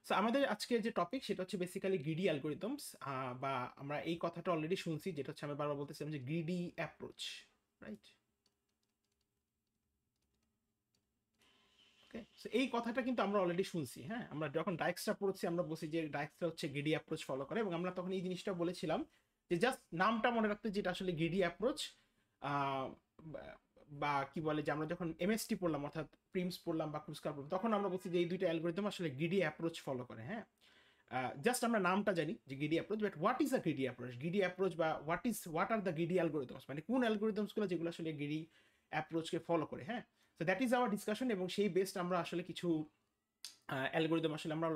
So আমাদের আজকের যে টপিক সেটা হচ্ছে বেসিক্যালি গ্রিডি অ্যালগরিদমস, বা আমরা এই কথাটা অলরেডি শুনছি, যেটা হচ্ছে আমি বারবার বলতেছিলাম যে গ্রিডি অ্যাপ্রোচ, রাইট? ওকে, সো এই কথাটা কিন্তু আমরা অলরেডি শুনছি। হ্যাঁ, আমরা যখন ডাইক্সটা পড়ছি আমরা বলছি যে ডাইক্সটা হচ্ছে গ্রিডি অ্যাপ্রোচ ফলো করে, এবং আমরা তখন এই জিনিসটা বলেছিলাম যে জাস্ট নামটা মনে রাখতে, যেটা আসলে গ্রিডি অ্যাপ্রোচ, বা কি বলে যে আমরা যখন এমএসটি পড়লাম অর্থাৎ প্রিমস পড়লাম বা ক্রুস্কার পড়লাম, তখন আমরা বলছি যে এই দুইটা অ্যালগরিদম আসলে গ্রিডি অ্যাপ্রোচ ফলো করে। হ্যাঁ, জাস্ট আমরা নামটা জানি যে greedy approach, but what is a greedy approach, greedy approach বা what are the greedy algorithms, মানে কোন অ্যালগরিদমসগুলো যেগুলো আসলে গ্রিডি অ্যাপ্রোচকে ফলো করে। হ্যাঁ, so that is our discussion, এবং সেই বেসড আমরা আসলে কিছু অ্যালগরিদম আসলে আমরা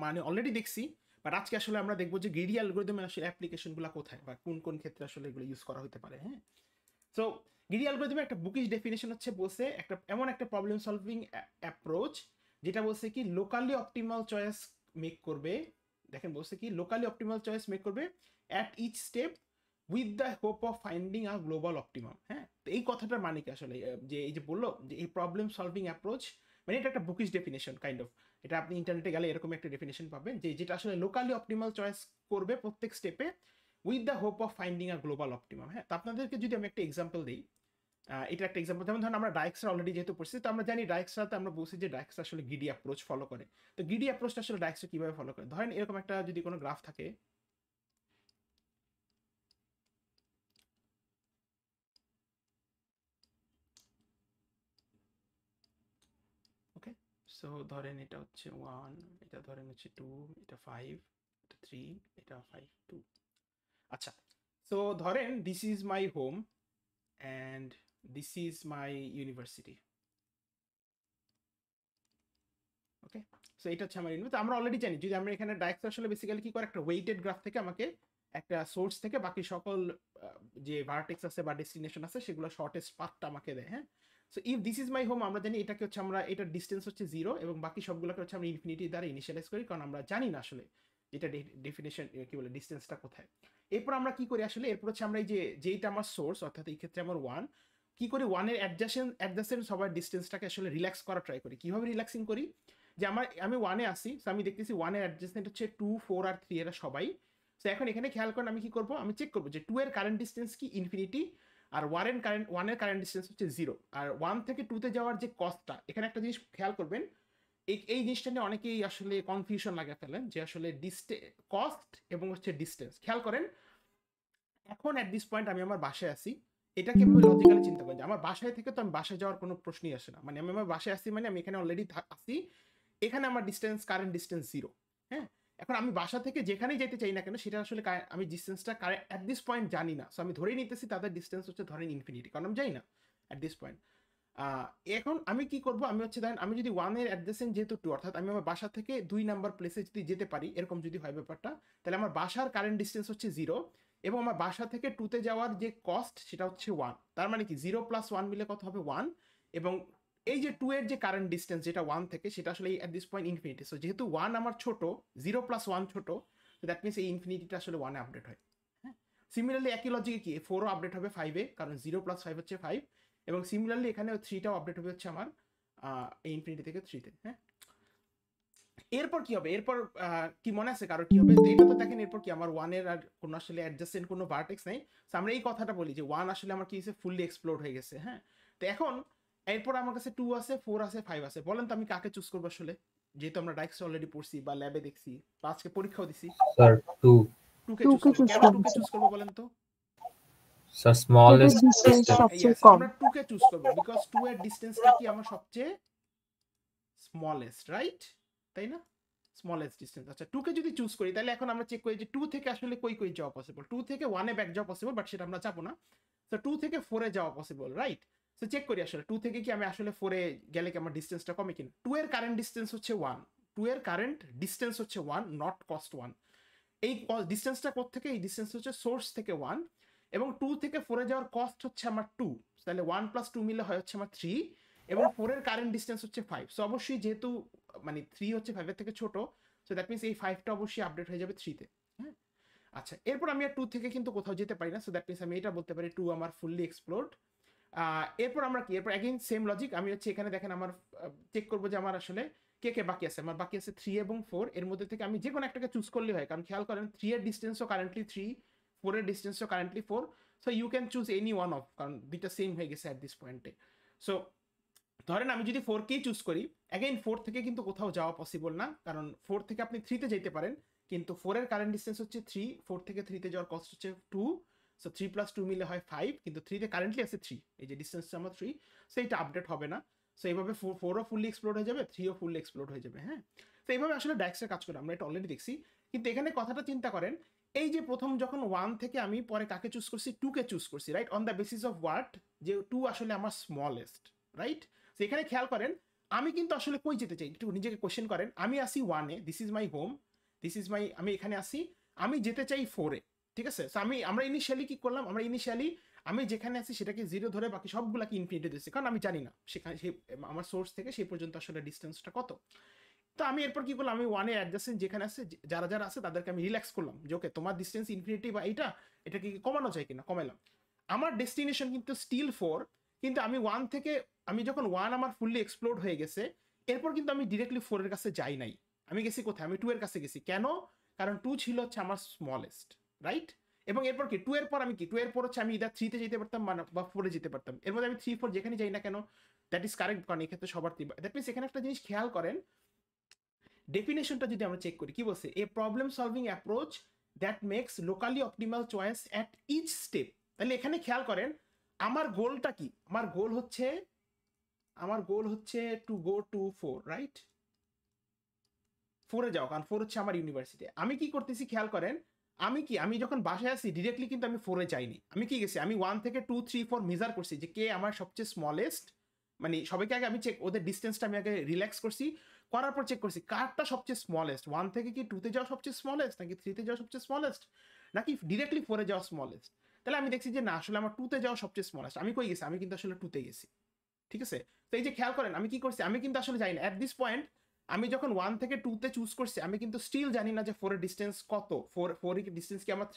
মানে অলরেডি দেখছি, বাট আজকে আসলে আমরা দেখবো যে গ্রিডি অ্যালগরিদমের আসলে অ্যাপ্লিকেশনগুলো কোথায় বা কোন কোন ক্ষেত্রে আসলে এগুলো ইউজ করা হতে পারে। হ্যাঁ, সো গ্রিডি অ্যালগরিদমের একটা বুকিশ ডেফিনেশন হচ্ছে বলছে একটা এমন একটা প্রবলেম সলভিং অ্যাপ্রোচ যেটা বলছে কি লোকালি অপটিমাল চয়েস মেক করবে। দেখেন বলছে কি লোকালি অপটিমাল চয়েস মেক করবে at each step with the hope of finding a global optimum. হ্যাঁ, তো এই কথাটার মানে কি আসলে, যে এই যে বললো যে এই প্রবলেম সলভিং অ্যাপ্রোচ, মানে এটা একটা বুকিশ ডেফিনেশন কাইন্ড অফ। এটা আপনি ইন্টারনেটে গেলে এরকম একটা ডেফিনেশন পাবেন যে যেটা আসলে লোকালি অপটিমাল চয়েস করবে প্রত্যেক স্টেপে with the hope of finding a global optimum. হ্যাঁ, তো আপনাদেরকে যদি আমি একটা এক্সাম্পল দিই, এটা একটা এক্সাম্পল, যেমন ধরুন আমরা ডাইক্সরা অলরেডি যেহেতু পড়ছি, তো আমরা জানি ডাইক্সরাতে আমরা বলছি যে ডাইক্সরা আসলে গ্রিডি অ্যাপ্রোচ ফলো করে। তো গ্রিডি অ্যাপ্রোচটা আসলে ডাইক্সরা কিভাবে ফলো করে, ধরেন এরকম একটা যদি কোনো গ্রাফ থাকে, ওকে, সো ধরেন এটা হচ্ছে 1, এটা ধরেন হচ্ছে 2, এটা 5, এটা 3, এটা 5, 2। আচ্ছা, সো ধরেন this is my home and this is my university. Okay, so এটা হচ্ছে আমার ইউনিভার্স। আমরা অলরেডি জানি যদি আমরা এখানে ডাইরেক্ট আসলে বেসিক্যালি কি করে, একটা ওয়েটেড গ্রাফ থেকে আমাকে একটা সোর্স থেকে বাকি সকল যে ভার্টেক্স আছে বা ডেস্টিনেশন আছে সেগুলো শর্টেস্ট পাথটা আমাকে দেয়। হ্যাঁ, so if this is my home, আমরা জানি এটাকে হচ্ছে আমরা এটার ডিস্টেন্স হচ্ছে 0, এবং বাকি সবগুলোকে হচ্ছে আমরা ইনফিনিটি দ্বারা ইনিশিয়ালাইজ করি, কারণ আমরা জানি না আসলে এটা ডেফিনেশন কি বলে ডিস্টেন্সটা কোথায়। এরপর আমরা কি করি আসলে, এরপর হচ্ছে আমরা এই যে যেইটা আমার সোর্স, অর্থাৎ এই ক্ষেত্রে আমার 1, কি করি 1-এর অ্যাডজাসেন্ট সবার ডিস্টেন্সটাকে আসলে রিল্যাক্স করা ট্রাই করি। কিভাবে রিল্যাক্সিং করি, যে আমি 1-এ আসি, সো আমি দেখতেছি 1-এর অ্যাডজাসেন্ট হচ্ছে 2, 4 আর 3, এরা সবাই। সো এখন এখানে খেয়াল করেন আমি কি করব, আমি চেক করব যে 2 এর কারেন্ট ডিস্টেন্স কি ইনফিনিটি, আর 1-এর কারেন্ট ডিস্টেন্স হচ্ছে 0, আর 1 থেকে 2 তে যাওয়ার যে কস্টটা, এখানে একটা জিনিস খেয়াল করবেন, এই জিনিসটা নিয়ে অনেকেই আসলে কনফিউশন লাগে ফেলেন, যে আসলে কস্ট এবং হচ্ছে ডিস্টেন্স। খেয়াল করেন এখন অ্যাট দিস পয়েন্ট আমি আমার বাসায় আসি, এটা কিভাবে লজিক্যালি চিন্তা করেন যে আমার বাসায় থেকে তো আমি বাসায় যাওয়ার কোনো প্রশ্নই আসে না, মানে আমি আমার বাসায় আসি মানে আমি এখানে অলরেডি আসি, এখানে আমার ডিস্টেন্স কারেন্ট ডিস্টেন্স 0। হ্যাঁ, এখন আমি বাসা থেকে যেখানেই যেতে চাই না কেন সেটা আসলে আমি ডিস্টেন্সটা অ্যাট দিস পয়েন্ট জানি না, সো আমি ধরেই নিতেছি তাদের ডিস্টেন্স হচ্ছে ধরেন ইনফিনিটি, কারণ আমি জানি না অ্যাট দিস পয়েন্ট। এখন আমি কি করব, আমি হচ্ছে ধরেন আমি যদি 1-এর অ্যাডজাসেন্ট যেহেতু 2, অর্থাৎ আমি আমার বাসা থেকে 2 নাম্বার প্লেসে যদি যেতে পারি, এরকম যদি হয় ব্যাপারটা, তাহলে আমার বাসার কারেন্ট ডিস্টেন্স হচ্ছে 0, এবং আমার বাসা থেকে 2-তে যাওয়ার যে কস্ট সেটা হচ্ছে 1। তার মানে কি 0 + 1 মিলে কত হবে 1, এবং এই যে 2 এর যে কারেন্ট ডিস্টেন্স যেটা 1 থেকে, সেটা আসলে at this point infinity. So যেহেতু 1 আমার ছোট, 0 + 1 ছোট, তো দ্যাট মিনস এই ইনফিনিটিটা আসলে 1-এ আপডেট হয়। হ্যাঁ, সিমিলারলি একই লজিকে কি 4ও আপডেট হবে 5-এ, কারণ 0 + 5 হচ্ছে 5, এবং সিমিলারলি এখানে 3টাও আপডেট হবে হচ্ছে আমার ইনফিনিটি থেকে 3-তে। হ্যাঁ, এরপর কি হবে, এরপর কি মনে আছে কারো কি হবে, তো এটা তো দেখেন এরপর কি আমার 1-এর আর কোনো আসলে অ্যাডজাসেন্ট কোনো ভার্টেক্স নাই, তো আমরা এই কথাটা বলি যে 1 আসলে আমার কি হয়েছে, ফুললি এক্সপ্লোর হয়ে গেছে। হ্যাঁ, তো এখন এরপর আমার কাছে 2 আছে, 4 আছে, 5 আছে, বলেন তো আমি কাকে চুজ করবো আসলে, যেহেতু আমরা ডাইক্স অলরেডি পড়ছি বা ল্যাবে দেখছি বা আজকে পরীক্ষাও দিছি। Sir, 2. 2-কে 2 চুজ কে করবো, চুজ কেন 2-কে করছি, চুজ করবো বলেন তো? Sir, এদের smallest ডিসটেন্স distance. সবচেয়ে ইয়েস, কম। আমরা 2-কে চুজ করবো বিকজ 2 এর ডিস্টেন্সটা কি আমার সবচেয়ে স্মলেস্ট, রাইট? তাই না, স্মলেস্ট ডিস্টেন্স। আচ্ছা, 2-কে যদি চুজ করি তাহলে এখন আমরা চেক করি যে 2 থেকে আসলে কই কই যাওয়া পসিবল। 2 থেকে 1-এ ব্যাক যাওয়া পসিবল, বাট সেটা আমরা চাপো না। সো 2 থেকে 4-এ যাওয়া পসিবল, রাইট? সো চেক করি আসলে 2 থেকে কি আমি আসলে 4-এ গেলে কি আমার ডিস্টেন্সটা কমে কিনা। 2 এর কারেন্ট ডিস্টেন্স হচ্ছে 1, 2 এর কারেন্ট ডিস্টেন্স হচ্ছে 1, নট কস্ট 1। এই ডিস্টেন্সটা কোথা থেকে, এই ডিস্টেন্স হচ্ছে সোর্স থেকে 1, এবং 2 থেকে 4-এ যাওয়ার কস্ট হচ্ছে আমার 2, তাহলে 1 + 2 মিলে হয় হচ্ছে আমার 3, এবং 4-এর কারেন্ট ডিস্টেন্স হচ্ছে 5। সো অবশ্যই যেহেতু মানে 3 হচ্ছে 5-এর থেকে ছোট, সো দ্যাট মিনস এই 5টা অবশ্যই আপডেট হয়ে যাবে 3-তে। হ্যাঁ, আচ্ছা, এরপর আমি আর 2 থেকে কিন্তু কোথাও যেতে পারি না, সো দ্যাট মিনস আমি এটা বলতে পারি 2 আমার ফুললি এক্সপ্লোরড। এরপর আমরা কি, এরপর অ্যাগেইন সেম লজিক, আমি হচ্ছে এখানে দেখেন আমার চেক করবো যে আমার আসলে কে কে বাকি আছে? আমার বাকি আছে 3 এবং 4, এর মধ্যে থেকে আমি যে কোনো একটাকে চুজ করলেই হয়, কারণ খেয়াল করেন 3 এর ডিস্টেন্সও কারেন্টলি 3, 4 এর ডিস্টেন্সও currently 4, so you can choose any one of, কারণ দুইটা সেম হয়ে গেছে অ্যাট দিস পয়েন্টে। সো ধরেন আমি যদি 4 কেই চুজ করি, অ্যাগেইন 4 থেকে কিন্তু কোথাও যাওয়া পসিবল না, কারণ 4 থেকে আপনি 3 তে যেতে পারেন, কিন্তু 4 এর কারেন্ট ডিসটেন্স হচ্ছে 3, 4 থেকে 3 তে যাওয়ার কস্ট হচ্ছে 2, সো 3 প্লাস 2 মিলে হয় 5, কিন্তু 3 তে কারেন্টলি আছে 3, এই যে ডিসটেন্সটা আমার 3, সো এটা আপডেট হবে না। সো এইভাবে 4ও ফুললি এক্সপ্লোর হয়ে যাবে, 3ও ফুললি এক্সপ্লোর হয়ে যাবে। হ্যাঁ, তো এইভাবে আসলে ডাইক্সের কাজ করে, আমরা এটা অলরেডি দেখছি। কিন্তু এখানে কথাটা চিন্তা করেন, এই যে প্রথম যখন 1 থেকে আমি পরে কাকে চুজ করছি, 2 কে চুজ করছি, right, on the basis of what, যে 2 আসলে আমার স্মলেস্ট, রাইট। তো এখানে খেয়াল করেন আমি কিন্তু আসলে কই যেতে চাই, একটু নিজেকে কোশ্চেন করেন। আমি আসি 1 এ, this is my home, this is my, আমি এখানে আসি, আমি যেতে চাই 4 এ, ঠিক আছে। সো আমরা ইনিশিয়ালি কি করলাম, আমি যেখানে আছি সেটাকে 0 ধরে বাকি সবগুলাকে ইনফিনিটি দিচ্ছি, কারণ আমি জানি না সেখানে আমার সোর্স থেকে সেই পর্যন্ত আসলে ডিস্টেন্সটা কত। তো আমি এরপর কি করলাম, আমি 1 এর অ্যাডজাসেন্ট যেখানে আছে, যারা যারা আছে তাদেরকে আমি রিল্যাক্স করলাম, যে ওকে তোমার ডিস্টেন্স ইনফিনিটি বা এটা কি কমানো যায় কিনা, কমাইলাম। আমার ডেস্টিনেশন কিন্তু স্টিল 4, কিন্তু আমি 1 থেকে, আমি যখন 1 আমার ফুললি এক্সপ্লোর হয়ে গেছে, এরপর কিন্তু আমি ডিরেক্টলি 4 এর কাছে যাই নাই, আমি গেছি কোথায়, আমি 2 এর কাছে গেছি। কেন? কারণ 2 ছিল হচ্ছে আমার স্মলেস্ট, রাইট। এবং এরপর কি 2 এর পর আমি কি 2 এর পর হচ্ছে আমি ইদার 3 তে যেতে পারতাম বা 4 এ যেতে পারতাম, এর মধ্যে আমি 3 4 যেখানে যাই না কেন, দ্যাট ইজ কারেক্ট, কারণ এক্ষেত্রে সবার দ্যাট মিনস এখানে একটা জিনিস খেয়াল করেন, ডেফিনেশনটা যদি আমরা চেক করি কি বলছে, a problem solving approach that makes locally optimal choice at each step. তাহলে এখানে খেয়াল করেন আমার গোলটা কি, আমার গোল হচ্ছে টু গো টু 4, রাইট, 4 এ যাও, কারণ 4 হচ্ছে আমার ইউনিভার্সিটি। আমি কি করতেছি খেয়াল করেন, আমি যখন বাসায় আসি ডিরেক্টলি কিন্তু আমি 4 এ যাইনি, আমি কি গেছি, আমি 1 থেকে 2 3 4 মেজার করছি যে কে আমার সবচেয়ে স্মলেস্ট, মানে সবাইকে আগে আমি চেক, ওদের ডিস্টেন্সটা আমি আগে রিল্যাক্স করছি, করার পর চেক করছি কারটা সবচেয়ে স্মলেস্ট, 1 থেকে কি 2 তে যাওয়া সবচেয়ে স্মলেস্ট, নাকি 3 তে যাওয়া সবচেয়ে স্মলেস্ট, নাকি ডিরেক্টলি 4 এ যাওয়া স্মলেস্ট। তাহলে আমি দেখছি যে না, আসলে আমার 2 তে যাওয়া সবচেয়ে স্মলেস্ট। আমি কই গেছি, আমি কিন্তু আসলে 2 তে গেছি, ঠিক আছে। তো এই যে খেয়াল করেন আমি কি করছি, আমি কিন্তু আসলে জানি না অ্যাট দিস পয়েন্ট, আমি যখন 1 থেকে 2 তে চুজ করছি, আমি কিন্তু স্টিল জানি না যে 4 এর ডিস্টেন্স কত, 4 এর ডিস্টেন্স কি আমার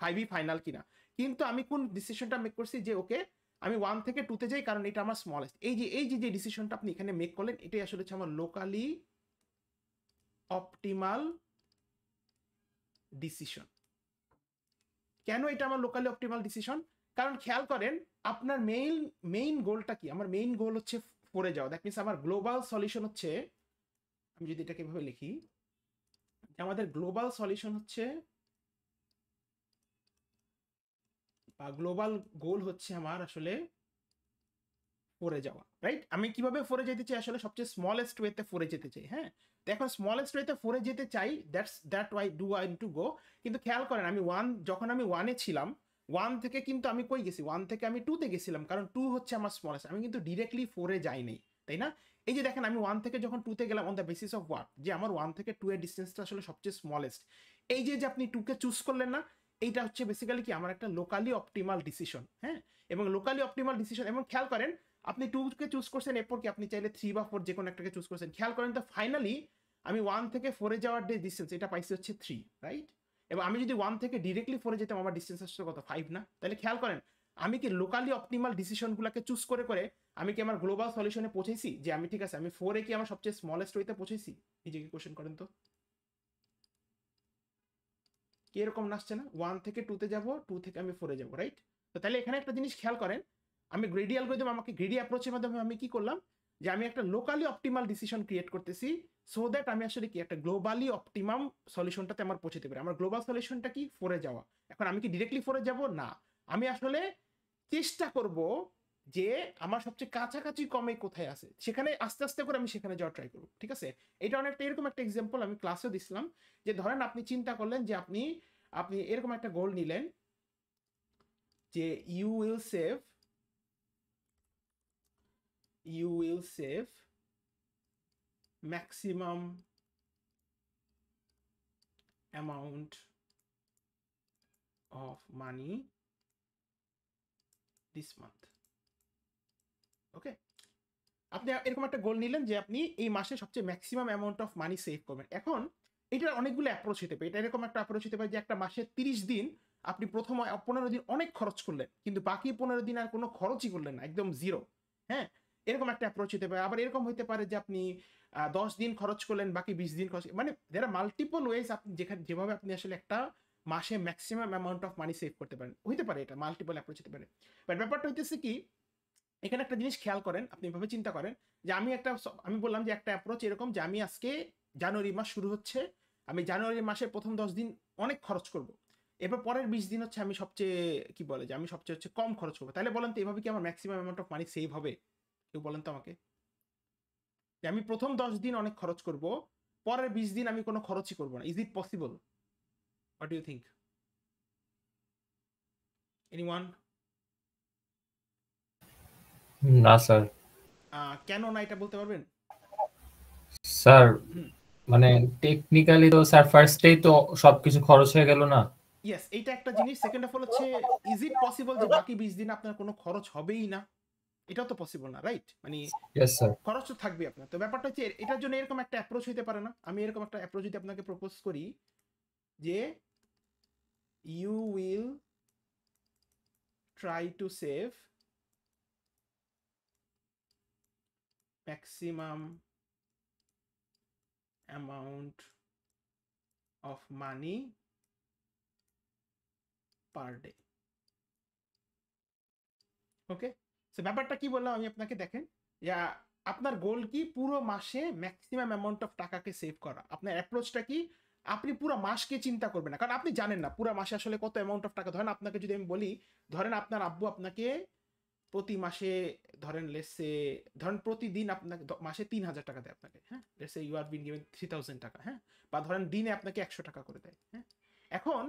5 ই ফাইনাল কিনা। কিন্তু আমি কোন ডিসিশনটা মেক করছি যে ওকে আমি 1 থেকে 2 তে যাই, কারণ এটা আমার স্মলেস্ট। এই যে ডিসিশনটা আপনি এখানে মেক করলেন, এটাই আসলে হচ্ছে আমার লোকালি অপটিমাল ডিসিশন। কেন এটা আমার লোকালি অপটিমাল ডিসিশন? কারণ খেয়াল করেন আপনার মেইন গোলটা কি, আমার মেইন গোল হচ্ছে 4 এ যাওয়া, দ্যাট মিনস আমার গ্লোবাল সলিউশন হচ্ছে, আমি যদি এটাকে এভাবে লিখি, আমাদের গ্লোবাল সলিউশন হচ্ছে বা গ্লোবাল গোল হচ্ছে আমার আসলে 4 এ যাওয়া, রাইট। আমি কিভাবে 4 এ যেতে চাই, আসলে সবচেয়ে স্মলেস্ট ওয়েতে 4 এ যেতে চাই। হ্যাঁ, তো এখন স্মলেস্ট ওয়েতে 4 এ যেতে চাই, that why do I to go. কিন্তু খেয়াল করেন আমি যখন আমি 1 এ ছিলাম, 1 থেকে কিন্তু আমি কই গেছি, 1 থেকে আমি 2 তে গেছিলাম, কারণ 2 হচ্ছে আমার স্মলেস্ট, আমি কিন্তু ডিরেক্টলি 4 এ যাই নাই, তাই না। এই যে দেখেন আমি 1 থেকে যখন 2 তে গেলাম on the basis of what, যে আমার 1 থেকে 2 এর ডিস্টেন্সটা আসলে সবচেয়ে স্মলেস্ট। এই যে আপনি 2 কে চুজ করলেন না, এইটা হচ্ছে বেসিক্যালি কি আমার একটা লোকালি অপটিমাল ডিসিশন। হ্যাঁ, এবং লোকালি অপটিমাল ডিসিশন, এবং খেয়াল করেন আপনি 2 কে চুজ করছেন, এরপর কি আপনি চাইলে 3 বা 4 যে কোনো একটাকে চুজ করছেন। খেয়াল করেন তো ফাইনালি আমি 1 থেকে 4 এ যাওয়ার যে ডিসটেন্স, এটা পাইছি হচ্ছে 3, রাইট। এবং আমি যদি 1 থেকে ডিরেক্টলি 4 এ যেতাম, আমার ডিসটেন্স আসছে কত, 5 না। তাহলে খেয়াল করেন আমি কি লোকালি অপটিমাল ডিসিশনগুলোকে চুজ করে করে আমি কি আমার গ্লোবাল সলিউশনে পৌঁছেছি, যে আমি ঠিক আছে আমি 4 এ কি আমার সবচেয়ে স্মলেস্ট ওয়েতে পৌঁছেছি। নিজেকে কোশ্চেন করেন তো, কি এরকম নাচছে না, 1 থেকে 2 তে যাব, 2 থেকে আমি 4 এ যাব, রাইট। তো তাহলে এখানে একটা জিনিস খেয়াল করেন, আমি গ্রেডি অ্যালগরিদম, আমাকে গ্রেডি অ্যাপ্রোচের মাধ্যমে আমি কি করলাম, যে আমি একটা লোকালি অপটিমাল ডিসিশন ক্রিয়েট করতেছি, সো দ্যাট আমি আসলে কি একটা গ্লোবালি অপটিমাম সলিউশনটাতে আমার পৌঁছতে পারি। আমার গ্লোবাল সলিউশনটা কি, 4 এ যাওয়া। এখন আমি কি ডিরেক্টলি 4 এ যাব না, আমি আসলে চেষ্টা করব যে আমার সবচেয়ে কাছাকাছি কমে কোথায় আছে, সেখানে আস্তে আস্তে করে আমি সেখানে যাওয়ার ট্রাই করব, ঠিক আছে। এটা অনেকটা এরকম একটা এক্সাম্পল আমি ক্লাসেও দিছিলাম, যে ধরেন আপনি চিন্তা করলেন যে আপনি আপনি এরকম একটা গোল নিলেন যে you will save maximum amount of money this month. Okay, আপনি এরকম একটা গোল নিলেন যে আপনি এই মাসে সবচেয়ে maximum amount of money save করবেন। এখন এটার অনেকগুলো অ্যাপ্রোচ হতে পারে। এটা এরকম একটা অ্যাপ্রোচ হতে পারে যে একটা মাসে 30 দিন আপনি প্রথম 15 দিন অনেক খরচ করলেন, কিন্তু বাকি 15 দিন আর কোনো খরচই করলেন না, একদম জিরো। হ্যাঁ, এরকম একটা অ্যাপ্রোচ হতে পারে। আবার এরকম হতে পারে যে আপনি 10 দিন খরচ করলেন, বাকি 20 দিন খরচ, মানে দেয়ার আর মাল্টিপল ওয়েজ আপনি যেভাবে আপনি আসলে একটা মাসে maximum amount of money save করতে পারেন। হইতে পারে এটা মাল্টিপল অ্যাপ্রোচ হতে পারে। বাট ব্যাপারটা হইতেছে কি, এখানে একটা জিনিস খেয়াল করেন, আপনি এভাবে চিন্তা করেন যে আমি বললাম যে একটা অ্যাপ্রোচ এরকম যে আমি আজকে জানুয়ারি মাস শুরু হচ্ছে, আমি জানুয়ারি মাসের প্রথম 10 দিন অনেক খরচ করব, এরপর পরের 20 দিন হচ্ছে আমি সবচেয়ে কি বলে যে আমি সবচেয়ে হচ্ছে কম খরচ করবো। তাহলে বলেন তো এভাবে কি আমার maximum amount of money save হবে? কেউ বলেন তো আমাকে। যে আমি প্রথম 10 দিন অনেক খরচ করব, পরের 20 দিন আমি কোনো খরচই করব না। Is it possible? What do you think? Anyone? না স্যার। কেন না এটা বলতে পারবেন? স্যার হুম, মানে টেকনিক্যালি তো স্যার ফার্স্টেই তো সবকিছু খরচ হয়ে গেল না? ইয়েস, এইটা একটা জিনিস। সেকেন্ড অফ অল হচ্ছে, ইজ ইট পসিবল যে বাকি 20 দিন আপনার কোনো খরচ হবেই না? এটাও তো পসিবল না, রাইট? মানে ইয়েস স্যার। খরচ তো থাকবে আপনার। তো ব্যাপারটা হচ্ছে এটার জন্য এরকম একটা অ্যাপ্রোচ হইতে পারে না? আমি এরকম একটা অ্যাপ্রোচ যদি আপনাকে প্রপোজ করি যে you will try to save maximum amount of money per day. Okay, so ব্যাপারটা কি বললাম আমি আপনাকে, দেখেন যে আপনার গোল কি পুরো মাসে ম্যাক্সিমাম অ্যামাউন্ট অফ টাকাকে সেভ করা। আপনার অ্যাপ্রোচটা কি, আপনি পুরো মাসকে চিন্তা করবেন না, কারণ আপনি জানেন না পুরো মাসে আসলে কত অ্যামাউন্ট অফ টাকা। ধরেন আপনাকে যদি আমি বলি, ধরেন আপনার আব্বু আপনাকে প্রতি মাসে, ধরেন লেটসে, ধরেন প্রতিদিন আপনাকে মাসে 3,000 টাকা দেয় আপনাকে, হ্যাঁ, let's say you are been given 3,000 টাকা, হ্যাঁ, বা ধরেন দিনে আপনাকে 100 টাকা করে দেয়, হ্যাঁ। এখন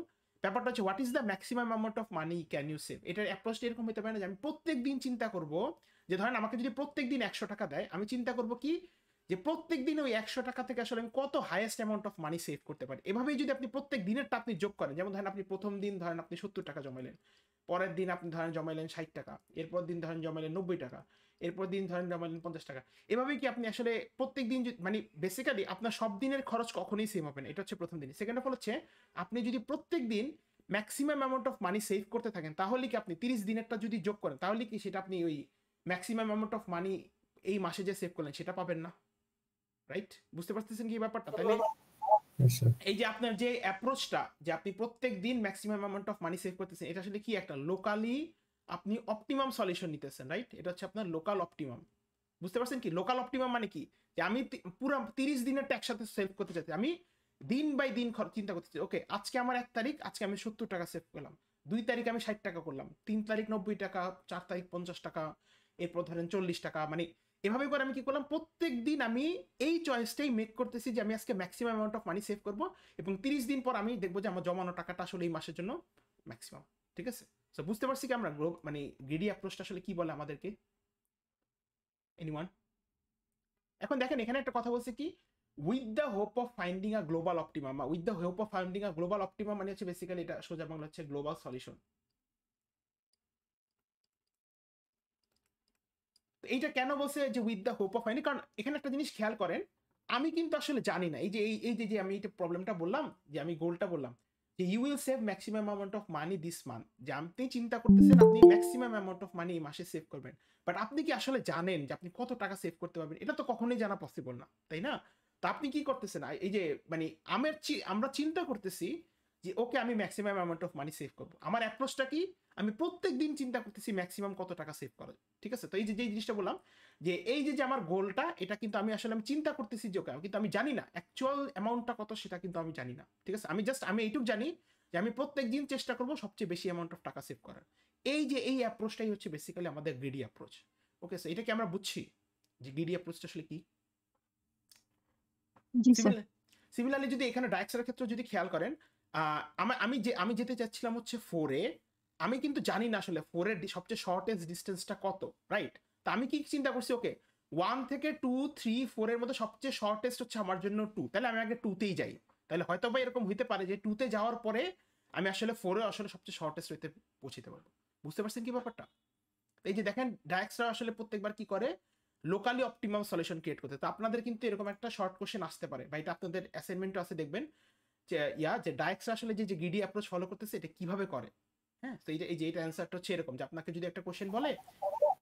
ব্যাপারটা হচ্ছে what is the maximum amount of money can you save. এটার অ্যাপ্রোচটা এরকম হতে পারে না যে আমি প্রত্যেক দিন চিন্তা করব যে ধরেন আমাকে যদি প্রত্যেক দিন 100 টাকা দেয়, আমি চিন্তা করব কি যে প্রত্যেক দিন ওই 100 টাকা থেকে আসলে আমি কত highest amount of money save করতে পারি। এভাবেই যদি আপনি প্রত্যেক দিনেরটা আপনি যোগ করেন, যেমন ধরেন আপনি প্রথম দিন ধরেন আপনি 70 টাকা জমাইলেন, পরের দিন আপনি ধরেন জমাইলেন 60 টাকা, এরপর দিন ধরেন জমাইলেন 90 টাকা, এরপর দিন ধরেন জমাইলেন 50 টাকা। এভাবেই কি আপনি আসলে প্রত্যেক দিন মানে বেসিক্যালি আপনার সব দিনের খরচ কখনোই সেম হবে না। এটা হচ্ছে প্রথম দিন। সেকেন্ড অফ অল হচ্ছে, আপনি যদি প্রত্যেক দিন maximum amount of money save করতে থাকেন, তাহলে কি আপনি 30 দিনেরটা যদি যোগ করেন, তাহলে কি সেটা আপনি ওই ম্যাক্সিমাম অ্যামাউন্ট অফ মানি এই মাসে যে সেভ করলেন সেটা পাবেন না, রাইট? বুঝতে পারতেছেন কি ব্যাপারটা? তাহলে ইয়েস স্যার। এই যে আপনার যে অ্যাপ্রোচটা, যে আপনি প্রত্যেক দিন maximum amount of money save করতেছেন, এটা আসলে কি একটা লোকালি আপনি অপটিমাম সলিউশন নিতেছেন, রাইট? এটা হচ্ছে আপনার লোকাল অপটিমাম। বুঝতে পারছেন কি লোকাল অপটিমাম মানে কি? যে আমি পুরো 30 দিনেরটা একসাথে সেভ করতে চাচ্ছি। আমি দিন বাই দিন চিন্তা করতেছি, ওকে আজকে আমার 1 তারিখ, আজকে আমি 70 টাকা সেভ করলাম, 2 তারিখ আমি 60 টাকা করলাম, 3 তারিখ 90 টাকা, 4 তারিখ 50 টাকা, এরপর ধরেন 40 টাকা। মানে এভাবে করে আমি কি করলাম, প্রত্যেক দিন আমি এই চয়েসটাই মেক করতেছি যে আমি আজকে maximum amount of money save করব, এবং 30 দিন পর আমি দেখবো যে আমার জমানো টাকাটা আসলে এই মাসের জন্য ম্যাক্সিমাম। ঠিক আছে? সো বুঝতে পারছি কি আমরা মানে গ্রিডি অ্যাপ্রোচটা আসলে কি বলে আমাদেরকে? এনিওয়ান? এখন দেখেন এখানে একটা কথা বলছে কি, with the hope of finding a global optimum. With the hope of finding a global optimum মানে হচ্ছে বেসিক্যালি এটা সোজা বাংলা হচ্ছে গ্লোবাল সলিউশন। এইটা কেন বলছে যে with the hope of finding? কারণ এখানে একটা জিনিস খেয়াল করেন, আমি কিন্তু আসলে জানি না, এই যে যে আমি এটা প্রবলেমটা বললাম, যে আমি গোলটা বললাম যে you will save maximum amount of money this month, যে আপনি চিন্তা করতেছেন আপনি ম্যাক্সিমাম অ্যামাউন্ট অফ মানি এই মাসে সেভ করবেন, বাট আপনি কি আসলে জানেন যে আপনি কত টাকা সেভ করতে পারবেন? এটা তো কখনোই জানা পসিবল না, তাই না? তো আপনি কি করতেছেন, এই যে মানে আমরা চিন্তা করতেছি যে ওকে আমি maximum amount of money save করবো। আমার অ্যাপ্রোচটা কি, আমি প্রত্যেক দিন চিন্তা করতেছি ম্যাক্সিমাম কত টাকা সেভ করা। ঠিক আছে? তো এই যে যে জিনিসটা বললাম যে এই যে আমার গোলটা, এটা কিন্তু আমি আসলে আমি চিন্তা করতেছি যে ওকে, কিন্তু আমি জানি না অ্যাকচুয়াল অ্যামাউন্টটা কত, সেটা কিন্তু আমি জানি না। ঠিক আছে? আমি এইটুকু জানি যে আমি প্রত্যেক দিন চেষ্টা করব সবচেয়ে বেশি অ্যামাউন্ট অফ টাকা সেভ করার। এই যে এই অ্যাপ্রোচটাই হচ্ছে বেসিক্যালি আমাদের গ্রিডি অ্যাপ্রোচ। ওকে, সো এটা কি আমরা বুঝছি যে গ্রিডি অ্যাপ্রোচটা আসলে কি? জি স্যার। সিমিলার সিমিলারলি যদি এখানে ডায়াক্সের ক্ষেত্রে যদি খেয়াল করেন, আমি যেতে চাচ্ছিলাম হচ্ছে 4 এ, আমি কিন্তু জানি না আসলে 4 এর সবচেয়ে শর্টেস্ট ডিস্টেন্সটা কত, রাইট? তা আমি কি চিন্তা করছি, ওকে 1 থেকে 2 3 4 এর মধ্যে সবচেয়ে শর্টেস্ট হচ্ছে আমার জন্য 2, তাহলে আমি আগে 2 তেই যাই। তাহলে হয়তো বা এরকম হইতে পারে যে 2 তে যাওয়ার পরে আমি আসলে 4 এ আসলে সবচেয়ে শর্টেস্ট হইতে পৌঁছতে পারবো। বুঝতে পারছেন কি ব্যাপারটা? এই যে দেখেন ডায়াক্সরা আসলে প্রত্যেকবার কি করে, লোকালি অপটিমাম সলিউশন ক্রিয়েট করতে। তো আপনাদের কিন্তু এরকম একটা শর্ট কোশ্চেন আসতে পারে, বা এটা আপনাদের অ্যাসাইনমেন্টও আছে, দেখবেন যে যে ডায়াক্সরা আসলে যে গ্রিডি অ্যাপ্রোচ ফলো করতেছে এটা কিভাবে করে। হ্যাঁ, তো এই যে এটা অ্যান্সারটা হচ্ছে এরকম, যে আপনাকে যদি একটা কোশ্চেন বলে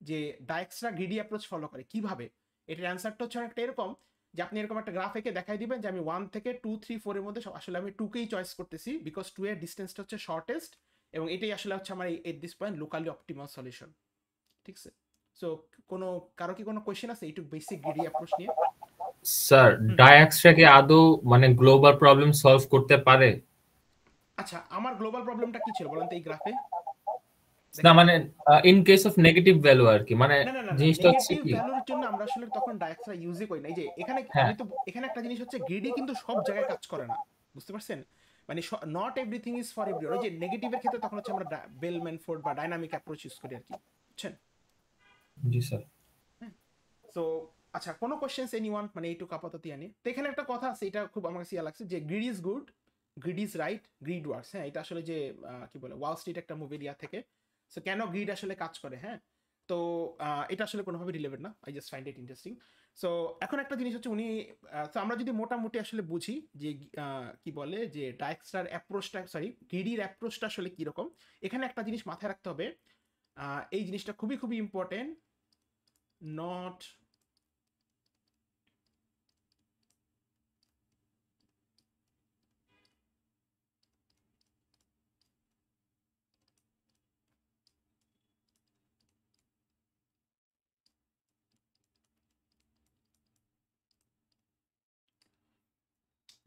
যে ডায়াক্সরা গ্রিডি অ্যাপ্রোচ ফলো করে কিভাবে, এটার অ্যান্সারটা হচ্ছে অনেকটা এরকম যে আপনি এরকম একটা গ্রাফ এঁকে দেখাই দিবেন যে আমি 1 থেকে 2 3 4 এর মধ্যে আসলে আমি 2 কেই চয়েস করতেছি বিকজ 2 এর ডিসটেন্সটা হচ্ছে শর্টেস্ট এবং এটাই আসলে হচ্ছে আমার at this point locally optimal solution. ঠিক আছে, সো কোনো কারো কি কোনো কোশ্চেন আছে এইটুকু বেসিক গ্রিডি অ্যাপ্রোচ নিয়ে? স্যার ডায়াক্সরা কি আদৌ মানে গ্লোবাল প্রবলেম সলভ করতে পারে? আচ্ছা, আমার গ্লোবাল প্রবলেমটা কি ছিল বলেন তো এই গ্রাফে? না মানে in case of negative value আর কি, মানে না না না না, জিনিসটা হচ্ছে নেগেটিভ কি, ভ্যালুর জন্য আমরা আসলে তখন ডায়াক্সরা ইউজই করি না। এই যে এখানে হ্যাঁ আমি তো এখানে একটা জিনিস হচ্ছে গ্রিডি কিন্তু সব জায়গায় কাজ করে না, বুঝতে পারছেন? মানে not everything is for everyone. ওই যে নেগেটিভের ক্ষেত্রে তখন হচ্ছে আমরা বেল ম্যানফোর্ড বা ডাইনামিক অ্যাপ্রোচ ইউজ করি আর কি, বুঝছেন? জি স্যার। সো আচ্ছা, কোনো কোশ্চেন্স এনিওয়ান মানে এইটুকু আপাতত জানি। তো এখানে একটা কথা আছে, এটা খুব আমার কাছে ইয়া লাগছে যে grid is good, grid is right, grid works. হ্যাঁ, এটা আসলে যে কি বলে ওয়াল স্ট্রিট একটা মুভির ইয়া থেকে। সো কেন গ্রিড আসলে কাজ করে, হ্যাঁ, তো এটা আসলে কোনোভাবে রিলেভেন্ট না, I just find it interesting. So এখন একটা জিনিস হচ্ছে উনি, তো আমরা যদি মোটামুটি আসলে বুঝি যে কি বলে যে ডায়াক্সটার অ্যাপ্রোচটা, সরি গ্রিডির অ্যাপ্রোচটা আসলে কীরকম, এখানে একটা জিনিস মাথায় রাখতে হবে, এই জিনিসটা খুবই খুবই ইম্পর্টেন্ট, নট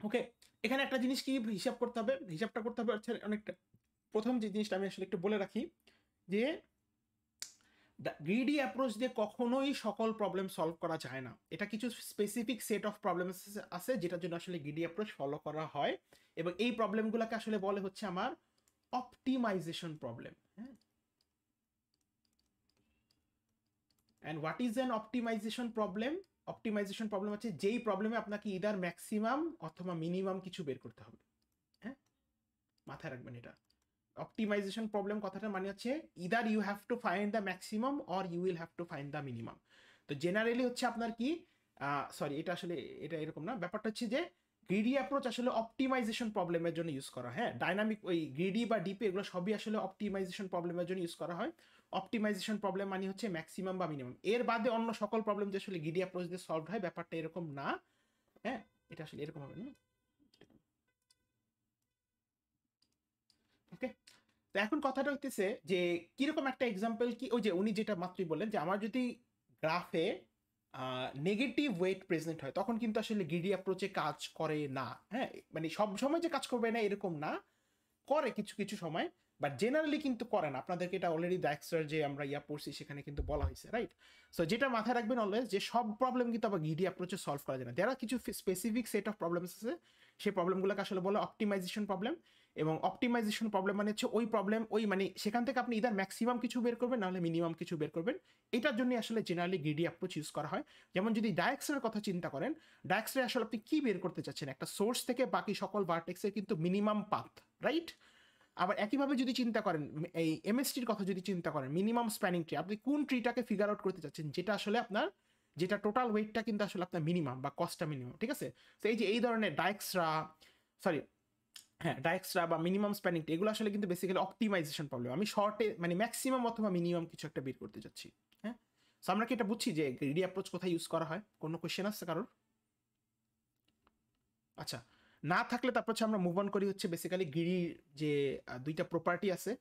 ওকে। এখানে একটা জিনিস কি হিসাব করতে হবে, হিসাবটা করতে হবে হচ্ছে অনেকটা, প্রথম যে জিনিসটা আমি আসলে একটু বলে রাখি যে গ্রিডি অ্যাপ্রোচ দিয়ে কখনোই সকল প্রবলেম সলভ করা যায় না। এটা কিছু স্পেসিফিক সেট অফ প্রবলেম আছে যেটার জন্য আসলে গ্রিডি অ্যাপ্রোচ ফলো করা হয় এবং এই প্রবলেমগুলোকে আসলে বলে হচ্ছে আমার অপটিমাইজেশন প্রবলেম। হ্যাঁ, and what is an optimisation problem? Optimisation problem হচ্ছে যেই প্রবলেমে আপনাকে ইদার ম্যাক্সিমাম অথবা মিনিমাম কিছু বের করতে হবে। হ্যাঁ, মাথায় রাখবেন এটা। অপটিমাইজেশন প্রবলেম কথাটা মানে হচ্ছে either you have to find the maximum or you will have to find the minimum. তো জেনারেলি হচ্ছে আপনার কি, সরি এটা আসলে এটা এরকম না, ব্যাপারটা হচ্ছে যে গ্রিডি অ্যাপ্রোচ আসলে অপটিমাইজেশন প্রবলেমের জন্য ইউজ করা, হ্যাঁ, ডাইনামিক ওই গ্রিডি বা ডিপি এগুলো সবই আসলে অপটিমাইজেশন প্রবলেমের জন্য ইউজ করা হয়। অপটিমাইজেশন প্রবলেম মানে হচ্ছে ম্যাক্সিমাম বা মিনিমাম, এর বাদে অন্য সকল প্রবলেম যে আসলে গ্রিডি অ্যাপ্রোচ দিয়ে সলভ হয় ব্যাপারটা এরকম না। হ্যাঁ, এটা আসলে এরকম হবে না। ওকে, তো এখন কথাটা হইতেছে যে কিরকম একটা এক্সাম্পল, কি ওই যে উনি যেটা মাত্রই বললেন যে আমার যদি গ্রাফে নেগেটিভ ওয়েট প্রেজেন্ট হয় তখন কিন্তু আসলে গ্রিডি অ্যাপ্রোচে কাজ করে না। হ্যাঁ, মানে সব সময় যে কাজ করবে না এরকম না, করে কিছু কিছু সময়, বাট জেনারেলি কিন্তু করে না। আপনাদেরকে এটা অলরেডি ডায়াক্সটার যে আমরা ইয়া পড়ছি সেখানে কিন্তু বলা হয়েছে, রাইট? সো যেটা মাথায় রাখবেন অলওয়েজ যে সব প্রবলেম কিন্তু আবার গ্রিডি অ্যাপ্রোচে সলভ করা যায় না। দেয়ার আর কিছু স্পেসিফিক সেট অফ প্রবলেমস আছে, সেই প্রবলেমগুলোকে আসলে বলে অপটিমাইজেশন প্রবলেম। এবং অপটিমাইজেশন প্রবলেম মানে হচ্ছে ওই প্রবলেম ওই মানে সেখান থেকে আপনি ইদার ম্যাক্সিমাম কিছু বের করবেন নাহলে মিনিমাম কিছু বের করবেন। এটার জন্য আসলে জেনারেলি গ্রিডি অ্যাপ্রোচ ইউজ করা হয়। যেমন যদি ডায়াক্সের কথা চিন্তা করেন, ডায়াক্সে আসলে আপনি কি বের করতে চাচ্ছেন, একটা সোর্স থেকে বাকি সকল ভার্টেক্সের কিন্তু মিনিমাম পাথ, রাইট? আবার একইভাবে যদি চিন্তা করেন এই এমএসটির কথা যদি চিন্তা করেন, মিনিমাম স্প্যানিং ট্রি, আপনি কোন ট্রিটাকে ফিগার আউট করতে চাচ্ছেন যেটা আসলে আপনার, যেটা টোটাল ওয়েটটা কিন্তু আসলে আপনার মিনিমাম বা কস্টটা মিনিমাম, ঠিক আছে? তো এই যে এই ধরনের ডায়াক্সরা, সরি হ্যাঁ ডায়াক্সরা বা মিনিমাম স্প্যানিং ট্রি এগুলো আসলে কিন্তু বেসিক্যালি অপটিমাইজেশন প্রবলেম। আমি শর্টে মানে ম্যাক্সিমাম অথবা মিনিমাম কিছু একটা বের করতে চাচ্ছি। হ্যাঁ, সো আমরা কি এটা বুঝছি যে গ্রিডি অ্যাপ্রোচ কোথায় ইউজ করা হয়? কোনো কোশ্চেন আসছে কারোর? আচ্ছা, না থাকলে তারপর হচ্ছে আমরা মুভ অন করি হচ্ছে বেসিক্যালি গ্রিডির যে দুইটা প্রপার্টি আছে।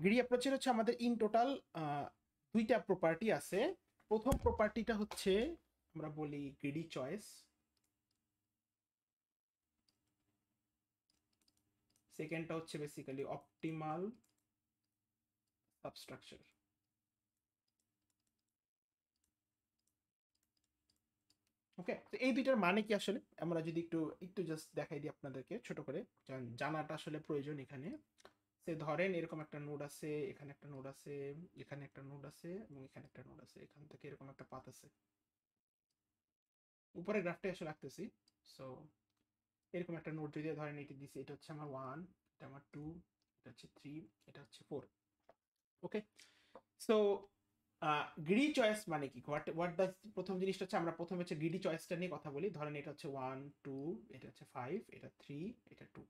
গ্রিডি অ্যাপ্রোচের হচ্ছে আমাদের ইন টোটাল দুইটা প্রপার্টি আছে। প্রথম প্রপার্টিটা হচ্ছে আমরা বলি গ্রিডি চয়েস, সেকেন্ডটা হচ্ছে বেসিক্যালি অপটিমাল সাবস্ট্রাকচার। ওকে, তো এই দুইটার মানে কি আসলে আমরা যদি একটু একটু জাস্ট দেখাই দিই আপনাদেরকে ছোট করে, জানাটা আসলে প্রয়োজন এখানে। সে ধরেন এরকম একটা নোড আছে, এখানে একটা নোড আছে, এখানে একটা নোড আছে এবং এখানে একটা নোড আছে, এখান থেকে এরকম একটা পাথ আছে। উপরে গ্রাফটা আসলে রাখতেছি। সো এরকম একটা নোট যদি ধরেন এটি দিছি, এটা হচ্ছে আমার 1, এটা আমার 2, এটা হচ্ছে 3, এটা হচ্ছে 4। ওকে, সো গ্রিডি চয়েস মানে কি, হোয়াট ডাজ, প্রথম জিনিসটা হচ্ছে আমরা প্রথমে হচ্ছে গ্রিডি চয়েসটা নিয়ে কথা বলি। ধরেন এটা হচ্ছে 1 2, এটা হচ্ছে 5, এটা 3, এটা 2,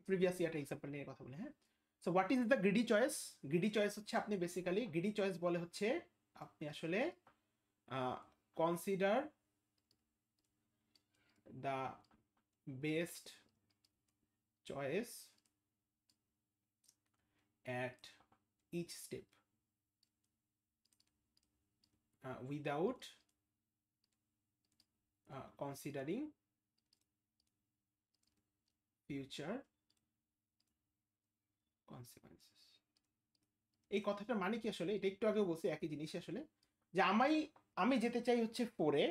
প্রিভিয়াস ইয়ারটা এক্সাম্পল নিয়ে কথা বলি। হ্যাঁ, so what is the greedy choice? Greedy choice হচ্ছে আপনি বেসিক্যালি, গ্রিডি চয়েস বলে হচ্ছে আপনি আসলে consider the best choice at each step without considering future consequences. এই কথাটার মানে কি আসলে, এটা একটু আগে বলছি একই জিনিস আসলে, যে আমি যেতে চাই হচ্ছে 4-এ,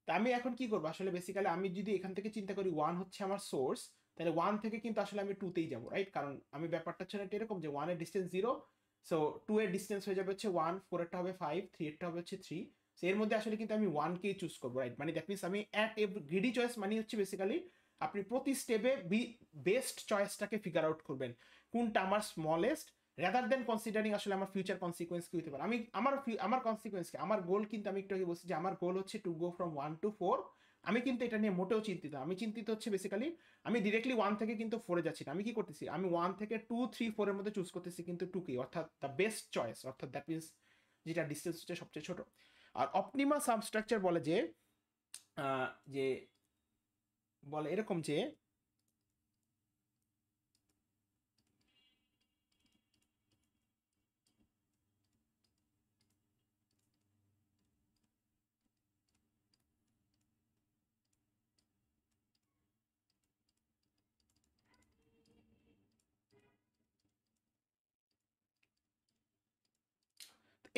তা আমি এখন কি করবো আসলে বেসিক্যালি, আমি যদি এখান থেকে চিন্তা করি 1 হচ্ছে আমার সোর্স, তাহলে 1 থেকে কিন্তু আসলে আমি 2-তেই যাবো, রাইট? কারণ আমি ব্যাপারটা হচ্ছে না এরকম যে 1 এর ডিস্টেন্স 0, সো 2 এর ডিস্টেন্স হয়ে যাবে হচ্ছে 1, 4 এরটা হবে 5, 3 এরটা হবে হচ্ছে 3, সো এর মধ্যে আসলে কিন্তু আমি 1-কেই চুজ করবো, রাইট? মানে দ্যাট মিনস আমি গ্রিডি চয়েস মানে হচ্ছে বেসিক্যালি আপনি প্রতি স্টেপে বেস্ট চয়েসটাকে ফিগার আউট করবেন, কোনটা আমার স্মলেস্ট, রাদার দেন কনসিডারিং আসলে আমার ফিউচার কনসিকুয়েন্স কি হতে পারে। আমি আমার কনসিকুয়েন্স কি, আমার গোল কিন্তু, আমি একটু আগে বলছি যে আমার গোল হচ্ছে টু গো ফ্রম 1 to 4, আমি কিন্তু এটা নিয়ে মোটেও চিন্তিত। আমি চিন্তিত হচ্ছে বেসিক্যালি আমি ডিরেক্টলি 1 থেকে কিন্তু 4-এ যাচ্ছি না, আমি কি করতেছি, আমি 1 থেকে 2 3 4 এর মধ্যে চুজ করতেছি কিন্তু 2-কে, অর্থাৎ দ্য বেস্ট চয়েস, অর্থাৎ দ্যাট মিনস যেটা ডিস্টেন্স হচ্ছে সবচেয়ে ছোট। আর অপটিমাল সাবস্ট্রাকচার বলে যে যে বলে এরকম যে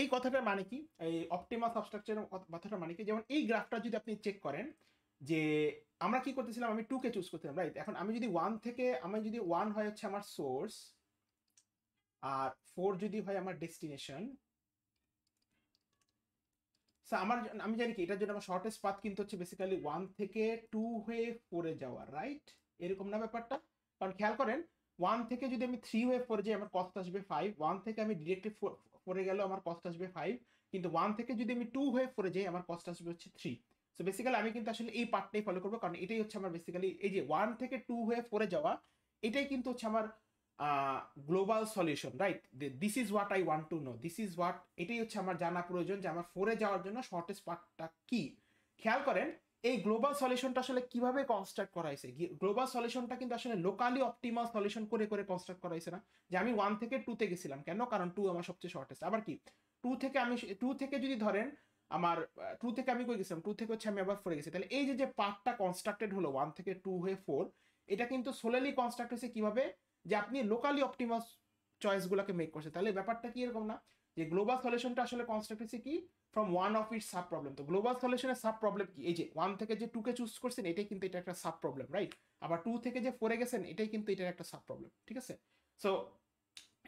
এই কথাটার মানে কি, এই অপটিমাল সাবস্ট্রাকচারের কথাটার মানে কি, যেমন এই গ্রাফটা যদি আপনি চেক করেন যে আমরা কি করতেছিলাম, আমি 2-কে চুজ করতেছিলাম, রাইট? এখন আমি যদি 1 থেকে, আমি যদি 1 হয় হচ্ছে আমার সোর্স আর 4 যদি হয় আমার ডেস্টিনেশন, আমার, আমি জানি কি এটার জন্য আমার শর্টেস্ট পাথ কিন্তু হচ্ছে বেসিক্যালি 1 থেকে 2 হয়ে 4-এ যাওয়া, রাইট? এরকম না ব্যাপারটা? কারণ খেয়াল করেন 1 থেকে যদি আমি 3 হয়ে 4 যাই আমার কস্ট আসবে 5, 1 থেকে আমি ডিরেক্টলি 4-এ গেলেও আমার কস্ট আসবে 5, কিন্তু 1 থেকে যদি আমি 2 হয়ে 4-এ যাই আমার কস্ট আসবে হচ্ছে 3। সো বেসিক্যালি আমি কিন্তু আসলে এই পার্টটাই ফলো করবো, কারণ এটাই হচ্ছে আমার বেসিক্যালি এই যে 1 থেকে 2 হয়ে 4-এ যাওয়া, এটাই কিন্তু হচ্ছে আমার global solution, right? This is what I want to know, this is what, এটাই হচ্ছে আমার জানা প্রয়োজন যে আমার 4-এ যাওয়ার জন্য শর্টেস্ট পাথটা কি। খেয়াল করেন এই গ্লোবাল সলিউশনটা আসলে কিভাবে কনস্ট্রাক্ট করা হয়েছে, গ্লোবাল সলিউশনটা কিন্তু আসলে লোকালি অপটিমাল সলিউশন করে করে কনস্ট্রাক্ট করা হয়েছে না, যে আমি 1 থেকে 2-তে গেছিলাম কেন, কারণ 2 আমার সবচেয়ে শর্টেস্ট। আবার কি 2 থেকে আমি 2 থেকে যদি ধরেন আমার 2 থেকে আমি কই গেছিলাম, 2 থেকে হচ্ছে আমি আবার 4-এ গেছি, তাহলে এই যে পাথটা কনস্ট্রাক্টেড হলো 1 থেকে 2 হয়ে 4, এটা কিন্তু সোলেলি কনস্ট্রাক্ট হয়েছে কিভাবে, যে আপনি লোকালি অপটিমাস চয়েসগুলোকে মেক করছে। তাহলে ব্যাপারটা কি এরকম না যে গ্লোবাল সলিউশনটা আসলে কনস্ট্রাক্ট হয়েছে কি from one of its sub problem. তো গ্লোবাল সলিউশনের সাব প্রবলেম কি, এই যে 1 থেকে যে 2-কে চুজ করছেন এটাই কিন্তু এটা একটা সাব প্রবলেম, রাইট? আবার 2 থেকে যে 4-এ গেছেন এটাই কিন্তু এটার একটা সাব প্রবলেম, ঠিক আছে? সো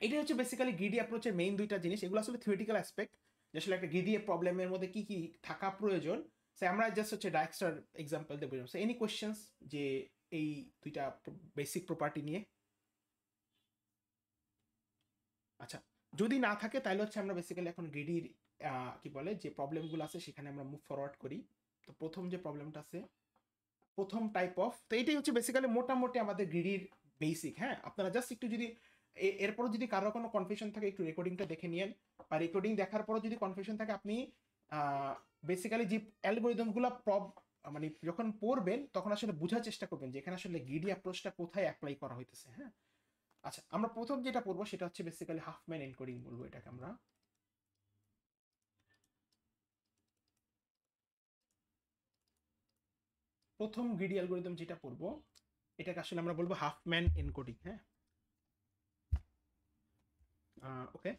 এটাই হচ্ছে বেসিক্যালি গ্রিডি অ্যাপ্রোচের মেইন দুইটা জিনিস, এগুলো আসলে থিওরিটিক্যাল অ্যাসপেক্ট, যে আসলে একটা গ্রিডি প্রবলেমের মধ্যে কি কি থাকা প্রয়োজন। সে আমরা জাস্ট হচ্ছে ডায়াক্সটার এক্সাম্পল দিয়ে বুঝলাম। সো এনি কোয়েশ্চেন্স যে এই দুইটা বেসিক প্রপার্টি নিয়ে? আচ্ছা, যদি না থাকে তাহলে হচ্ছে আমরা বেসিক্যালি এখন গ্রিডির কি বলে যে প্রবলেমগুলো আছে সেখানে আমরা মুভ ফরওয়ার্ড করি। তো প্রথম যে প্রবলেমটা আছে, প্রথম টাইপ অফ, তো এটাই হচ্ছে বেসিক্যালি মোটামুটি আমাদের গ্রিডির বেসিক। হ্যাঁ, আপনারা জাস্ট একটু যদি এরপরও যদি কারো কোনো কনফিউশন থাকে একটু রেকর্ডিংটা দেখে নিয়েন, বা রেকর্ডিং দেখার পরও যদি কনফিউশন থাকে আপনি বেসিক্যালি যে অ্যালগোরিদমগুলো মানে যখন পড়বেন তখন আসলে বোঝার চেষ্টা করবেন যে এখানে আসলে গ্রিডি অ্যাপ্রোচটা কোথায় অ্যাপ্লাই করা হইতেছে। হ্যাঁ, আচ্ছা, আমরা প্রথম যেটা পড়বো সেটা হচ্ছে বেসিক্যালি হাফম্যান এনকোডিং বলবো এটাকে আমরা। প্রথম গ্রিডি অ্যালগোরিদম যেটা পড়বো এটাকে আসলে আমরা বলবো হাফম্যান এনকোডিং। হ্যাঁ, ওকে।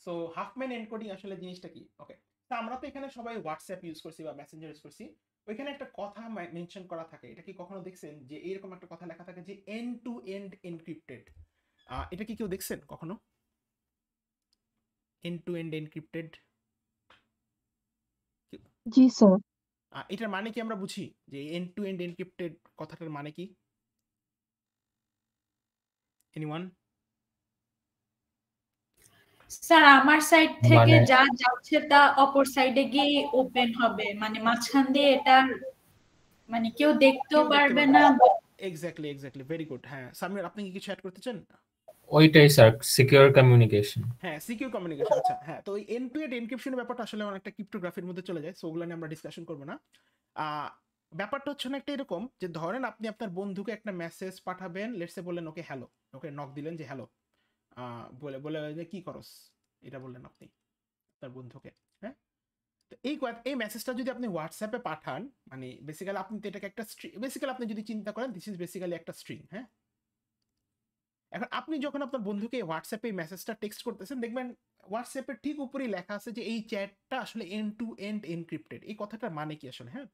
সো হাফম্যান এনকোডিং আসলে জিনিসটা কি? ওকে, তা আমরা তো এখানে সবাই হোয়াটসঅ্যাপ ইউজ করছি বা মেসেঞ্জার ইউজ করছি, ওইখানে একটা কথা মেনশন করা থাকে, এটা কি কখনো দেখছেন যে এইরকম একটা কথা লেখা থাকে যে এন্ড টু এন্ড এনক্রিপ্টেড? এটা কি কেউ দেখছেন কখনো এন্ড টু এন্ড এনক্রিপ্টেড? জি স্যার। এটার মানে কি আমরা বুঝি যে এন্ড টু এন্ড এনক্রিপ্টেড কথাটার মানে কি? এনিওয়ান? স্যার আমার সাইড থেকে মানে যা যাচ্ছে তা অপর সাইডে গিয়ে ওপেন হবে, মানে মাঝখান দিয়ে এটা মানে কেউ দেখতেও কেউ দেখতে পারবে পারবে না। না। Exactly very good. হ্যাঁ সামির, আপনি কি কিছু অ্যাড করতে চান? ওইটাই স্যার, সিকিউর কমিউনিকেশন। হ্যাঁ সিকিউর কমিউনিকেশন। আচ্ছা হ্যাঁ, তো এই এন্ড টু এন্ড এনক্রিপশনের ব্যাপারটা আসলে অনেকটা ক্রিপ্টোগ্রাফির মধ্যে চলে যায়, সো ওগুলো নিয়ে আমরা ডিসকাশন করবো না। ব্যাপারটা হচ্ছে না একটা এরকম যে ধরেন আপনি আপনার বন্ধুকে একটা মেসেজ পাঠাবেন, লেটসে বললেন ওকে হ্যালো, ওকে নক দিলেন যে হ্যালো, বলে বলে যে কি করস, এটা বললেন আপনি আপনার বন্ধুকে। হ্যাঁ, তো এই মেসেজটা যদি আপনি হোয়াটসঅ্যাপে পাঠান, মানে বেসিক্যালি আপনি তো এটাকে একটা স্ট্রিং, বেসিক্যালি আপনি যদি চিন্তা করেন দিস ইজ বেসিক্যালি একটা স্ট্রিং। হ্যাঁ, এখন আপনি যখন আপনার বন্ধুকে হোয়াটসঅ্যাপে এই মেসেজটা টেক্সট করতেছেন, দেখবেন হোয়াটসঅ্যাপের ঠিক উপরেই লেখা আছে যে এই চ্যাটটা আসলে এন্ড টু এন্ড এনক্রিপ্টেড। এই কথাটার মানে কি আসলে? হ্যাঁ,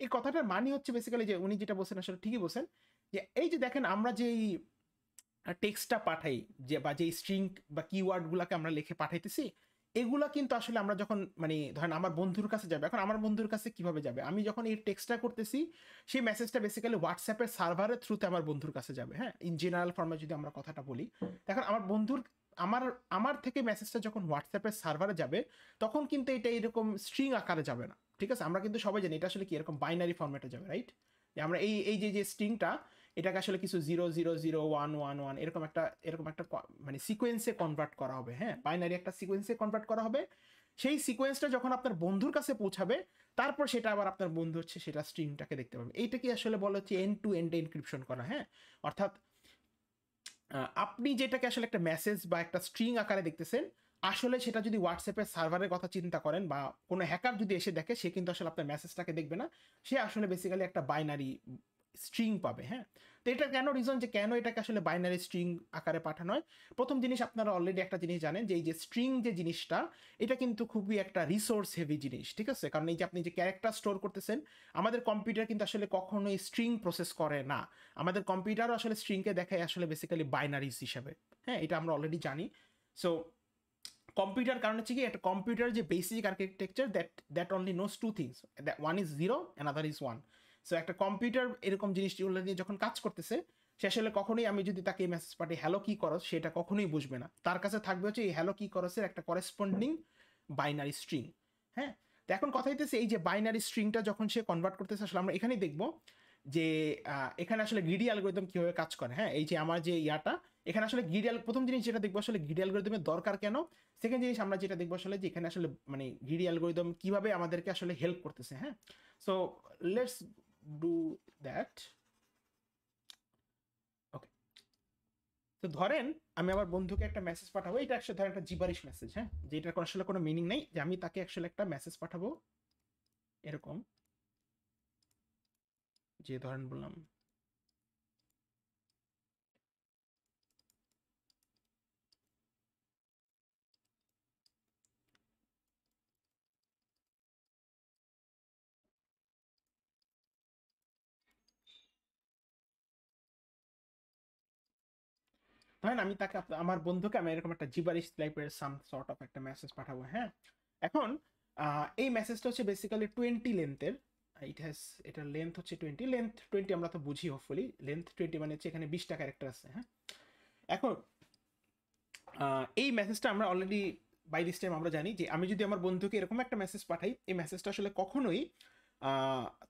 এই কথাটার মানে হচ্ছে বেসিক্যালি যে উনি যেটা বলছেন আসলে ঠিকই বলছেন, যে এই যে দেখেন আমরা যে টেক্সটটা পাঠাই, যে বা যে স্ট্রিং বা কিওয়ার্ডগুলোকে আমরা লিখে পাঠাইতেছি, এগুলা কিন্তু আসলে আমরা যখন মানে ধরেন আমার বন্ধুর কাছে যাবে, এখন আমার বন্ধুর কাছে কিভাবে যাবে, আমি যখন এই টেক্সটটা করতেছি সেই মেসেজটা বেসিক্যালি হোয়াটসঅ্যাপের সার্ভারের থ্রুতে আমার বন্ধুর কাছে যাবে। হ্যাঁ, ইন জেনারেল ফর্মে যদি আমরা কথাটা বলি, এখন আমার বন্ধুর আমার আমার থেকে মেসেজটা যখন হোয়াটসঅ্যাপের সার্ভারে যাবে, তখন কিন্তু এটা এরকম স্ট্রিং আকারে যাবে না। ঠিক আছে, আমরা কিন্তু সবাই জানি এটা আসলে কি এরকম বাইনারি ফর্মেটে যাবে, রাইট? যে আমরা এই যে স্ট্রিংটা, এটাকে আসলে কিছু 0 0 0 1 1 1 এরকম একটা মানে সিকোয়েন্সে কনভার্ট করা হবে। হ্যাঁ, বাইনারি একটা সিকোয়েন্সে কনভার্ট করা হবে। সেই সিকোয়েন্সটা যখন আপনার বন্ধুর কাছে পৌঁছাবে, তারপর সেটা আবার আপনার বন্ধু হচ্ছে সেটা স্ট্রিংটাকে দেখতে পাবে। এইটা কি আসলে বলা হচ্ছে এন্ড টু এন্ড এনক্রিপশন করা। হ্যাঁ, অর্থাৎ আপনি যেটাকে আসলে একটা মেসেজ বা একটা স্ট্রিং আকারে দেখতেছেন, আসলে সেটা যদি হোয়াটসঅ্যাপের সার্ভারের কথা চিন্তা করেন বা কোনো হ্যাকার যদি এসে দেখে, সে কিন্তু আসলে আপনার মেসেজটাকে দেখবে না, সে আসলে বেসিক্যালি একটা বাইনারি স্ট্রিং পাবে। হ্যাঁ, তো এটা কেন রিজন যে কেন এটাকে আসলে বাইনারি স্ট্রিং আকারে পাঠানো হয়? প্রথম জিনিস, আপনারা অলরেডি একটা জিনিস জানেন যে এই যে স্ট্রিং যে জিনিসটা, এটা কিন্তু খুবই একটা রিসোর্স হেভি জিনিস। ঠিক আছে, কারণ এই যে আপনি যে ক্যারেক্টার স্টোর করতেছেন, আমাদের কম্পিউটার কিন্তু আসলে কখনোই স্ট্রিং প্রসেস করে না। আমাদের কম্পিউটারও আসলে স্ট্রিংকে দেখায় আসলে বেসিক্যালি বাইনারিজ হিসাবে। হ্যাঁ, এটা আমরা অলরেডি জানি। সো কম্পিউটার কারণ হচ্ছে কি, একটা কম্পিউটার যে basic architecture that only knows two things, one is zero another is one. So একটা কম্পিউটার এরকম জিনিসগুলো নিয়ে যখন কাজ করতেছে, সে আসলে কখনোই, আমি যদি তাকে মেসেজ পাঠাই হ্যালো কি করস, সেটা কখনোই বুঝবে না। তার কাছে থাকবে হচ্ছে এই হ্যালো কি করসের একটা করেসপন্ডিং বাইনারি স্ট্রিং। হ্যাঁ, তো এখন কথা হইতেছে এই যে বাইনারি স্ট্রিংটা যখন সে কনভার্ট করতেছে, আসলে আমরা এখানেই দেখবো যে এখানে আসলে গ্রিডি অ্যালগরিদম কিভাবে কাজ করে। হ্যাঁ, এই যে আমার যে ইয়াটা, এখানে আসলে প্রথম জিনিস যেটা দেখবো আসলে গ্রিডি অ্যালগরিদমের দরকার কেন। সেকেন্ড জিনিস আমরা যেটা দেখবো আসলে যে এখানে আসলে মানে গ্রিডি অ্যালগরিদম কিভাবে আমাদেরকে আসলে হেল্প করতেছে। হ্যাঁ, সো লেটস ডু দ্যাট। ওকে, তো ধরেন আমি আমার বন্ধুকে একটা মেসেজ পাঠাবো, এটা আসলে ধরেন একটা জিবারিশ মেসেজ। হ্যাঁ, যেটার আসলে কোনো মিনিং নেই, যে আমি তাকে আসলে একটা মেসেজ পাঠাবো এরকম, যে ধরেন বললাম ধরেন আমি তাকে আমার বন্ধুকে আমি এরকম একটা জিবারিশ টাইপের সাম সর্ট অফ একটা মেসেজ পাঠাবো। হ্যাঁ, এখন এই মেসেজটা হচ্ছে বেসিক্যালি 20 লেন্থের। এটার লেন্থ হচ্ছে 20, লেন্থ 20 আমরা তো বুঝি হোপফুলি, লেন্থ 20 মানে হচ্ছে এখানে 20টা ক্যারেক্টার আছে। হ্যাঁ, এখন এই মেসেজটা আমরা অলরেডি বাই দিস টাইম আমরা জানি যে আমি যদি আমার বন্ধুকে এরকম একটা মেসেজ পাঠাই, এই মেসেজটা আসলে কখনোই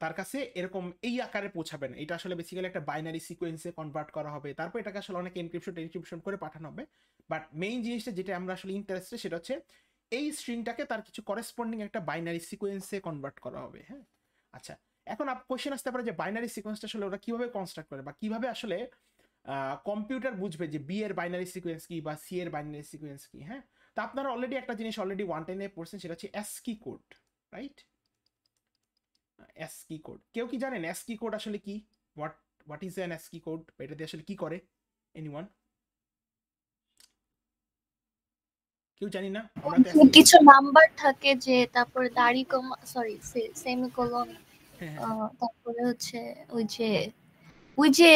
তার কাছে এরকম এই আকারে পৌঁছাবে না। এটা আসলে বেসিক্যালি একটা বাইনারি সিকোয়েন্সে কনভার্ট করা হবে, তারপর এটাকে আসলে অনেক এনক্রিপশন করে পাঠানো হবে। বাট মেইন জিনিসটা যেটা আমরা আসলে ইন্টারেস্টেড, সেটা হচ্ছে এই স্ট্রিংটাকে তার কিছু করেসপন্ডিং একটা বাইনারি সিকোয়েন্সে কনভার্ট করা হবে। হ্যাঁ, আচ্ছা, এখন কোয়েশ্চেন আসতে পারে যে বাইনারি সিকোয়েন্সটা আসলে ওরা কিভাবে কনস্ট্রাক্ট করে বা কিভাবে আসলে কম্পিউটার বুঝবে যে বি এর বাইনারি সিকোয়েন্স কি বা সি এর বাইনারি সিকোয়েন্স কি। হ্যাঁ, তো আপনারা অলরেডি একটা জিনিস অলরেডি 110 এ পড়ছেন, সেটা হচ্ছে ASCII code, right? ASCII code, কেউ কি জানেন অ্যাসকি কোড আসলে কি? What is an ASCII code, এটা দিয়ে আসলে কি করে? এনিওয়ান? কেউ জানি না? আমরা তো কিছু নাম্বার থাকে যে তারপরে দাড়ি কমা, সরি সেমিকোলন, তারপরে হচ্ছে ওই যে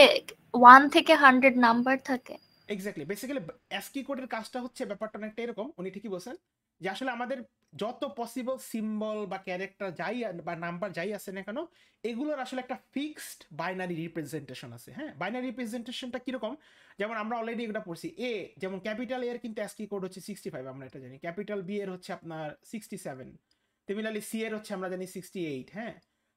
1 থেকে 100 নাম্বার থাকে। এক্স্যাক্টলি, বেসিক্যালি অ্যাসকি কোডের কাজটা হচ্ছে ব্যাপারটা অনেকটা এরকম। উনি ঠিকই বলছেন যে আসলে আমাদের যত পসিবল সিম্বল বা ক্যারেক্টার যাই বা নাম্বার যাই আছে না কেন, এগুলোর আসলে একটা ফিক্সড বাইনারি রিপ্রেজেন্টেশন আছে। হ্যাঁ, বাইনারি রিপ্রেজেন্টেশনটা কিরকম, যেমন আমরা অলরেডি এটা পড়ছি, এ যেমন ক্যাপিটাল এর কিন্তু অ্যাসকি কোড হচ্ছে 65, আমরা এটা জানি। ক্যাপিটাল বি এর হচ্ছে আপনার 67, সিমিলারলি সি এর হচ্ছে আমরা জানি 68। হ্যাঁ,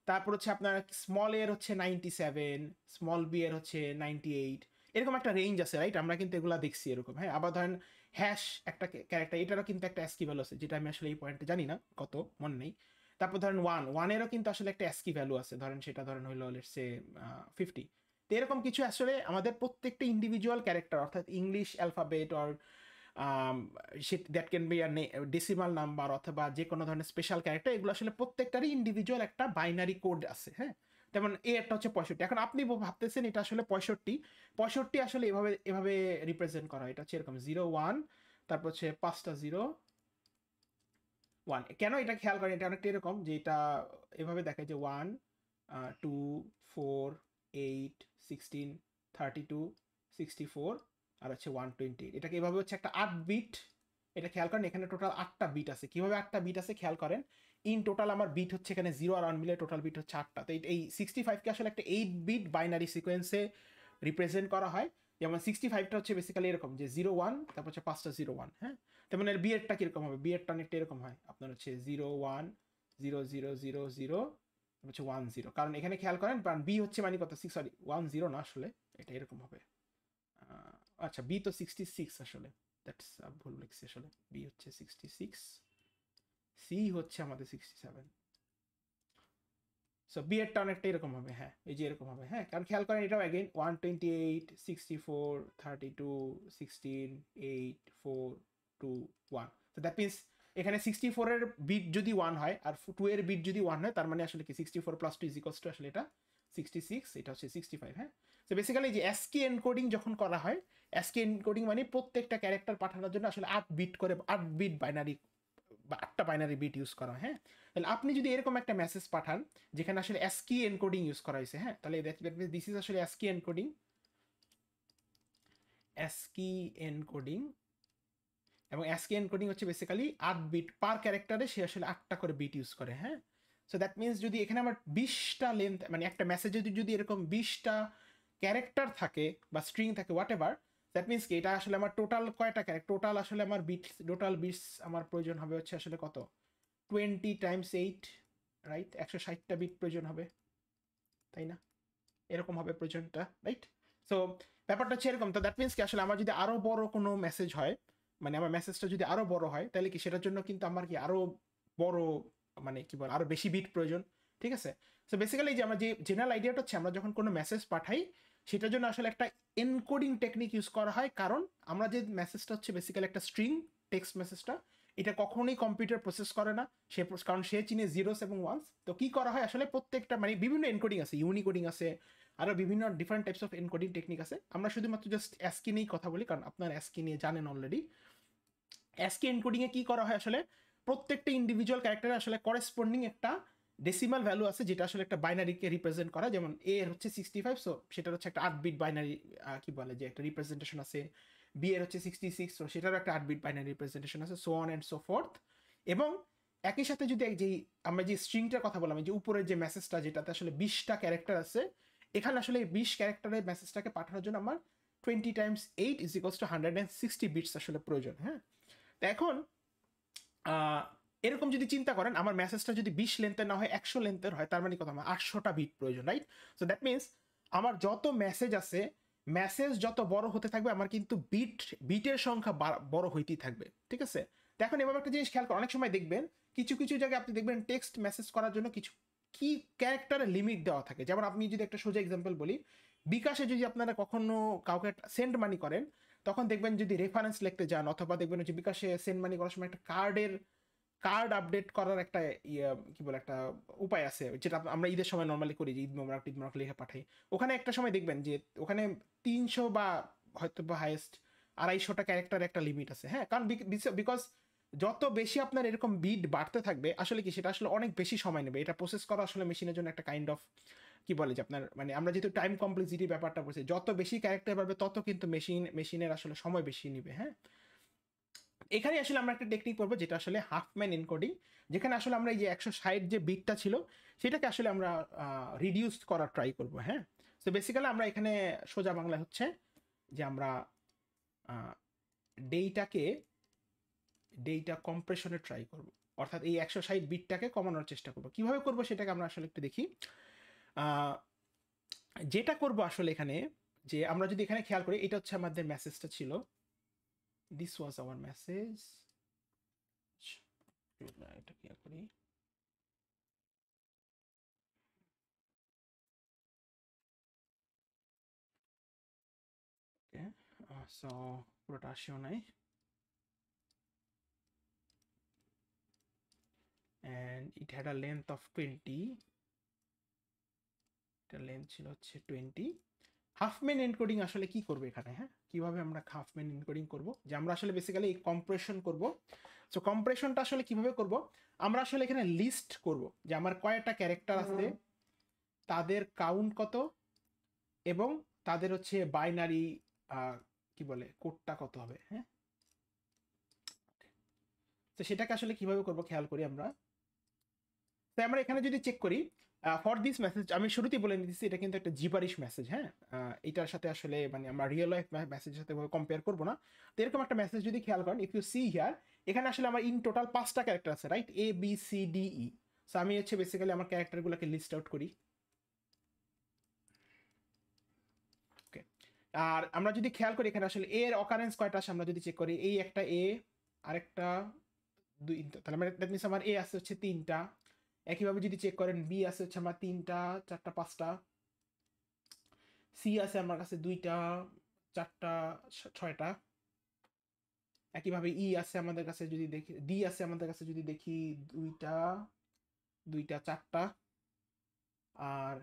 তারপর হচ্ছে আপনার স্মল এর হচ্ছে 97, স্মল বি এর হচ্ছে 98, এরকম একটা রেঞ্জ আছে, রাইট? আমরা কিন্তু এগুলা দেখছি এরকম। হ্যাঁ, আবার ধরেন হ্যাশ একটা ক্যারেক্টার, এটারও কিন্তু একটা অ্যাসকি ভ্যালু আছে, যেটা আমি আসলে এই পয়েন্টে জানি না, কত মনে নেই। তারপর ধরেন ওয়ানেরও কিন্তু আসলে একটা অ্যাসকি ভ্যালু আছে, ধরেন সেটা ধরেন হইলো লেটস সে 50। তো এরকম কিছু আসলে আমাদের প্রত্যেকটা ইন্ডিভিজুয়াল ক্যারেক্টার, অর্থাৎ English alphabet or that can be decimal number অথবা যে কোনো ধরনের স্পেশাল ক্যারেক্টার, এগুলো আসলে প্রত্যেকটারই ইন্ডিভিজুয়াল একটা বাইনারি কোড আছে। হ্যাঁ, যেমন এ একটা হচ্ছে 65। এখন আপনি ভাবতেছেন এটা আসলে 65 আসলে এভাবে এভাবে রিপ্রেজেন্ট করা হয়, এটা হচ্ছে এরকম 01, তারপর হচ্ছে 5টা 0 1। কেন এটা খেয়াল করেন, এটা অনেকটা এরকম যে এটা এভাবে দেখায় যে 1 2 4 8 16 32 64 আর হচ্ছে 128, এটাকে এভাবে হচ্ছে একটা 8 বিট। এটা খেয়াল করেন, এখানে টোটাল 8টা বিট আছে। কিভাবে 8টা বিট আছে খেয়াল করেন, ইন টোটাল আমার বিট হচ্ছে এখানে 0 আর 1 মিলে টোটাল বিট হচ্ছে 8টা। তো এই 65কে আসলে একটা 8 বিট বাইনারি সিকোয়েন্সে রিপ্রেজেন্ট করা হয়। যেমন 65টা হচ্ছে বেসিক্যালি এরকম যে 01, তারপর হচ্ছে 5টা 01। হ্যাঁ, তেমন এর বিয়েরটা কিরকম হবে, বিয়েরটা অনেকটা এরকম হয় আপনার হচ্ছে 01 0 0 0 0 হচ্ছে 1 0। কারণ এখানে খেয়াল করেন বি হচ্ছে মানে কত, 6, সরি 1 0 না, আসলে এটা এরকম হবে। আচ্ছা, বি তো 66 আসলে, দ্যাটস ভুল লিখছি আসলে, বি হচ্ছে 66, সি হচ্ছে আমাদের 67। সো বি এরটা অনেকটা এরকম হবে। হ্যাঁ, এই যে এরকম হবে। হ্যাঁ, কারণ খেয়াল করেন এটাও অ্যাগেইন 128 64 32 16 8 4 2 1। তো দ্যাট মিনস এখানে 64 এর বিট যদি 1 হয় আর 2 এর বিট যদি 1 হয়, তার মানে আসলে কি 64 প্লাস 2 ইজ ইকুয়ালস টু আসলে এটা 66, এটা হচ্ছে 65। হ্যাঁ, তো বেসিক্যালি যে অ্যাসকি এনকোডিং যখন করা হয়, অ্যাসকি এনকোডিং মানে প্রত্যেকটা ক্যারেক্টার পাঠানোর জন্য আসলে 8 বিট করে 8 বিট বাইনারি বা 8টা বাইনারি বিট ইউজ করা হয়। হ্যাঁ, তাহলে আপনি যদি এরকম একটা মেসেজ পাঠান যেখানে আসলে অ্যাসকি এনকোডিং ইউজ করা হয়েছে, হ্যাঁ, তাহলে দিস ইজ আসলে অ্যাসকি এনকোডিং। অ্যাসকি এনকোডিং এবং অ্যাসকি এনকোডিং হচ্ছে বেসিক্যালি 8 বিট পার ক্যারেক্টারে সে আসলে 8টা করে বিট ইউজ করে। হ্যাঁ, সো দ্যাট মিনস যদি এখানে আমার 20টা লেন্থ, মানে একটা মেসেজে যদি এরকম 20টা ক্যারেক্টার থাকে বা স্ট্রিং থাকে হোয়াট এভার, দ্যাট মিনস কি এটা আসলে আমার টোটাল কয়টা ক্যারেক্টার, টোটাল আসলে আমার বিট, টোটাল বিটস আমার প্রয়োজন হবে হচ্ছে আসলে কত, 20 টাইমস 8, রাইট? 160টা বিট প্রয়োজন হবে, তাই না? এরকম হবে প্রয়োজনটা, রাইট? সো ব্যাপারটা হচ্ছে এরকম। তো দ্যাট মিনস কি আসলে আমার যদি আরো বড় কোনো মেসেজ হয়, মানে আমার মেসেজটা যদি আরো বড় হয়, তাহলে কি সেটার জন্য কিন্তু আমার কি আরো বড়, মানে কি বল, আরো বেশি বিট প্রয়োজন। ঠিক আছে, সো বেসিক্যালি যে আমরা যে জেনারেল আইডিয়াটা হচ্ছে আমরা যখন কোনো মেসেজ পাঠাই সেটার জন্য আসলে একটা এনকোডিং টেকনিক ইউজ করা হয়। কারণ আমরা যে মেসেজটা হচ্ছে বেসিক্যালি একটা স্ট্রিং টেক্সট মেসেজটা, এটা কখনোই কম্পিউটার প্রসেস করে না, কারণ সে চিনে জিরোস এবং ওয়ান্স। তো কি করা হয় আসলে প্রত্যেকটা, মানে বিভিন্ন এনকোডিং আছে, ইউনিকোডিং আছে, আরও বিভিন্ন different types of encoding technique আছে। আমরা শুধুমাত্র জাস্ট অ্যাসকি নিয়েই কথা বলি, কারণ আপনার অ্যাসকি নিয়ে জানেন অলরেডি। অ্যাসকি এনকোডিংয়ে কি করা হয় আসলে, প্রত্যেকটা ইন্ডিভিজুয়াল ক্যারেক্টারে আসলে করেসপন্ডিং একটা ডেসিমাল ভ্যালু আছে, যেটা আসলে একটা বাইনারিকে রিপ্রেজেন্ট করা। যেমন এ হচ্ছে 65, সো সেটার হচ্ছে একটা 8 বিট বাইনারি, কি বলে যে একটা রিপ্রেজেন্টেশন আছে। বি এর হচ্ছে 66, সো সেটারও একটা 8 বিট বাইনারি রিপ্রেজেন্টেশন আছে, so on and so fourth. এবং একই সাথে যদি যেই আমরা যে স্ট্রিংটার কথা বললাম, যে উপরের যে মেসেজটা যেটাতে আসলে 20টা ক্যারেক্টার আছে, এখানে আসলে এই 20 ক্যারেক্টারের মেসেজটাকে পাঠানোর জন্য আমার 20 times 8 is equals to 160 bits আসলে প্রয়োজন। হ্যাঁ, তো এখন এরকম যদি চিন্তা করেন, আমার মেসেজটা যদি 20 লেন্থের না হয় 100 লেন্থের হয়, তার মানে কত, আমার 800টা বিট প্রয়োজন, রাইট? সো দ্যাট মিনস আমার যত মেসেজ আছে, মেসেজ যত বড় হতে থাকবে, আমার কিন্তু বিটের সংখ্যা বড় হইতেই থাকবে। ঠিক আছে, তো এখন এভাবে একটা জিনিস খেয়াল করেন, অনেক সময় দেখবেন কিছু কিছু জায়গায় আপনি দেখবেন টেক্সট মেসেজ করার জন্য কিছু কি ক্যারেক্টারের লিমিট দেওয়া থাকে। যেমন আপনি যদি একটা সোজা এক্সাম্পল বলি, বিকাশে যদি আপনারা কখনো কাউকে সেন্ড মানি করেন, তখন দেখবেন যদি রেফারেন্স লিখতে যান, অথবা দেখবেন যে বিকাশে সেন্ড মানি করার সময় একটা কার্ড আপডেট করার একটা কি বলে একটা উপায় আছে, যেটা আমরা ঈদের সময় নর্মালি করি, যে ঈদ মোবারক লিখে পাঠাই। ওখানে একটা সময় দেখবেন যে ওখানে 300 বা হয়তো বা হাইয়েস্ট 250টা ক্যারেক্টার একটা লিমিট আছে। হ্যাঁ, কারণ বিকজ যত বেশি আপনার এরকম বিট বাড়তে থাকবে, আসলে কি সেটা আসলে অনেক বেশি সময় নেবে এটা প্রসেস করা। আসলে মেশিনের জন্য একটা কাইন্ড অফ কি বলে যে আপনার, মানে আমরা যেহেতু টাইম কমপ্লেক্সিটি ব্যাপারটা বলছি, যত বেশি ক্যারেক্টার বাড়বে তত কিন্তু মেশিনের আসলে সময় বেশি নেবে। হ্যাঁ, এখানে আসলে আমরা একটা টেকনিক করবো যেটা আসলে হাফম্যান এনকোডিং, যেখানে আসলে আমরা এই যে 160 যে বিটটা ছিল সেটাকে আসলে আমরা রিডিউস করার ট্রাই করব। হ্যাঁ, তো বেসিক্যালি আমরা এখানে সোজা বাংলা হচ্ছে যে আমরা ডেটা কম্প্রেশনে ট্রাই করব, অর্থাৎ এই 160 বিটটাকে কমানোর চেষ্টা করব। কিভাবে করব সেটাকে আমরা আসলে একটু দেখি। যেটা করব আসলে এখানে, যে আমরা যদি এখানে খেয়াল করি, এটা হচ্ছে আমাদের মেসেজটা ছিল, দিস ওয়াজ আওয়ার মেসেজ। এটা খেয়াল করি, সো পুরোটা আসেও নাই, and it had a length of 20, এটা লেন্থ ছিল হচ্ছে 20। হাফম্যান এনকোডিং আসলে কি করবে এখানে, হ্যাঁ, কিভাবে আমরা হাফম্যান এনকোডিং করব, যে আমরা আসলে বেসিক্যালি এই কম্প্রেশন করব। সো কম্প্রেশনটা আসলে কিভাবে করব, আমরা আসলে এখানে লিস্ট করব যে আমার কয়টা ক্যারেক্টার আছে, তাদের কাউন্ট কত, এবং তাদের হচ্ছে বাইনারি কি বলে কোডটা কত হবে। হ্যাঁ, তো সেটাকে আসলে কিভাবে করব খেয়াল করি আমরা। তো আমরা এখানে যদি চেক করি ফর দিস মেসেজ, আমি শুরুতেই বলে নিতেছি এটা কিন্তু একটা জিবারিশ মেসেজ। হ্যাঁ, এটার সাথে আসলে মানে আমরা রিয়েল লাইফ মেসেজের সাথে কম্পেয়ার করবো না। তো এরকম একটা মেসেজ যদি খেয়াল করেন, ইফ ইউ সি হিয়ার, এখানে আসলে আমার ইন টোটাল 5টা ক্যারেক্টার আছে, right, A B C D E. So আমি হচ্ছে বেসিক্যালি আমার ক্যারেক্টারগুলোকে লিস্ট আউট করি। ওকে, আর আমরা যদি খেয়াল করি এখানে আসলে এর অকারেন্স কয়টা আসে আমরা যদি চেক করি, এই একটা এ, আরেকটা 2, তাহলে মানে দ্যাট মিনস আমার এ আছে হচ্ছে 3টা। একইভাবে যদি চেক করেন, বি আছে হচ্ছে আমার 3টা 4টা 5টা, সি আছে আমার কাছে 2টা 4টা 6টা। একইভাবে ই আছে আমাদের কাছে যদি দেখি, ডি আছে আমাদের কাছে যদি দেখি 2টা 4টা, আর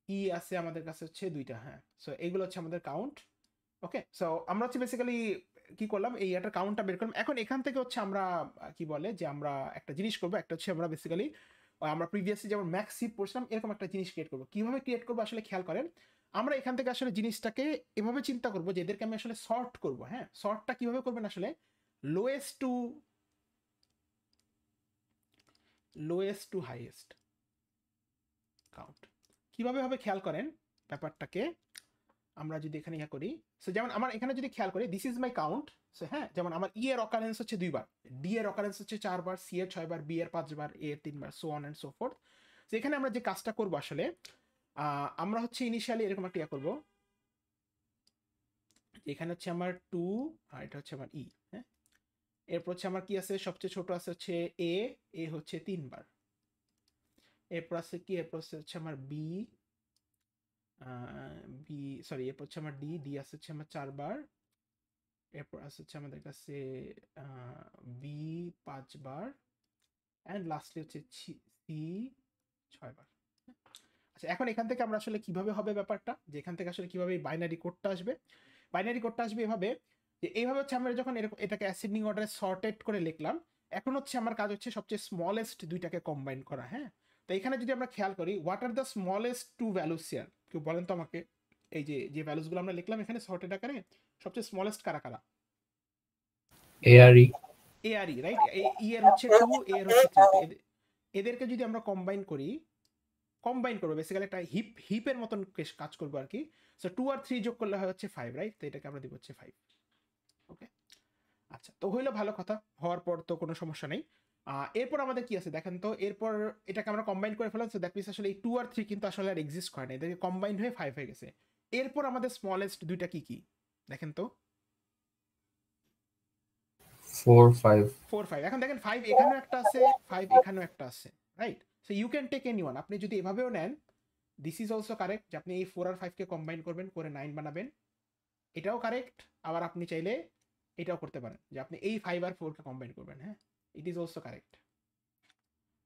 ই আছে আমাদের কাছে হচ্ছে 2টা। হ্যাঁ, সো এগুলো হচ্ছে আমাদের কাউন্ট। ওকে, সো আমরা হচ্ছে বেসিক্যালি কি করলাম, এই একটা কাউন্টটা বের করলাম। এখন এখান থেকে হচ্ছে আমরা কি বলে যে আমরা একটা জিনিস করবো, একটা হচ্ছে আমরা বেসিক্যালি আমরা প্রিভিয়াসলি যেমন ম্যাক্স হিপ পড়ছিলাম এরকম একটা জিনিস ক্রিয়েট করবো। কিভাবে ক্রিয়েট করবো আসলে খেয়াল করেন, আমরা এখান থেকে আসলে জিনিসটাকে এভাবে চিন্তা করবো যে এদেরকে আমি আসলে সর্ট করবো। হ্যাঁ, সর্টটা কিভাবে করবেন আসলে, লোয়েস্ট টু হাইয়েস্ট কাউন্ট কিভাবে হবে খেয়াল করেন ব্যাপারটাকে। আমরা যদি এখানে ইয়া করি, সো যেমন আমার এখানে যদি খেয়াল করি, this is my count. So হ্যাঁ, যেমন আমার ই এর অকারেন্স হচ্ছে 2বার, ডি এর অকারেন্স হচ্ছে 4বার, সি এর 6বার, বি এর 5বার, এ এর 3বার, so on and so forth. তো এখানে আমরা যে কাজটা করবো আসলে, আমরা হচ্ছে ইনিশিয়ালি এরকম একটা ইয়া করবো, এখানে হচ্ছে আমার 2 আর এটা হচ্ছে আমার ই। হ্যাঁ, এরপর হচ্ছে আমার কি আছে, সবচেয়ে ছোট আছে হচ্ছে এ হচ্ছে 3বার। এরপর আছে কি, এরপর হচ্ছে আমার বি সরি, এরপর হচ্ছে আমার ডি আছে হচ্ছে আমার 4বার। এরপর আছে হচ্ছে আমাদের কাছে বি 5বার, অ্যান্ড লাস্টলি হচ্ছে সি 6বার। আচ্ছা, এখন এখান থেকে আমরা আসলে কিভাবে হবে ব্যাপারটা, যে এখান থেকে আসলে কিভাবে বাইনারি কোডটা আসবে। বাইনারি কোডটা আসবে এভাবে, যে এইভাবে হচ্ছে আমরা যখন এটাকে অ্যাসেন্ডিং অর্ডারে সর্টেড করে লিখলাম, এখন হচ্ছে আমার কাজ হচ্ছে সবচেয়ে স্মলেস্ট দুইটাকে কম্বাইন করা। হ্যাঁ, তো এখানে যদি আমরা খেয়াল করি, what are the smallest 2 values here, কেউ বলেন তো আমাকে, এই যে ভ্যালুসগুলো আমরা লিখলাম এখানে সর্টেড আকারে, সবচেয়ে স্মলেস্ট কারা কারা? এআরই, রাইট, ই এর হচ্ছে 2, এ এর হচ্ছে 3। এদেরকে যদি আমরা কম্বাইন করবো বেসিক্যালি একটা হিপের মতন কাজ করবো আর কি। সো 2 আর 3 যোগ করলে হয় হচ্ছে 5, রাইট, তো এটাকে আমরা দিব হচ্ছে 5। ওকে, আচ্ছা, তো হইলো ভালো কথা, হওয়ার পর তো কোনো সমস্যা নেই। এরপর আমাদের কি আছে দেখেন তো, এরপর এটাকে আমরা কম্বাইন করে ফেলাম। সো দ্যাট মিনস আসলে এই 2 আর 3 কিন্তু আসলে আর এক্সিস্ট করে না, এদেরকে কম্বাইন হয়ে 5 হয়ে গেছে। এরপর আমাদের স্মলেস্ট দুইটা কি কি দেখেন তো, 4, 5। এখন দেখেন 5 এখানেও একটা আছে, 5 এখানেও একটা আছে, right. So you can take any one, আপনি যদি এভাবেও নেন, দিস ইজ অলসো কারেক্ট, যে আপনি এই 4 আর 5 কে কম্বাইন করবেন করে 9 বানাবেন, এটাও কারেক্ট। আবার আপনি চাইলে এটাও করতে পারেন, যে আপনি এই 5 আর 4 কে কম্বাইন করবেন। হ্যাঁ, ইট ইজ অলসো কারেক্ট,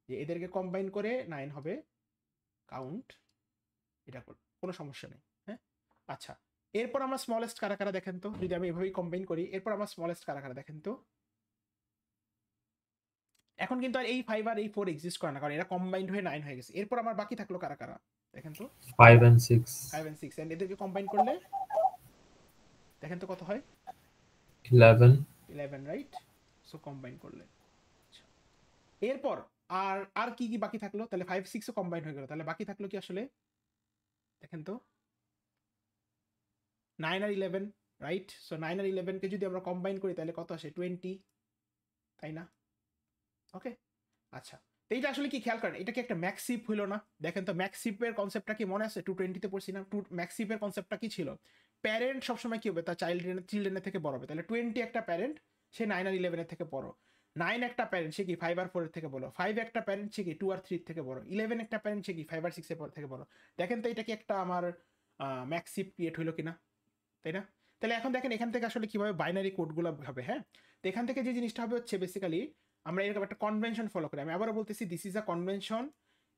যে এদেরকে কম্বাইন করে 9 হবে কাউন্ট, এটা কোনো সমস্যা নেই। হ্যাঁ, আচ্ছা, এরপর আমরা স্মলেস্ট কারা কারা দেখেন তো, যদি আমি এভাবেই কম্বাইন করি, এরপর আমরা স্মলেস্ট কারা কারা দেখেন তো। এখন কিন্তু আর এই 5 আর এই 4 এক্সিস্ট করে না, কারণ এরা কম্বাইন্ড হয়ে 9 হয়ে গেছে। এরপর আমার বাকি থাকলো কারা কারা দেখেন তো, 5 and 6, এন্ড এদেরকে কম্বাইন করলে দেখেন তো কত হয়, 11, 11 রাইট। সো কম্বাইন করলে আচ্ছা, এরপর আর আর কি কি বাকি থাকলো? তাহলে 5 6 ও কম্বাইন হয়ে গেল, তাহলে বাকি থাকলো কি আসলে দেখেন তো 9 আর 11 রাইট। সো 9 আর 11 কে যদি আমরা কম্বাইন করি তাহলে কত আসে? 20, তাই না? ওকে আচ্ছা, তো এইটা আসলে কি খেয়াল করেন, এটা কি একটা ম্যাক্সিপ হইলো না? দেখেন তো ম্যাক্সিপের কনসেপ্টটা কি মনে আছে? 220 তে পড়ছি না? ম্যাক্সিপের কনসেপ্টটা কি ছিল? প্যারেন্ট সবসময় কি হবে? তার চিলড্রেনের থেকে বড় হবে। তাহলে 20 একটা প্যারেন্ট, সে 9 আর 11 এর থেকে বড়। 9 একটা প্যারেন্ট, সে কি 5 আর 4 এর থেকে বড়। 5 একটা প্যারেন্ট, সে কি 2 আর 3 এর থেকে বড়। 11 একটা প্যারেন্ট, সে কি 5 আর 6 এর থেকে বড়। দেখেন তো এটা কি একটা আমার ম্যাক্সিপ ক্রিয়েট হইলো কিনা, তাই না? তাহলে এখন দেখেন এখান থেকে আসলে কিভাবে বাইনারি কোডগুলো হবে। হ্যাঁ, তো এখান থেকে যে জিনিসটা হবে হচ্ছে বেসিক্যালি আমরা এরকম একটা কনভেনশন ফলো করি। আমি আবারও বলতেছি, দিস ইজ আ কনভেনশন,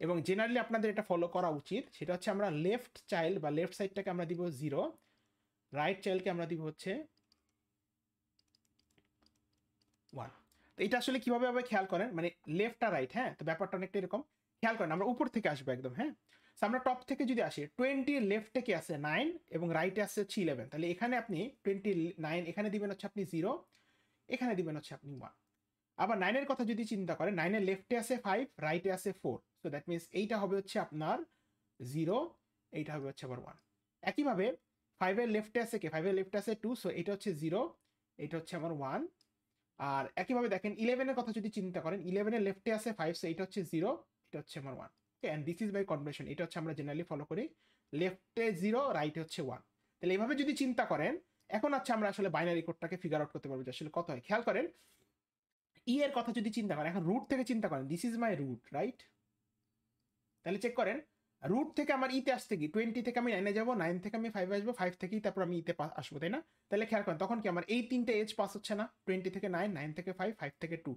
এবং জেনারেলি আপনাদের এটা ফলো করা উচিত। সেটা হচ্ছে আমরা লেফট চাইল্ড বা লেফট সাইডটাকে আমরা দিব 0, রাইট চাইল্ডকে আমরা দিব হচ্ছে 1। তো এটা আসলে কিভাবে হবে খেয়াল করেন, মানে লেফট আর রাইট। হ্যাঁ, তো ব্যাপারটা অনেকটা এরকম। খেয়াল করেন, আমরা উপর থেকে আসবো একদম। হ্যাঁ, আমরা টপ থেকে যদি আসি, 20 লেফটে কি আছে? 9, এবং রাইটে আছে হচ্ছে 11। তাহলে এখানে আপনি 29 এখানে দিবেন হচ্ছে আপনি 0, এখানে দিবেন হচ্ছে আপনি 1। আবার 9 এর কথা যদি চিন্তা করেন, 9 এর লেফটে আছে 5, রাইটে আছে 4। সো দ্যাট মিনস এইটা হবে হচ্ছে আপনার 0, এইটা হবে হচ্ছে আবার 1। একইভাবে 5 এর লেফটে আছে কি? 5 এর লেফটে আছে 2, সো এটা হচ্ছে 0, এটা হচ্ছে আমার 1। আর একইভাবে দেখেন 11 এর কথা যদি চিন্তা করেন, 11 এর লেফটে আছে 5, সো এটা হচ্ছে 0, এটা হচ্ছে আমার 1। Okay, and this is by convention. এটা হচ্ছে আমরা জেনারেলি ফলো করি, লেফটে 0, রাইটে হচ্ছে 1। তাহলে এইভাবে যদি চিন্তা করেন, এখন আচ্ছা আমরা আসলে বাইনারি কোডটাকে ফিগার আউট করতে পারবো যে আসলে কত হয়। খেয়াল করেন, ই এর কথা যদি চিন্তা করেন, এখন রুট থেকে চিন্তা করেন, this is my root right. তাহলে চেক করেন, রুট থেকে আমার ইতে আসতে কি 20 থেকে আমি 9 এ যাবো, 9 থেকে আমি 5 আসবো, 5 থেকেই তারপর আমি ইতে আসবো, তাই না? তাহলে খেয়াল করেন তখন কি আমার এই তিনটে এজ পাস হচ্ছে না? 20 থেকে 9, 9 থেকে 5, 5 থেকে 2।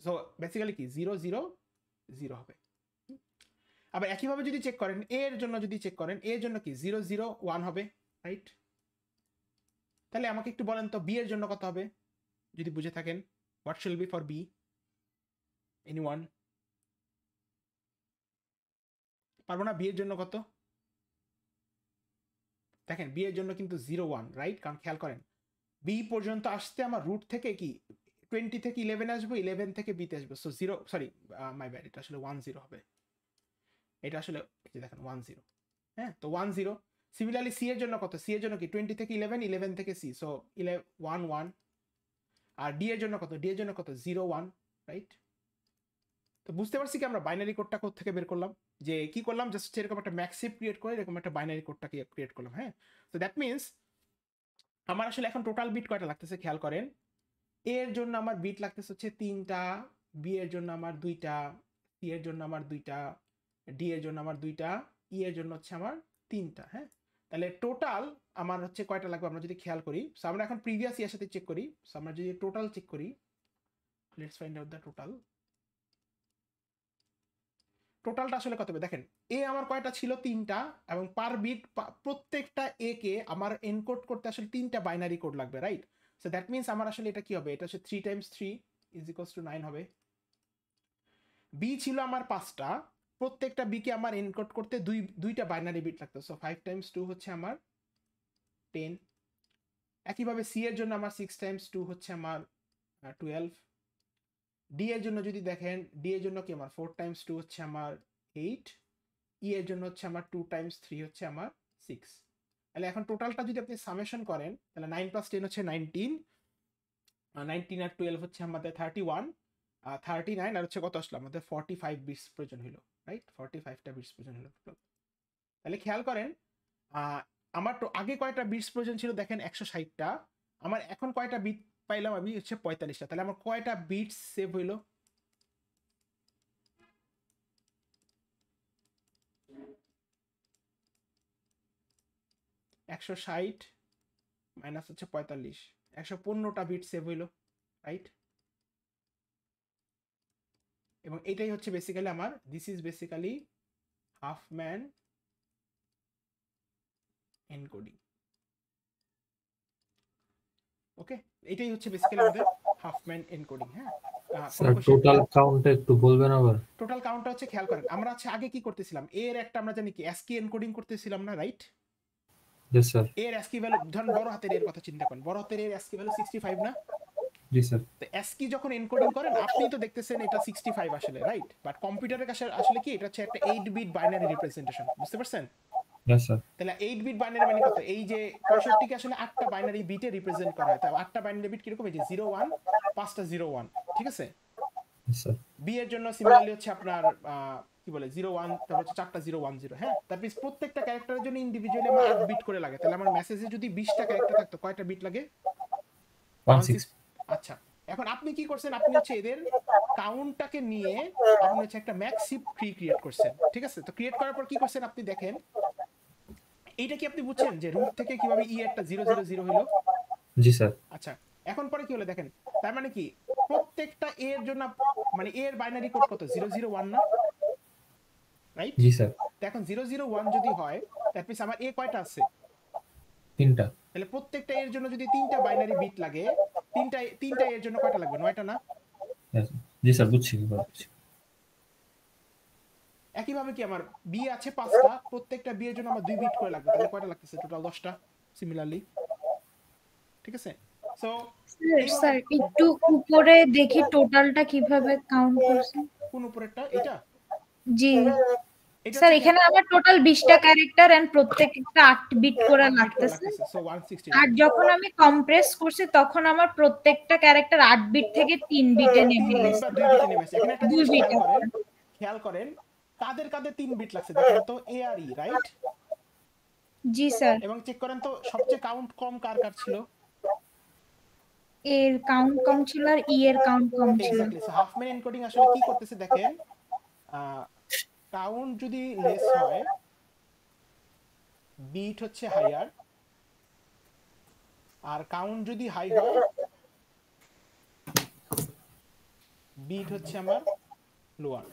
সো বেসিক্যালি কি 0 0 0 হবে। আবার একইভাবে যদি চেক করেন এ এর জন্য, যদি চেক করেন এর জন্য কি 0 0 1 হবে রাইট। তাহলে আমাকে একটু বলেন তো বি এর জন্য কত হবে যদি বুঝে থাকেন? What should be for B? Anyone? পারবো না? বি এর জন্য কত? দেখেন বি এর জন্য কিন্তু 0 1 রাইট, কারণ খেয়াল করেন বি পর্যন্ত আসতে আমার রুট থেকে কি 20 থেকে 11 আসবো, 11 থেকে বিতে আসবো। সো 0, সরি মাই ব্যাড, এটা আসলে 1 0 হবে। এটা আসলে দেখেন 1 0। হ্যাঁ, তো 1 0। সিমিলারলি সি এর জন্য কত? সি এর জন্য কি 20 থেকে 11, 11 থেকে সি, সো 1 1। আর ডি এর জন্য কত? ডি এর জন্য কত? 0 1 রাইট। তো বুঝতে পারছি কি আমরা বাইনারি কোডটা কোথা থেকে বের করলাম, যে কি করলাম, জাস্ট এরকম একটা ম্যাক্সিপ ক্রিয়েট করে এরকম একটা বাইনারি কোডটাকে ক্রিয়েট করলাম। হ্যাঁ, তো দ্যাট মিনস আমার আসলে এখন টোটাল বিট কয়টা লাগতেছে খেয়াল করেন। এ এর জন্য আমার বিট লাগতেছে হচ্ছে 3টা, বি এর জন্য আমার 2টা, সি এর জন্য আমার 2টা, ডি এর জন্য আমার 2টা, ই এর জন্য হচ্ছে আমার 3টা। হ্যাঁ, তাহলে টোটাল আমার হচ্ছে কয়টা লাগবে আমরা যদি খেয়াল করি। সো আমরা এখন প্রিভিয়াস ইয়ার সাথে চেক করি। সো আমরা যদি টোটাল চেক করি, let's find out the total. টোটালটা আসলে কত হবে দেখেন, এ আমার কয়টা ছিল? 3টা, এবং পার বিট প্রত্যেকটা এ কে আমার এনকোড করতে আসলে 3টা বাইনারি কোড লাগবে রাইট। সো দ্যাট মিনস আমার আসলে এটা কি হবে? এটা হচ্ছে 3 × 3 = 9 হবে। বি ছিল আমার 5টা, প্রত্যেকটা বি কে আমার এনকোড করতে দুইটা বাইনারি বিট লাগতো। সো 5 × 2 হচ্ছে আমার 10। একইভাবে সি এর জন্য আমার 6 × 2 হচ্ছে আমার 12। ডি এর জন্য যদি দেখেন, ডি এর জন্য কি আমার 4 × 2 হচ্ছে আমার 8। ই এর জন্য হচ্ছে আমার 2 × 3 হচ্ছে আমার 6। তাহলে এখন টোটালটা যদি আপনি সামেশন করেন, তাহলে 9 + 10 হচ্ছে 19, 19 আর 12 হচ্ছে আমাদের 31, 39 আর হচ্ছে কত আসলো আমাদের 45 বিটস প্রয়োজন হলো রাইট। 45টা বিটস প্রয়োজন হলো। তাহলে খেয়াল করেন আমার তো আগে কয়টা বিটস প্রয়োজন ছিল দেখেন 160টা, আমার এখন কয়টা বিট পাইলাম আমি? হচ্ছে 45টা। তাহলে আমার কয়টা বিটস সেভ হইলো? -160 হচ্ছে 45, 115টা বিট সেভ হইলো রাইট। এবং এটাই হচ্ছে বেসিক্যালি আমার, this is basically Huffman encoding. Okay, এটাই হচ্ছে বেসিক্যালি আমাদের হাফম্যান এনকোডিং। হ্যাঁ, স্যার টোটাল কাউন্ট একটু বলবেন আবার? টোটাল কাউন্টটা হচ্ছে খেয়াল করেন, আমরা হচ্ছে আগে কি করতেছিলাম, এর একটা আমরা জানি কি ASCII এনকোডিং করতেছিলাম না রাইট। Yes sir. এর ASCII ভ্যালু ধরেন বড় হাতের এর কথা চিন্তা করেন, বড় হাতের এর ASCII ভ্যালু 65 না? জি স্যার। তো ASCII যখন এনকোডিং করেন আপনি তো দেখতেছেন এটা 65 আসলে, রাইট? বাট কম্পিউটারের কাছে আসলে কি এটা হচ্ছে একটা 8 বিট বাইনারি রিপ্রেজেন্টেশন, বুঝতে পারছেন? Yes sir. তাহলে 8 বিট বাইনারি মানে কত? এই যে 65 কে আসলে 8টা বাইনারি বিটে রিপ্রেজেন্ট করা হয়। তাই 8টা বাইনারি বিট কিরকম? এই যে 0 1, 5টা 0 1, ঠিক আছে? Yes sir. বি এর জন্য সিমিলারলি হচ্ছে আপনার কি বলে 0 1, তারপর হচ্ছে 4টা 0 1 0, হ্যাঁ? তারপর প্রত্যেকটা ক্যারেক্টারের জন্য ইন্ডিভিজুয়ালি আমার 8 বিট করে লাগে। তাহলে আমার মেসেজে যদি 20টা ক্যারেক্টার থাকতো কয়টা বিট লাগে? 16। আচ্ছা, এখন আপনি কি করছেন? আপনি হচ্ছে এদের কাউন্টটাকে নিয়ে আপনি হচ্ছে একটা ম্যাক্সিভ ট্রি ক্রিয়েট করছেন, ঠিক আছে? তো ক্রিয়েট করার পর কি করছেন আপনি দেখেন, এইটা কি আপনি বুঝছেন যে রুট থেকে কিভাবে ই একটা 0 0 0 হলো? জি স্যার। আচ্ছা, এখন পরে কি হলো দেখেন, তার মানে কি প্রত্যেকটা এ এর জন্য মানে এ এর বাইনারি কোড কত? 0 0 1 না, রাইট? জি স্যার। তো এখন 0 0 1 যদি হয় দ্যাট মিন্স আমার এ কয়টা আছে? 3টা। তাহলে প্রত্যেকটা এর জন্য যদি 3টা বাইনারি বিট লাগে, তিনটা এর জন্য কয়টা লাগবে? 9টা না? জি স্যার, বুঝছি বুঝছি। একইভাবে কি আমার বি আছে 5টা, প্রত্যেকটা বি এর জন্য আমার 2 বিট করে লাগবে, তাহলে কয়টা লাগতেছে? টোটাল 10টা সিমিলারলি, ঠিক আছে? সো স্যার একটু উপরে দেখি টোটালটা কিভাবে কাউন্ট করছেন। কোন উপরেরটা? এটা জি এটা স্যার, এখানে আমার টোটাল 20টা ক্যারেক্টার এন্ড প্রত্যেকটা 8 বিট করে লাগতেছে। সো 160। আর যখন আমি কম্প্রেস করছি তখন আমার প্রত্যেকটা ক্যারেক্টার 8 বিট থেকে 3 বিটে নেমে গেছে। 2 বিটে নেমেছে। এখানে একটা 2 জিনিস বিট। খেয়াল করেন কাদের 3 বিট লাগছে দেখেন তো, এ আর ই, রাইট? জি স্যার। এবং চেক করেন তো সবচেয়ে কাউন্ট কম কার ছিল? এর কাউন্ট কম ছিল আর ই এর কাউন্ট কম ছিল। Exactly. So half man encoding আসলে কি করতেছে দেখেন, কাউন্ট যদি লেস হয় বিট হচ্ছে হাইয়ার, আর কাউন্ট যদি হাই হয় বিট হচ্ছে আমার লোয়ার,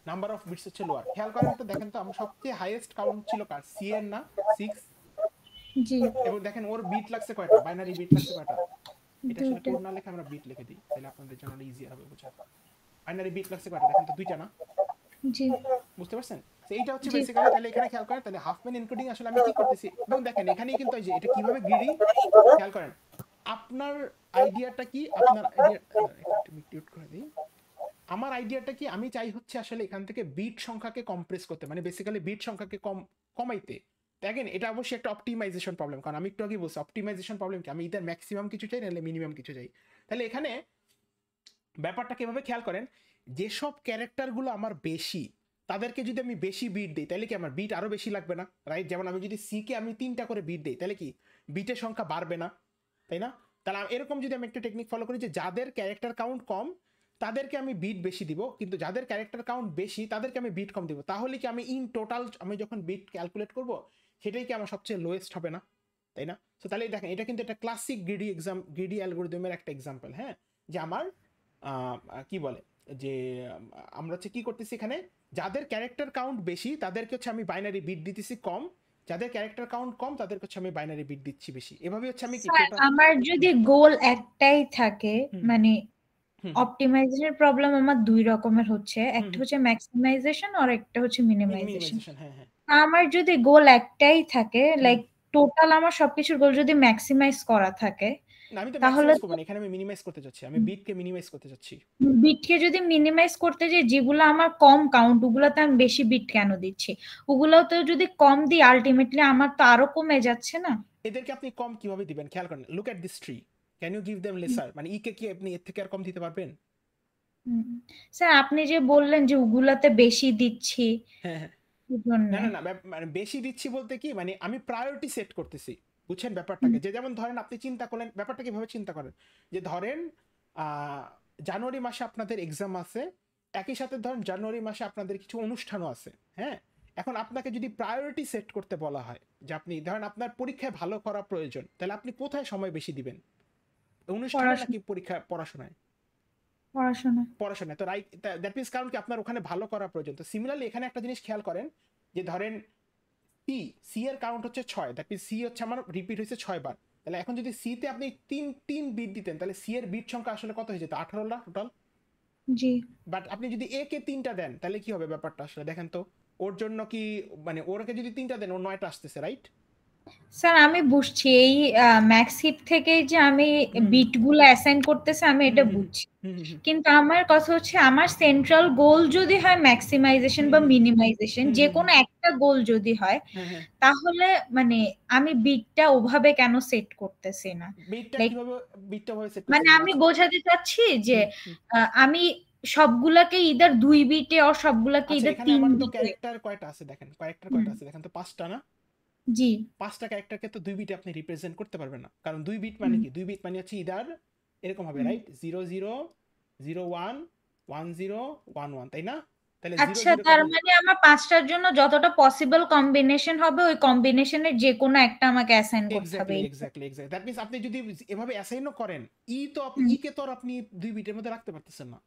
নাম্বার অফ বিটস হচ্ছে লোয়ার। খেয়াল করেন তো দেখেন তো আমার সবচেয়ে হাইয়েস্ট কাউন্ট ছিল কার? সি এর না? 6। জি। এবং দেখেন ওর বিট লাগছে কয়টা? বাইনারি বিট লাগছে কয়টা? এটা আসলে কোড না লিখে আমরা বিট লিখে দিই, তাহলে আপনাদের জন্য ইজি হবে বোঝা। বাইনারি বিট লাগছে কয়টা? দেখেন তো 2টা না? জি। বুঝতে পারছেন? তো এইটা হচ্ছে বেসিক্যালি, তাহলে এখানে খেয়াল করেন তাহলে হাফ ম্যান এনকোডিং আসলে আমি কি করতেছি এবং দেখেন এখানেই কিন্তু এই যে এটা কিভাবে গ্রিডি, খেয়াল করেন আপনার আইডিয়াটা কি? আপনার আইডিয়া একটু মিউট করে দিই। আমার আইডিয়াটা কি? আমি চাই হচ্ছে আসলে এখান থেকে বিট সংখ্যাকে কম্প্রেস করতে, মানে বেসিক্যালি বিট সংখ্যাকে কমাইতে। দেখেন এটা অবশ্যই একটা অপটিমাইজেশন প্রবলেম, কারণ আমি একটু আগে বলছি অপটিমাইজেশন প্রবলেম কি, আমি ইদার ম্যাক্সিমাম কিছু চাই নাহলে মিনিমাম কিছু চাই। তাহলে এখানে ব্যাপারটা কিভাবে খেয়াল করেন, যেসব ক্যারেক্টারগুলো আমার বেশি তাদেরকে যদি আমি বেশি বিট দিই তাহলে কি আমার বিট আরো বেশি লাগবে না, রাইট? যেমন আমি যদি সি কে আমি 3টা করে বিট দিই তাহলে কি বিটের সংখ্যা বাড়বে না, তাই না? তাহলে এরকম যদি আমি একটা টেকনিক ফলো করি যে যাদের ক্যারেক্টার কাউন্ট কম তাদেরকে আমি বিট বেশি দিব, কিন্তু যাদের ক্যারেক্টার কাউন্ট বেশি তাদেরকে আমি বিট কম দিব, তাহলে কি আমি ইন টোটাল আমি যখন বিট ক্যালকুলেট করব সেটাই কি আমার সবচেয়ে লোয়েস্ট হবে না, তাই না? তো তাহলে দেখেন এটা কিন্তু একটা ক্লাসিক গ্রিডি অ্যালগরিদমের একটা এক্সাম্পল, হ্যাঁ? যে আমার কি বলে যে আমরা হচ্ছে কি করতেছি এখানে, যাদের ক্যারেক্টার কাউন্ট বেশি তাদেরকে হচ্ছে আমি বাইনারি বিট দিতেছি কম, যাদের ক্যারেক্টার কাউন্ট কম তাদেরকে হচ্ছে আমি বাইনারি বিট দিচ্ছি বেশি। এভাবে হচ্ছে আমি কি আমার যদি গোল একটাই থাকে, মানে অপটিমাইজেশন প্রবলেম আমার দুই রকমের হচ্ছে, একটা হচ্ছে ম্যাক্সিমাইজেশন আর একটা হচ্ছে মিনিমাইজেশন। আমার যদি গোল একটাই থাকে, লাইক টোটাল আমার সবকিছুর গোল যদি ম্যাক্সিমাইজ করা থাকে, আমি তো ম্যাক্সিমাইজ করব না, এখানে আমি মিনিমাইজ করতে যাচ্ছি, আমি বিটকে মিনিমাইজ করতে যাচ্ছি। বিটকে যদি মিনিমাইজ করতে যাই, যেগুলো আমার কম কাউন্ট ওগুলোতে আমি বেশি বিট কেন দিচ্ছি? ওগুলো তো যদি কম দিই আলটিমেটলি আমার তো আরো কমে যাচ্ছে না? এদেরকে আপনি কম কিভাবে দিবেন খেয়াল করেন, look at this tree, can you give them lesser, মানে ই কে কি আপনি এর থেকে আর কম দিতে পারবেন? স্যার আপনি যে বললেন যে ওগুলাতে বেশি দিচ্ছি, হ্যাঁ না না না, মানে বেশি দিচ্ছি বলতে কি, মানে আমি প্রায়োরিটি সেট করতেছি, বুঝছেন ব্যাপারটাকে? যে যেমন ধরেন আপনি চিন্তা করলেন ব্যাপারটা কিভাবে চিন্তা করেন, যে ধরেন জানুয়ারি মাসে আপনাদের এক্সাম আছে, একই সাথে ধরেন জানুয়ারি মাসে আপনাদের কিছু অনুষ্ঠানও আছে, হ্যাঁ? এখন আপনাকে যদি প্রায়োরিটি সেট করতে বলা হয় যে আপনি ধরেন আপনার পরীক্ষায় ভালো করা প্রয়োজন, তাহলে আপনি কোথায় সময় বেশি দিবেন, অনুষ্ঠানে নাকি পড়াশোনায়? পড়াশোনায়। তো রাইট, দ্যাট মিন্স কারণ কি আপনার ওখানে ভালো করা প্রয়োজন। তো সিমিলারলি এখানে একটা জিনিস খেয়াল করেন, যে ধরেন সি এর কাউন্ট হচ্ছে 6, দ্যাট মিন্স সি হচ্ছে আমার রিপিট হয়েছে 6 বার, তাহলে এখন যদি সি তে আপনি 3 বিট দিতেন তাহলে সি এর বিট সংখ্যা আসলে কত হয়ে যেত? 18টা টোটাল। জি। বাট আপনি যদি এ কে 3টা দেন তাহলে কি হবে ব্যাপারটা আসলে দেখেন তো, ওর জন্য কি মানে ওরকে যদি 3টা দেন ওর 9টা আসতেছে, রাইট? স্যার আমি বুঝছি এই ম্যাক্স হিপ থেকে যে আমি বিটগুলো অ্যাসাইন করতেছে আমি এটা বুঝছি, কিন্তু আমার কথা হচ্ছে আমার সেন্ট্রাল গোল যদি হয় ম্যাক্সিমাইজেশন বা মিনিমাইজেশন, যে কোনো একটা গোল যদি হয়, তাহলে মানে আমি বিটটা ওভাবে কেন সেট করতেছি না? মানে আমি বোঝাতে চাচ্ছি যে আমি সবগুলাকে ইদার 2 বিটে আর সবগুলাকে ইদার 3 বিটে। ক্যারেক্টার কয়টা আছে দেখেন, ক্যারেক্টার কয়টা আছে দেখেন তো, 5টা না? জি, 5টা ক্যারেক্টারকে তো 2 বিটে আপনি রিপ্রেজেন্ট করতে পারবেন না, কারণ 2 বিট মানে কি, 2 বিট মানে হচ্ছে ইদার এরকম হবে, রাইট? 0 0 0 1 1 0 1 1, তাই না? তাহলে 0 আচ্ছা 0 তার মানে আমার 5টার জন্য যতটা পসিবল কম্বিনেশন হবে ওই কম্বিনেশনের যে কোনো একটা আমাকে অ্যাসাইন করতে হবে। এক্স্যাক্টলি দ্যাট মিন্স আপনি যদি এভাবে অ্যাসাইনও করেন, ই কে তো আর আপনি 2 বিটের মধ্যে রাখতে পারতেছেন না।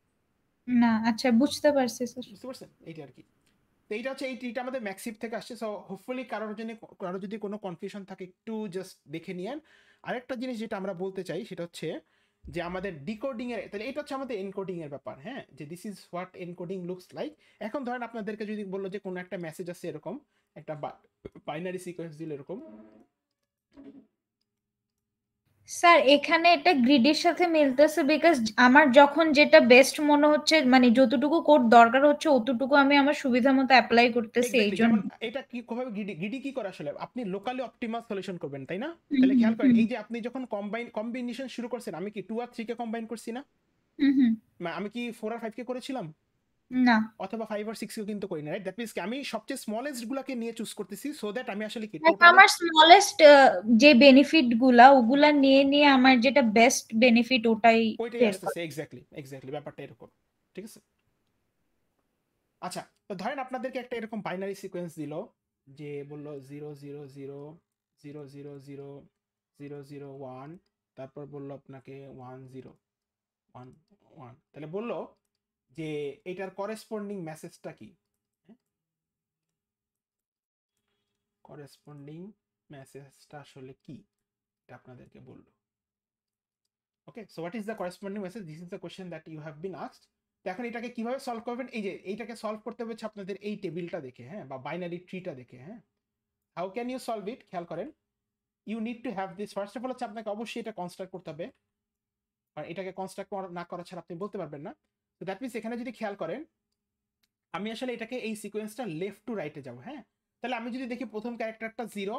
না, আচ্ছা বুঝতে পারছি স্যার। বুঝতে পারছেন? এইটা আর কি। তো এইটা হচ্ছে, এইটা আমাদের ম্যাক্সিভ থেকে আসছে। সো হোপফুলি কারোর যদি কোনো কনফিউশন থাকে একটু জাস্ট দেখে নিয়েন। আরেকটা জিনিস যেটা আমরা বলতে চাই সেটা হচ্ছে যে আমাদের ডিকোডিং এর, তাহলে এটা হচ্ছে আমাদের এনকোডিং এর ব্যাপার, হ্যাঁ, যে this is what encoding looks like. এখন ধরেন আপনাদেরকে যদি বললো যে কোনো একটা মেসেজ আছে এরকম, একটা বাইনারি সিকোয়েন্স দিল এরকম। স্যার এখানে এটা গ্রিডের সাথে মিলতেছে, বিকজ আমার যখন যেটা বেস্ট মনে হচ্ছে, মানে যতটুকু কোড দরকার হচ্ছে অতটুকু আমি আমার সুবিধা মতো অ্যাপ্লাই করতেছি, এই জন্য। যেমন এটা কি কিভাবে গ্রিডি কি করে আসলে, আপনি লোকালি অপটিমাল সলিউশন করবেন, তাই না? তাহলে খেয়াল করেন, এই যে আপনি যখন কম্বিনেশন শুরু করছেন, আমি কি 2 আর 3 কে কম্বাইন করছি না? আমি কি 4 আর 5 কে করেছিলাম না, অথবা 5 আর 6 কেও কিন্তু করি না, রাইট? দ্যাট মিন্স কি আমি সবচেয়ে স্মলেস্ট গুলাকে নিয়ে চুজ করতেছি, সো দ্যাট আমি আসলে কি আমার স্মলেস্ট যে বেনিফিট গুলা ওগুলা নিয়ে নিয়ে আমার যেটা বেস্ট বেনিফিট ওইটাই আসতেছে। এক্স্যাক্টলি ব্যাপারটা এরকম, ঠিক আছে? আচ্ছা, তো ধরেন আপনাদেরকে একটা এরকম বাইনারি সিকোয়েন্স দিল, যে বললো 0 0 0 0 0 0 0 0 1, তারপর বললো আপনাকে 1 0 1 1, তাহলে বললো যে এটার করেসপন্ডিং মেসেজটা কি, করেসপন্ডিং মেসেজটা আসলে কি, এটা আপনাদেরকে বললো। Okay, so what is the corresponding message, this is the question that you have been asked. তো এখন এটাকে কিভাবে সলভ করবেন, এই যে এইটাকে সলভ করতে হচ্ছে আপনাদের এই টেবিলটা দেখে, হ্যাঁ, বা বাইনারি ট্রিটা দেখে, হ্যাঁ। How can you solve it, খেয়াল করেন, you need to have this, first of all হচ্ছে আপনাকে অবশ্যই এটা কনস্ট্রাক্ট করতে হবে, আর এটাকে কনস্ট্রাক্ট না করা ছাড়া আপনি বলতে পারবেন না। তো দ্যাট মিনস এখানে যদি খেয়াল করেন, আমি আসলে এটাকে এই সিকোয়েন্সটা লেফট টু রাইটে যাব, হ্যাঁ। তাহলে আমি যদি দেখি প্রথম ক্যারেক্টারটা 0,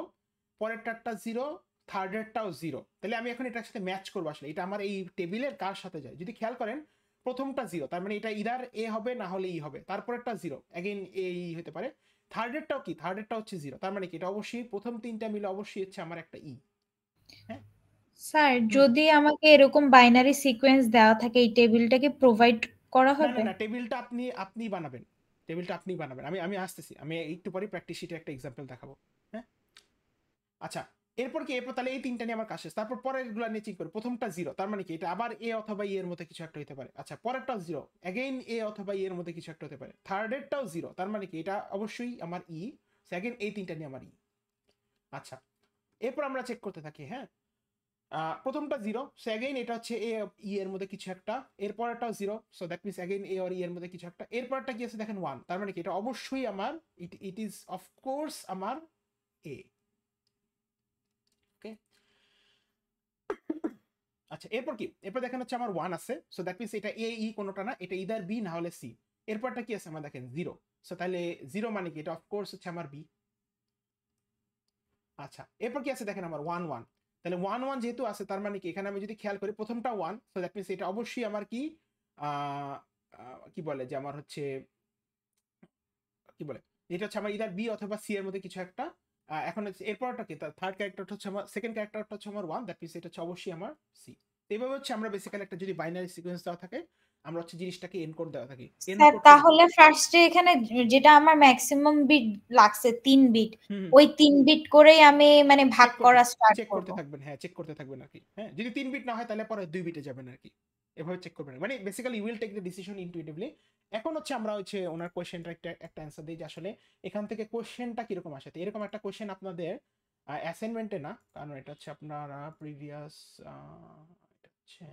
পরেরটারটা 0, থার্ডেরটাও 0, তাহলে আমি এখন এটার সাথে ম্যাচ করবো আসলে এটা আমার এই টেবিলের কার সাথে যায়। যদি খেয়াল করেন প্রথমটা 0, তার মানে এটা ইদার এ হবে না হলে ই হবে, তারপরেরটা 0 অ্যাগেন এই হতে পারে, থার্ডেরটাও কি, থার্ডেরটা হচ্ছে 0, তার মানে কি এটা অবশ্যই প্রথম তিনটা মিলে অবশ্যই হচ্ছে আমার একটা ই, হ্যাঁ। স্যার যদি আমাকে এরকম বাইনারি সিকোয়েন্স দেওয়া থাকে এই টেবিলটাকে প্রোভাইড করা হবে? না, টেবিলটা আপনি বানাবেন, টেবিলটা আপনি বানাবেন। আমি আসতেছি, আমি একটু পরে প্র্যাকটিস শিটে একটা এক্সাম্পল দেখাবো, হ্যাঁ। আচ্ছা, এরপর তাহলে এই তিনটা নিয়ে আমার কাজ শেষ। তারপর পরের গুলো নিয়ে চিন্তা করি, প্রথমটা 0, তার মানে কি এটা আবার এ অথবা ই এর মধ্যে কিছু একটা হতে পারে। আচ্ছা, পরেরটাও 0, অ্যাগেইন এ অথবা ই এর মধ্যে কিছু একটা হতে পারে। থার্ডেরটাও 0, তার মানে কি এটা অবশ্যই আমার ই, অ্যাগেইন এই তিনটা নিয়ে আমার ই। আচ্ছা, এরপর আমরা চেক করতে থাকি, হ্যাঁ। প্রথমটা 0, সো অ্যাগেইন এটা হচ্ছে এ ই এর মধ্যে কিছু একটা, এরপরটাও 0, সো দ্যাট মিন্স অ্যাগেইন এ আর ই এর মধ্যে কিছু একটা, এরপরটা কি আছে দেখেন 1, তার মানে কি এটা অবশ্যই আমার ইট ইজ অফকোর্স আমার এ। ওকে, আচ্ছা, এরপর কি, এরপর দেখেন হচ্ছে আমার 1 আছে, সো দ্যাট মিন্স এটা এ ই কোনোটা না, এটা ইদার বি না হলে সি। এরপরটা কি আছে আমার দেখেন 0, সো তাহলে 0 মানে কি এটা অফকোর্স হচ্ছে আমার বি। আচ্ছা, এরপর কি আছে দেখেন আমার 1 1, তাহলে 1 1 যেহেতু আছে তার মানে কি এখানে আমি যদি খেয়াল করি প্রথমটা 1, সো দ্যাট মিন্স এটা অবশ্যই আমার কি কি বলে যে আমার হচ্ছে কি বলে, এটা হচ্ছে আমার ইদার বি অথবা সি এর মধ্যে কিছু একটা। এখন এরপরটা কি, থার্ড ক্যারেক্টারটা হচ্ছে আমার, সেকেন্ড ক্যারেক্টারটা হচ্ছে আমার 1, দ্যাট মিন্স এটা হচ্ছে অবশ্যই আমার সি। এইভাবে হচ্ছে আমরা বেসিক্যালি একটা যদি বাইনারি সিকোয়েন্স দেওয়া থাকে আমরা হচ্ছে জিনিসটাকে এনকোড দেওয়া থাকি। স্যার তাহলে ফার্স্টে এখানে যেটা আমার ম্যাক্সিমাম বিট লাগছে 3 বিট, ওই 3 বিট করেই আমি মানে ভাগ করা স্টার্ট চেক করব। করতে থাকবেন, হ্যাঁ চেক করতে থাকবেন আর কি, হ্যাঁ। যদি 3 বিট না হয় তাহলে পরে 2 বিটে যাবেন আর কি, এভাবে চেক করবেন, মানে basically you will take the decision intuitively. এখন হচ্ছে আমরা হচ্ছে ওনার কোশ্চেনটা একটা অ্যান্সার দিই যে আসলে এখান থেকে কোশ্চেনটা কিরকম আসে। এরকম একটা কোশ্চেন আপনাদের অ্যাসাইনমেন্টে না, কারণ এটা হচ্ছে আপনারা প্রিভিয়াস, এটা হচ্ছে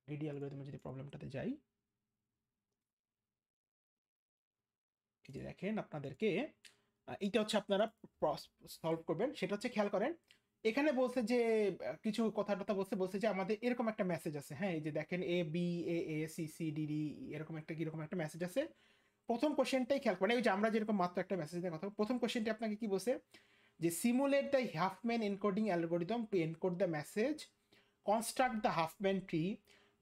গ্রিডি অ্যালগরিদমে যদি প্রবলেমটাতে যাই, এই যে দেখেন আপনাদেরকে এইটা হচ্ছে আপনারা সলভ করবেন। সেটা হচ্ছে খেয়াল করেন এখানে বলছে যে কিছু কথা বলছে যে আমাদের এরকম একটা মেসেজ আছে, হ্যাঁ এই যে দেখেন A B A A C C D D এরকম একটা মেসেজ আছে। প্রথম কোশ্চেনটাই খেয়াল করেন, ওই যে আমরা যেরকম মাত্র একটা মেসেজের কথা, প্রথম কোশ্চেনটি আপনাকে কি বলছে যে simulate the Huffman encoding algorithm to encode the message, construct the Huffman tree,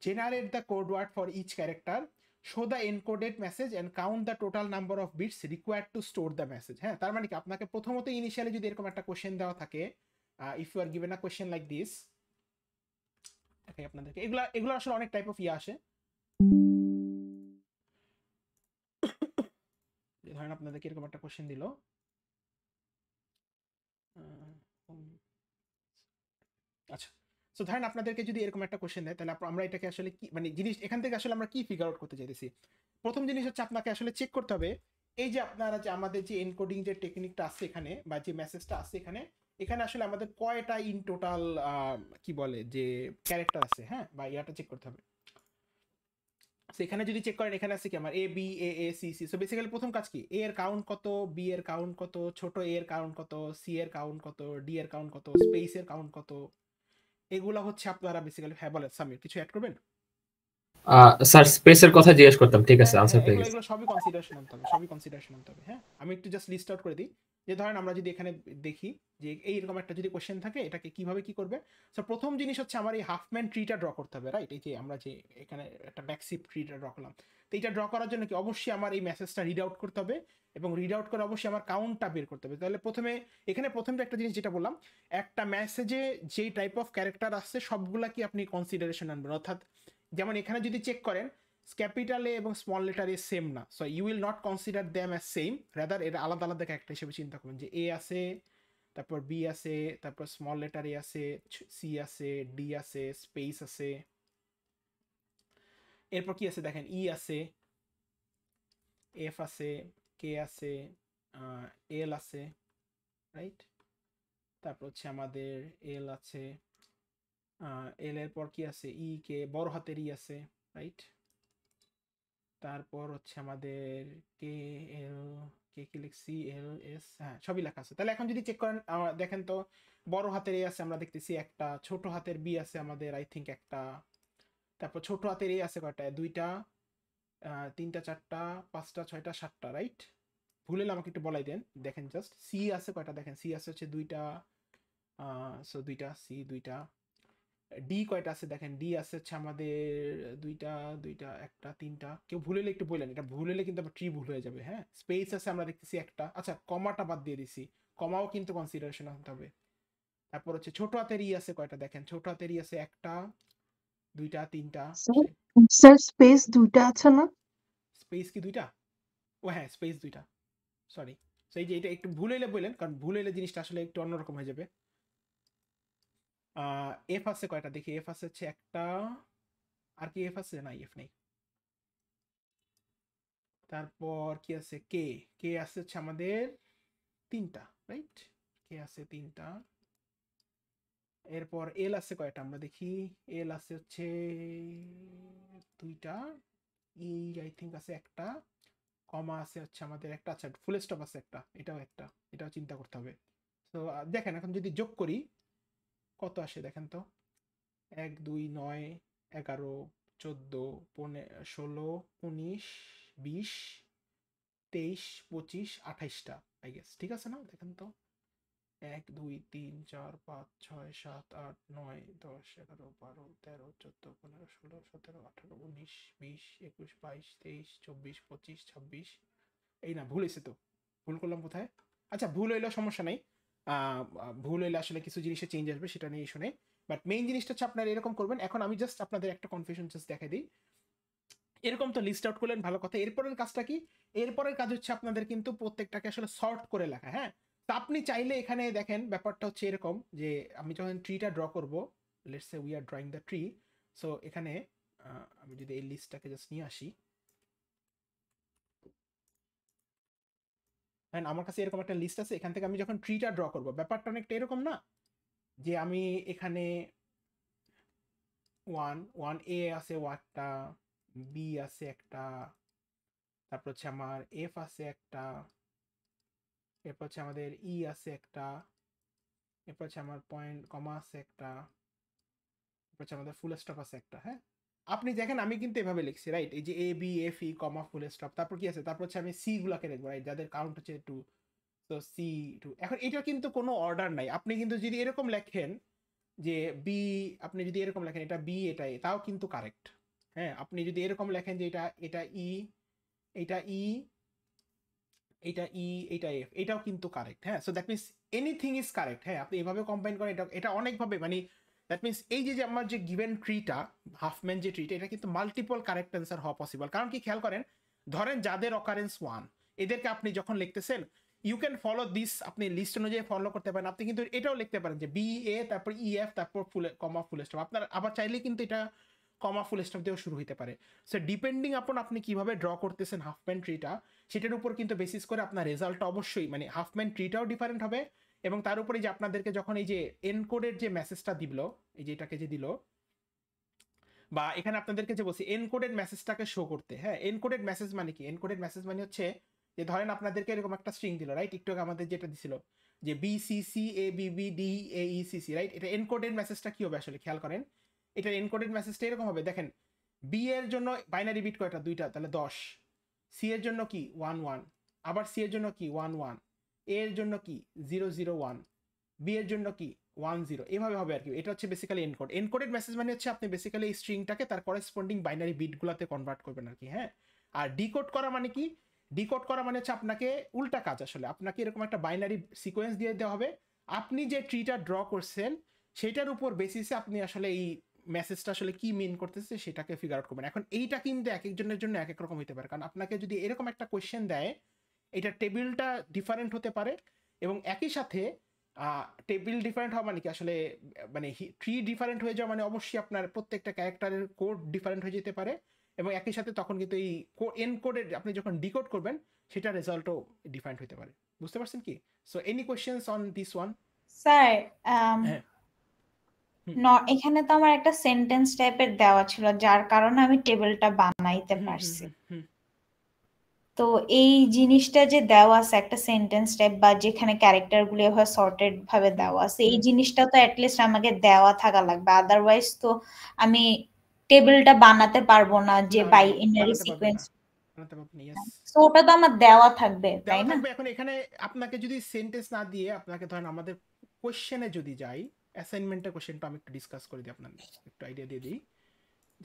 generate the code word for each character, show the encoded message and count the total number of bits required to store the message। হ্যাঁ, তার মানে কি আপনাকে প্রথমত initially যদি এরকম একটা question দেওয়া থাকে, if you are given a question like this, দেখাই আপনাদেরকে, এগুলো আসলে অনেক টাইপ অফ আসে। ধরেন আপনাদেরকে এরকম একটা কোশ্চেন দিল, আচ্ছা সো ধরেন আপনাদেরকে যদি এরকম একটা কোশ্চেন দেয়, তাহলে আমরা এটাকে আসলে কি মানে জিনিস এখান থেকে আসলে আমরা কি ফিগার আউট করতে চাইতেছি। প্রথম জিনিস হচ্ছে আপনাকে আসলে চেক করতে হবে এই যে আপনারা যে আমাদের যে এনকোডিং যে টেকনিকটা আছে এখানে, বা যে মেসেজটা আছে এখানে, এখানে আসলে আমাদের কয়টা ইন টোটাল কি বলে যে ক্যারেক্টার আছে, হ্যাঁ বা ইয়াটা চেক করতে হবে। সেখানে যদি চেক করেন এখানে আছে কি আমার A B A A C C, so basically প্রথম কাজ কি, এ এর কাউন্ট কত, বি এর কাউন্ট কত, ছোট এ এর কাউন্ট কত, সি এর কাউন্ট কত, ডি এর কাউন্ট কত, স্পেস এর কাউন্ট কত, এগুলা হচ্ছে আপনারা বেসিক্যালি। হ্যাঁ বলেন সামির, কিছু অ্যাড করবেন? স্যার স্পেসের কথা জিজ্ঞেস করতাম, ঠিক আছে আনসার পেয়ে গেছি। এগুলো সবই কনসিডারেশন আনতে হবে, হ্যাঁ আমি একটু জাস্ট লিস্ট আউট করে দিই। যে ধরেন আমরা যদি এখানে দেখি যে এইরকম একটা যদি কোশ্চেন থাকে, এটাকে কিভাবে কি করবে। সো প্রথম জিনিস হচ্ছে আমার এই হাফম্যান ট্রিটা ড্র করতে হবে, রাইট? এই যে আমরা যে এখানে একটা ব্যাকশিপ ট্রিটা ড্র করলাম, তো এইটা ড্র করার জন্য কি অবশ্যই আমার এই মেসেজটা রিড আউট করতে হবে, এবং রিড আউট করে অবশ্যই আমার কাউন্টটা বের করতে হবে। তাহলে প্রথমে একটা জিনিস যেটা বললাম, একটা মেসেজে যেই টাইপ অফ ক্যারেক্টার আসছে সবগুলা কি আপনি কনসিডারেশন আনবেন। অর্থাৎ যেমন এখানে যদি চেক করেন ক্যাপিটাল এ এবং স্মল লেটার এ সেম না, so you will not consider them as same, rather এর আলাদা আলাদা একটা হিসেবে চিন্তা করবেন যে এ আছে, তারপর বি আছে, তারপর স্মল লেটার এ আছে, সি আছে, ডি আছে, স্পেস আছে, এরপর কি আছে দেখেন ই আছে, এফ আছে, কে আছে, এল আছে, রাইট? তারপর হচ্ছে আমাদের এল আছে, এল এর পর কি আছে ই, কে বড় হাতের ই আছে, রাইট? তারপর হচ্ছে আমাদের কে এল, কে কি লিখছি, এল এস, হ্যাঁ সবই লেখা আছে। তাহলে এখন যদি চেক করেন দেখেন তো বড় হাতের এ আছে আমরা দেখতেছি একটা, ছোট হাতের বি আছে আমাদের আই থিঙ্ক একটা, তারপর ছোট হাতের এ আছে কয়টা, দুইটা, তিনটা, চারটা, পাঁচটা, ছয়টা, সাতটা, রাইট? ভুলে আমাকে একটু বলাই দেন। দেখেন জাস্ট সি আছে কয়টা, দেখেন সি আছে হচ্ছে দুইটা, সো দুইটা সি, দুইটা। ডি কয়টা আছে দেখেন, ডি আছে হচ্ছে আমাদের দুইটা, দুইটা, একটা, তিনটা। কেউ ভুল হলে একটু বললেন, এটা ভুল হলে কিন্তু আবার ট্রি ভুল হয়ে যাবে, হ্যাঁ? স্পেস আছে আমরা দেখতেছি একটা, আচ্ছা কমাটা বাদ দিয়ে দিছি, কমাও কিন্তু কনসিডারেশন আনতে হবে। তারপর হচ্ছে ছোট হাতের ই আছে কয়টা, দেখেন ছোট হাতের ই আছে একটা, দুইটা, তিনটা। স্যার স্পেস দুইটা আছে না? স্পেস কি দুইটা? ও হ্যাঁ স্পেস দুইটা, সরি। সেই যে এটা একটু ভুল হইলে বললেন, কারণ ভুল হইলে জিনিসটা আসলে একটু অন্যরকম হয়ে যাবে। এফ আছে কয়টা দেখি, এফ আছে হচ্ছে একটা, আর কি এফ আছে, না এফ নেই। তারপর কি আছে কে, কে আছে হচ্ছে আমাদের তিনটা, রাইট? কে আছে তিনটা। এরপর এল আছে কয়টা আমরা দেখি, এল আছে হচ্ছে দুইটা, ই আই থিঙ্ক আছে একটা, কমা আছে হচ্ছে আমাদের একটা, আচ্ছা ফুল স্টপ আছে একটা, এটাও একটা, এটাও চিন্তা করতে হবে। তো দেখেন এখন যদি যোগ করি কত আসে দেখেন তো, 1 2 9 11 14 15 16 19 20 23 25 28টা আই গেস, ঠিক আছে না? দেখেন তো 1 2 3 4 5 6 7 8 9 10 11 12 13 14 15 16 17 18 19 20 21 22 23 24 25 26। এই না ভুল হয়েছে তো, ভুল করলাম কোথায়? আচ্ছা ভুল হইলেও সমস্যা নাই, ভুল হইলে আসলে কিছু জিনিসে চেঞ্জ আসবে, সেটা নিয়ে শুনে। বাট মেইন জিনিসটা হচ্ছে আপনারা এরকম করবেন। এখন আমি জাস্ট আপনাদের একটা কনফিউশন জাস্ট দেখাই দিই। এরকম তো লিস্ট আউট করলেন, ভালো কথা। এরপরের কাজটা কি? এরপরের কাজ হচ্ছে আপনাদের কিন্তু প্রত্যেকটাকে আসলে সর্ট করে লেখা, হ্যাঁ? তো আপনি চাইলে এখানে দেখেন ব্যাপারটা হচ্ছে এরকম যে আমি যখন ট্রিটা ড্র করব, let's say we are drawing the tree, so এখানে আমি যদি এই লিস্টটাকে জাস্ট নিয়ে আসি, আমার কাছে এরকম একটা লিস্ট আছে, এখান থেকে আমি যখন ট্রিটা ড্র করব ব্যাপারটা অনেকটা এরকম না, যে আমি এখানে 1 এ আছে একটা, বি আছে একটা, তারপর হচ্ছে আমার এফ আছে একটা, এরপর হচ্ছে আমাদের ই আছে একটা, এরপর হচ্ছে আমার পয়েন্ট কমা আছে একটা, এরপর হচ্ছে আমাদের ফুল স্টপ আছে একটা। হ্যাঁ, আপনি দেখেন আমি কিন্তু এভাবে লিখছি, রাইট? এই যে A B F E comma full stop, তারপর কি আছে, তারপর হচ্ছে আমি সি গুলাকে লিখবো, রাইট, যাদের কাউন্ট হচ্ছে 2। তো সি 2। এখন এটা কিন্তু কোনো অর্ডার নাই। আপনি কিন্তু যদি এরকম লেখেন যে বি, আপনি যদি এরকম লেখেন এটা বি এটা এ, তাও কিন্তু কারেক্ট। হ্যাঁ, আপনি যদি এরকম লেখেন যে এটা ই, এটা ই, এটা ই, এটা এফ, এটাও কিন্তু কারেক্ট। হ্যাঁ, so that means anything is correct. হ্যাঁ, আপনি এভাবে কম্বাইন করেন, এটা এটা অনেকভাবে, মানে দ্যাট মিনস এই যে যে আমার যে গিভেন ট্রিটা, হাফম্যান যে ট্রিটা, এটা কিন্তু মাল্টিপল কারেক্ট অ্যান্সার হওয়া পসিবল। কারণ কি, খেয়াল করেন, ধরেন যাদের অকারেন্স 1, এদেরকে আপনি যখন লিখতেছেন ইউ ক্যান ফলো দিস, আপনি লিস্ট অনুযায়ী ফলো করতে পারেন। আপনি কিন্তু এটাও লিখতে পারেন যে বি এ, তারপর ই এফ, তারপর ফুল কমা ফুল স্টপ। আপনার আবার চাইলে কিন্তু এটা কমা ফুল স্টপ দিয়েও শুরু হতে পারে। সো ডিপেন্ডিং আপন আপনি কিভাবে ড্র করতেছেন হাফম্যান ট্রিটা, সেটার উপর কিন্তু বেসিস করে আপনার রেজাল্টটা অবশ্যই, মানে হাফম্যান ট্রিটাও ডিফারেন্ট হবে। এবং তার উপরে যে আপনাদেরকে যখন এই যে এনকোডের যে মেসেজটা দিল, এই যে এটাকে যে দিল, বা এখানে আপনাদেরকে যে বলছি এনকোডেড মেসেজটাকে শো করতে। হ্যাঁ, এনকোডেড মেসেজ মানে কি? এনকোডেড মেসেজ মানে হচ্ছে যে ধরেন আপনাদেরকে এরকম একটা স্ট্রিং দিল, রাইট? একটু আগে আমাদের যেটা দিছিল যে B C C A B B D A E C C, right? এটা এনকোডেড মেসেজটা কি হবে আসলে খেয়াল করেন। এটা এনকোডেড মেসেজটা এরকম হবে, দেখেন বি এর জন্য বাইনারি বিট কয়টা? 2টা, তাহলে 10। সি এর জন্য কি 1 1, আবার সি এর জন্য কি 1 1, এ এর জন্য কি 0 0 1, বি এর জন্য কি 1 0, এভাবে হবে আর কি। এটা হচ্ছে বেসিক্যালি এনকোড। এনকোডেড মেসেজ মানে হচ্ছে আপনি বেসিক্যালি এই স্ট্রিংটাকে তার করেসপন্ডিং বাইনারি বিটগুলোতে কনভার্ট করবেন আর কি। হ্যাঁ, আর ডিকোড করা মানে কি? ডিকোড করা মানে হচ্ছে আপনাকে উল্টা কাজ। আসলে আপনাকে এরকম একটা বাইনারি সিকোয়েন্স দিয়ে দেওয়া হবে, আপনি যে ট্রিটা ড্র করছেন সেটার উপর বেসিসে আপনি আসলে এই মেসেজটা আসলে কি মিন করতেছে সেটাকে ফিগার আউট করবেন। এখন এইটা কিন্তু এক একজনের জন্য এক এক রকম হতে পারে, কারণ আপনাকে যদি এরকম একটা কোয়েশ্চেন দেয়, এটা টেবিলটা ডিফারেন্ট হতে পারে, এবং একই সাথে টেবিল ডিফারেন্ট হওয়া মানে কি আসলে, মানে ট্রি ডিফারেন্ট হয়ে যাওয়া মানে অবশ্যই আপনার প্রত্যেকটা ক্যারেক্টারের কোড ডিফারেন্ট হয়ে যেতে পারে, এবং একই সাথে তখন কিন্তু এই এনকোডেড আপনি যখন ডিকোড করবেন সেটা রেজাল্টও ডিফারেন্ট হতে পারে। বুঝতে পারছেন কি? So any questions on this one? Sir হ্যাঁ, এখানে তো আমার একটা সেন্টেন্স টাইপের দেওয়া ছিল, যার কারণে আমি টেবিলটা বানাইতে পারছি। তো এই জিনিসটা যে দেওয়া আছে একটা সেন্টেন্স টাইপ, বা যেখানে ক্যারেক্টার গুলো এভাবে সর্টেড ভাবে দেওয়া আছে, এই জিনিসটা তো অ্যাটলিস্ট আমাকে দেওয়া থাকা লাগবে, আদারওয়াইজ তো আমি টেবিলটা বানাতে পারবো না যে বাইনারি সিকোয়েন্স। সো ওটা তো আমার দেওয়া থাকবে, তাই না? এখন এখানে আপনাকে যদি সেন্টেন্স না দিয়ে, আপনাকে ধরেন আমাদের কোশ্চেনে যদি যাই, অ্যাসাইনমেন্টের কোশ্চেনটা আমি একটু ডিসকাস করে দিই, আপনাদের একটু আইডিয়া দিয়ে দিই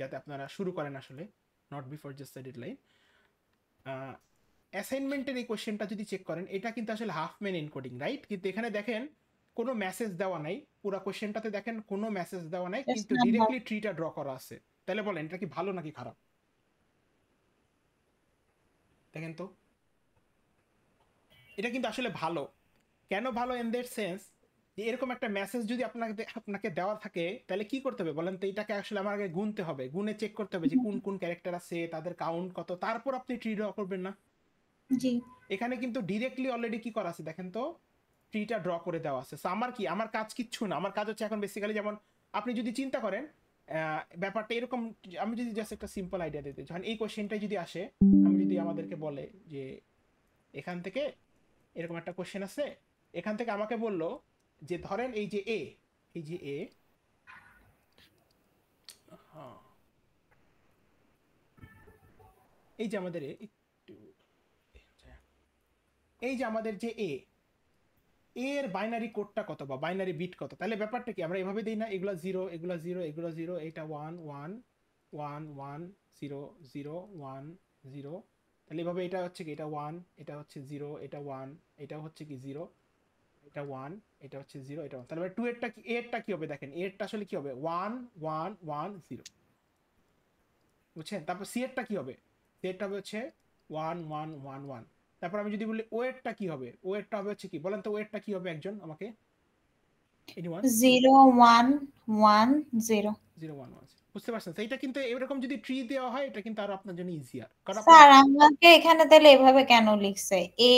যাতে আপনারা শুরু করেন আসলে, not before just the deadline. অ্যাসাইনমেন্টের এই কোশ্চেনটা যদি চেক করেন, এটা কিন্তু আসলে হাফম্যান এনকোডিং, রাইট? কিন্তু এখানে দেখেন কোনো মেসেজ দেওয়া নাই, পুরো কোশ্চেনটাতে দেখেন কোনো মেসেজ দেওয়া নাই, কিন্তু ডিরেক্টলি ট্রিটা ড্র করা আছে। তাহলে বলেন এটা কি ভালো নাকি খারাপ? দেখেন তো, এটা কিন্তু আসলে ভালো। কেন ভালো? ইন দ্যাট সেন্স যে এরকম একটা মেসেজ যদি আপনাকে দেওয়া থাকে, তাহলে কি করতে হবে বলেন তো? এটাকে আসলে আমার আগে গুনতে হবে, গুনে চেক করতে হবে যে কোন কোন ক্যারেক্টার আছে, তাদের কাউন্ট কত, তারপর আপনি ট্রি ড্র করবেন না? জি, এখানে কিন্তু ডিরেক্টলি অলরেডি কি করা আছে দেখেন তো, ট্রিটা ড্র করে দেওয়া আছে। সো আমার কি, আমার কাজ কিচ্ছু না। আমার কাজ হচ্ছে এখন বেসিক্যালি, যেমন আপনি যদি চিন্তা করেন ব্যাপারটা এরকম, আমি যদি জাস্ট একটা সিম্পল আইডিয়া দিতে, যখন এই কোশ্চেনটাই যদি আসে, আমি যদি আমাদেরকে বলে যে এখান থেকে এরকম একটা কোশ্চেন আছে, এখান থেকে আমাকে বললো যে ধরেন এই যে এ, এই যে এ, এই যে আমাদের এই যে আমাদের যে এর বাইনারি কোডটা কত বা বাইনারি বিট কত, তাহলে ব্যাপারটা কি আমরা এভাবে দিই না, এগুলো 0 এগুলো 0 এগুলো 0, এটা 1 1 1 1 0 0 1 0, তাহলে এভাবে এটা হচ্ছে কি, এটা 1, এটা হচ্ছে 0, এটা 1, এটা হচ্ছে কি 0, এটা 1, এটা হচ্ছে 0, এটা 1, তাহলে 2 এরটা কি, এরটা কি হবে দেখেন, এরটা আসলে কি হবে 1 1 1 0, বুঝছেন? তারপর সি এরটা কি হবে, সি এরটা হবে হচ্ছে 1 1 1 1। তারপর আমি যদি বলি ওয়েটটা কি হবে, ওয়েটটা হবে হচ্ছে কি বলেন তো, ওয়েটটা কি হবে একজন আমাকে? 0 1 1 0 0 1 1। বুঝতে পারছেন? তো এটা কিন্তু এরকম যদি ট্রি দেওয়া হয়, এটা কিন্তু আর আপনার জন্য ইজিয়ার। কারণ স্যার আমাকে এখানে তাহলে এভাবে কেন লিখছে a,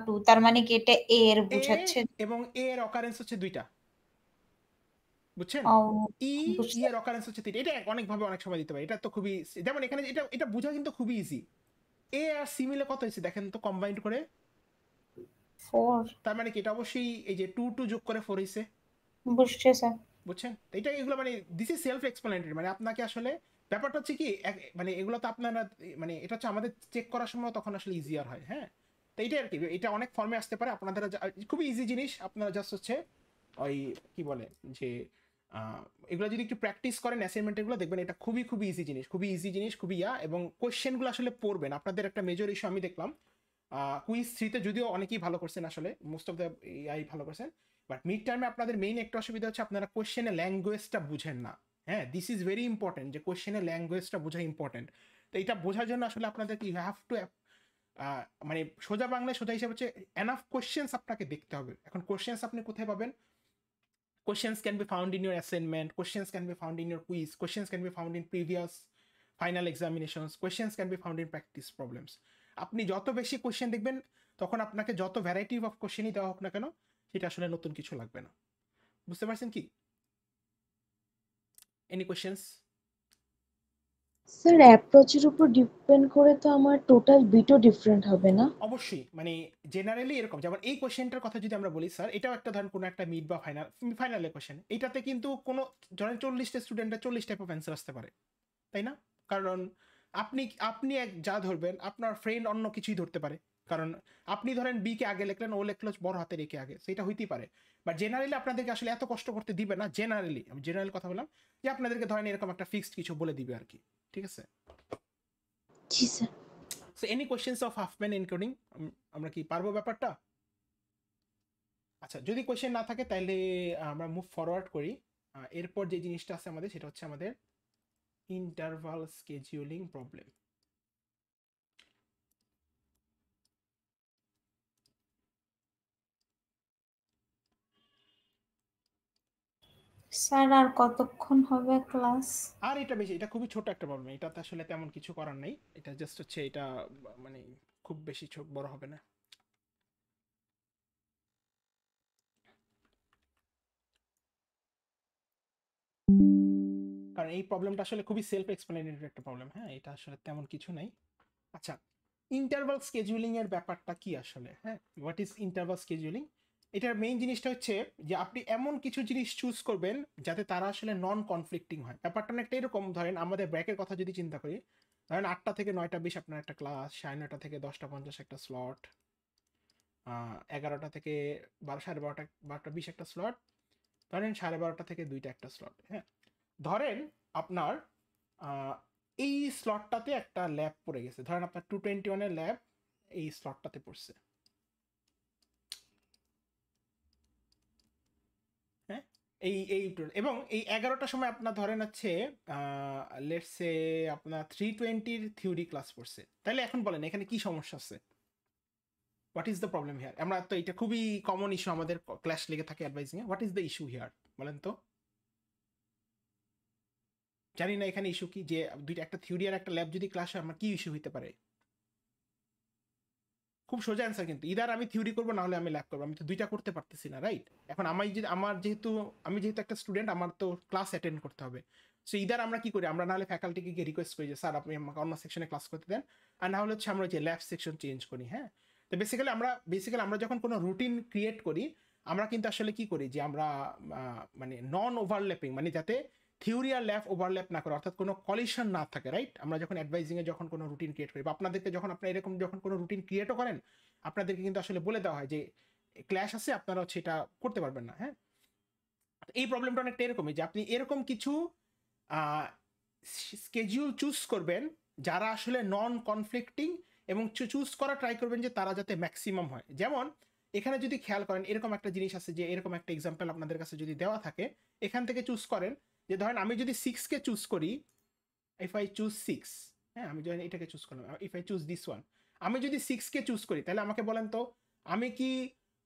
2, তার মানে কি এটা a এর বোঝাচ্ছে? এবং a এর অকারেন্স হচ্ছে 2টা, বুঝছেন? ই এর অকারেন্স হচ্ছে 3টা। এটা অনেক ভাবে অনেক সময় দিতে পারে, এটা তো খুবই, যেমন এখানে এটা বোঝা কিন্তু খুবই ইজি। এ আর সি মিলে কত হয়েছে দেখেন তো কম্বাইন্ড করে, 4 তার মানে কি এটা অবশ্যই এই যে 2 2 যোগ করে 4 হইছে, বুঝছে স্যার। বুঝছেন? এটা এগুলো মানে দিস ইজ সেলফ এক্সপ্লেনেটরি, মানে আপনাকে আসলে ব্যাপারটা হচ্ছে কি মানে এগুলো তো আপনারা মানে এটা হচ্ছে আমাদের চেক করার সময় তখন আসলে ইজিয়ার হয়। হ্যাঁ, তো এইটাই আর কি, এটা অনেক ফর্মে আসতে পারে আপনাদের, খুবই ইজি জিনিস। আপনারা জাস্ট হচ্ছে ওই কি বলে যে এগুলো যদি একটু প্র্যাকটিস করেন অ্যাসাইনমেন্ট এগুলো, দেখবেন এটা খুবই খুবই ইজি জিনিস, খুবই ইজি জিনিস, খুবই এবং কোয়েশ্চেনগুলো আসলে পড়বেন। আপনাদের একটা মেজর ইস্যু আমি দেখলাম কুইজ 3তে যদিও অনেকেই ভালো করছেন, আসলে মোস্ট অফ দ্য এআই ভালো করছেন, বাট মিড টার্মে আপনাদের মেইন একটা অসুবিধা হচ্ছে আপনারা কোয়েশ্চেনের ল্যাঙ্গুয়েজটা বুঝেন না। হ্যাঁ, দিস ইজ ভেরি ইম্পর্টেন্ট যে কোয়েশ্চেনের ল্যাঙ্গুয়েজটা বোঝা ইম্পর্টেন্ট। তো এটা বোঝার জন্য আসলে আপনাদেরকে ইউ হ্যাভ টু মানে সোজা বাংলায় সোজা হিসাবে হচ্ছে এনাফ কোয়েশ্চেন্স আপনাকে দেখতে হবে। এখন কোয়েশ্চেন্স আপনি কোথায় পাবেন? Questions can be found in your assignment, questions can be found in your quiz, questions can be found in previous final examinations, questions can be found in practice problems. আপনি যত বেশি কোশ্চেন দেখবেন তখন আপনাকে যত ভ্যারাইটি অফ কোশ্চেনই দেওয়া হোক না কেন সেটা আসলে নতুন কিছু লাগবে না। বুঝতে পারছেন কি? Any questions? স্যার অ্যাপ্রোচের উপর ডিপেন্ড করে তো আমার টোটাল বিটও ডিফারেন্ট হবে না? অবশ্যই, মানে জেনারেলি এরকম, যেমন এই কোশ্চেনটার কথা যদি আমরা বলি স্যার, এটাও একটা ধরেন কোনো একটা মিড বা ফাইনালের কোশ্চেন, এটাতে কিন্তু কোনো ধরেন 40টা স্টুডেন্টের 40 টাইপ অফ অ্যান্সার আসতে পারে, তাই না? কারণ আপনি আপনি এক যা ধরবেন আপনার ফ্রেন্ড অন্য কিছুই ধরতে পারে। কারণ আপনি ধরেন বি কে আগে লিখলেন, ও লিখলো বড় হাতে রেখে আগে, সেটা হইতেই পারে। বাট জেনারেলি আপনাদেরকে আসলে এত কষ্ট করতে দিবে না। জেনারেলি আমি জেনারেল কথা বললাম যে আপনাদেরকে ধরেন এরকম একটা ফিক্সড কিছু বলে দিবে আর কি, ঠিক আছে? জি sir. So any questions of Huffman encoding, আমরা কি পারবো ব্যাপারটা? আচ্ছা, যদি কোশ্চেন না থাকে তাহলে আমরা মুভ ফরওয়ার্ড করি। এরপর যে জিনিসটা আছে আমাদের সেটা হচ্ছে আমাদের ইন্টারভাল স্কেডিউলিং প্রবলেম। স্যার আর কতক্ষণ হবে ক্লাস? আর এটা বেশি, এটা খুবই ছোট একটা প্রবলেম, এটাতে আসলে তেমন কিছু করার নেই। এটা জাস্ট হচ্ছে এটা মানে খুব বেশি বড় হবে না। কারণ এই প্রবলেমটা আসলে খুবই সেলফ এক্সপ্লেনেটরি একটা প্রবলেম। হ্যাঁ, এটা আসলে তেমন কিছু নাই। আচ্ছা, ইন্টারভাল স্কেডিউলিং এর ব্যাপারটা কি আসলে? হ্যাঁ, হোয়াট ইজ ইন্টারভাল স্কেডিউলিং? এটার মেইন জিনিসটা হচ্ছে যে আপনি এমন কিছু জিনিস চুজ করবেন যাতে তারা আসলে নন কনফ্লিক্টিং হয়। ব্যাপারটা অনেকটা এরকম, ধরেন আমাদের ব্র্যাকের কথা যদি চিন্তা করি, ধরেন 8টা থেকে 9টা 20 আপনার একটা ক্লাস, 9:30 থেকে 10টা 50 একটা স্লট, 11টা থেকে 12:30 12টা 20 একটা স্লট, ধরেন 12:30 থেকে 2টা একটা স্লট। হ্যাঁ, ধরেন আপনার এই স্লটটাতে একটা ল্যাব পড়ে গেছে, ধরেন আপনার 221 এর ল্যাব এই স্লটটাতে পড়ছে। হ্যাঁ, এই এবং এই 11টার সময় আপনার ধরেন হচ্ছে লেটস সে আপনার 320 থিওরি ক্লাস পড়ছে। তাহলে এখন বলেন এখানে কি সমস্যা আছে? What is the problem here? আমরা তো এটা খুবই কমন ইস্যু আমাদের ক্লাস লেগে থাকে advising A. What is the issue here বলেন তো? জানি না এখানে ইস্যু কি, যে দুইটা একটা থিওরি আর একটা ল্যাব যদি ক্লাস হয় আমার কি ইস্যু হতে পারে? খুব সোজা অ্যান্সার কিন্তু, ইদার আমি থিওরি করবো না হলে আমি ল্যাব করবো, আমি তো দুইটা করতে পারতেছি না, রাইট? এখন আমি যেহেতু একটা স্টুডেন্ট, আমার তো ক্লাস অ্যাটেন্ড করতে হবে। সো ইদার আমরা কি করি, আমরা নাহলে ফ্যাকাল্টিকে গিয়ে রিকোয়েস্ট করি যে স্যার আপনি আমাকে অন্য সেকশনে ক্লাস করতে দেন, আর না হলে হচ্ছে আমরা যে ল্যাব সেকশন চেঞ্জ করি। হ্যাঁ, তো বেসিক্যালি আমরা যখন কোনো রুটিন ক্রিয়েট করি আমরা কিন্তু আসলে কি করি যে আমরা মানে নন ওভারল্যাপিং, মানে যাতে থিওরি আর ল্যাব ওভারল্যাপ না করে, অর্থাৎ কোনো কলিশন না থাকে, রাইট? আমরা যখন অ্যাডভাইজিংয়ে যখন কোনো রুটিন ক্রিয়েট করি বা আপনাদেরকে যখন আপনারা এরকম যখন কোনো রুটিন ক্রিয়েটও করেন, আপনাদেরকে কিন্তু আসলে বলে দেওয়া হয় যে ক্ল্যাশ আছে, আপনারা হচ্ছে এটা করতে পারবেন না। হ্যাঁ, এই প্রবলেমটা অনেকটা এরকমই যে আপনি এরকম কিছু স্কেডিউল চুজ করবেন যারা আসলে নন কনফ্লিক্টিং, এবং চুজ করা ট্রাই করবেন যে তারা যাতে ম্যাক্সিমাম হয়। যেমন এখানে যদি খেয়াল করেন এরকম একটা জিনিস আছে, যে এরকম একটা এক্সাম্পল আপনাদের কাছে যদি দেওয়া থাকে, এখান থেকে চুজ করেন যে ধরেন আমি যদি 6কে চুজ করি, ইফ আই চুজ 6, হ্যাঁ আমি যদি এটাকে চুজ করলাম, if I choose this one, আমি যদি 6কে চুজ করি তাহলে আমাকে বলেন তো আমি কি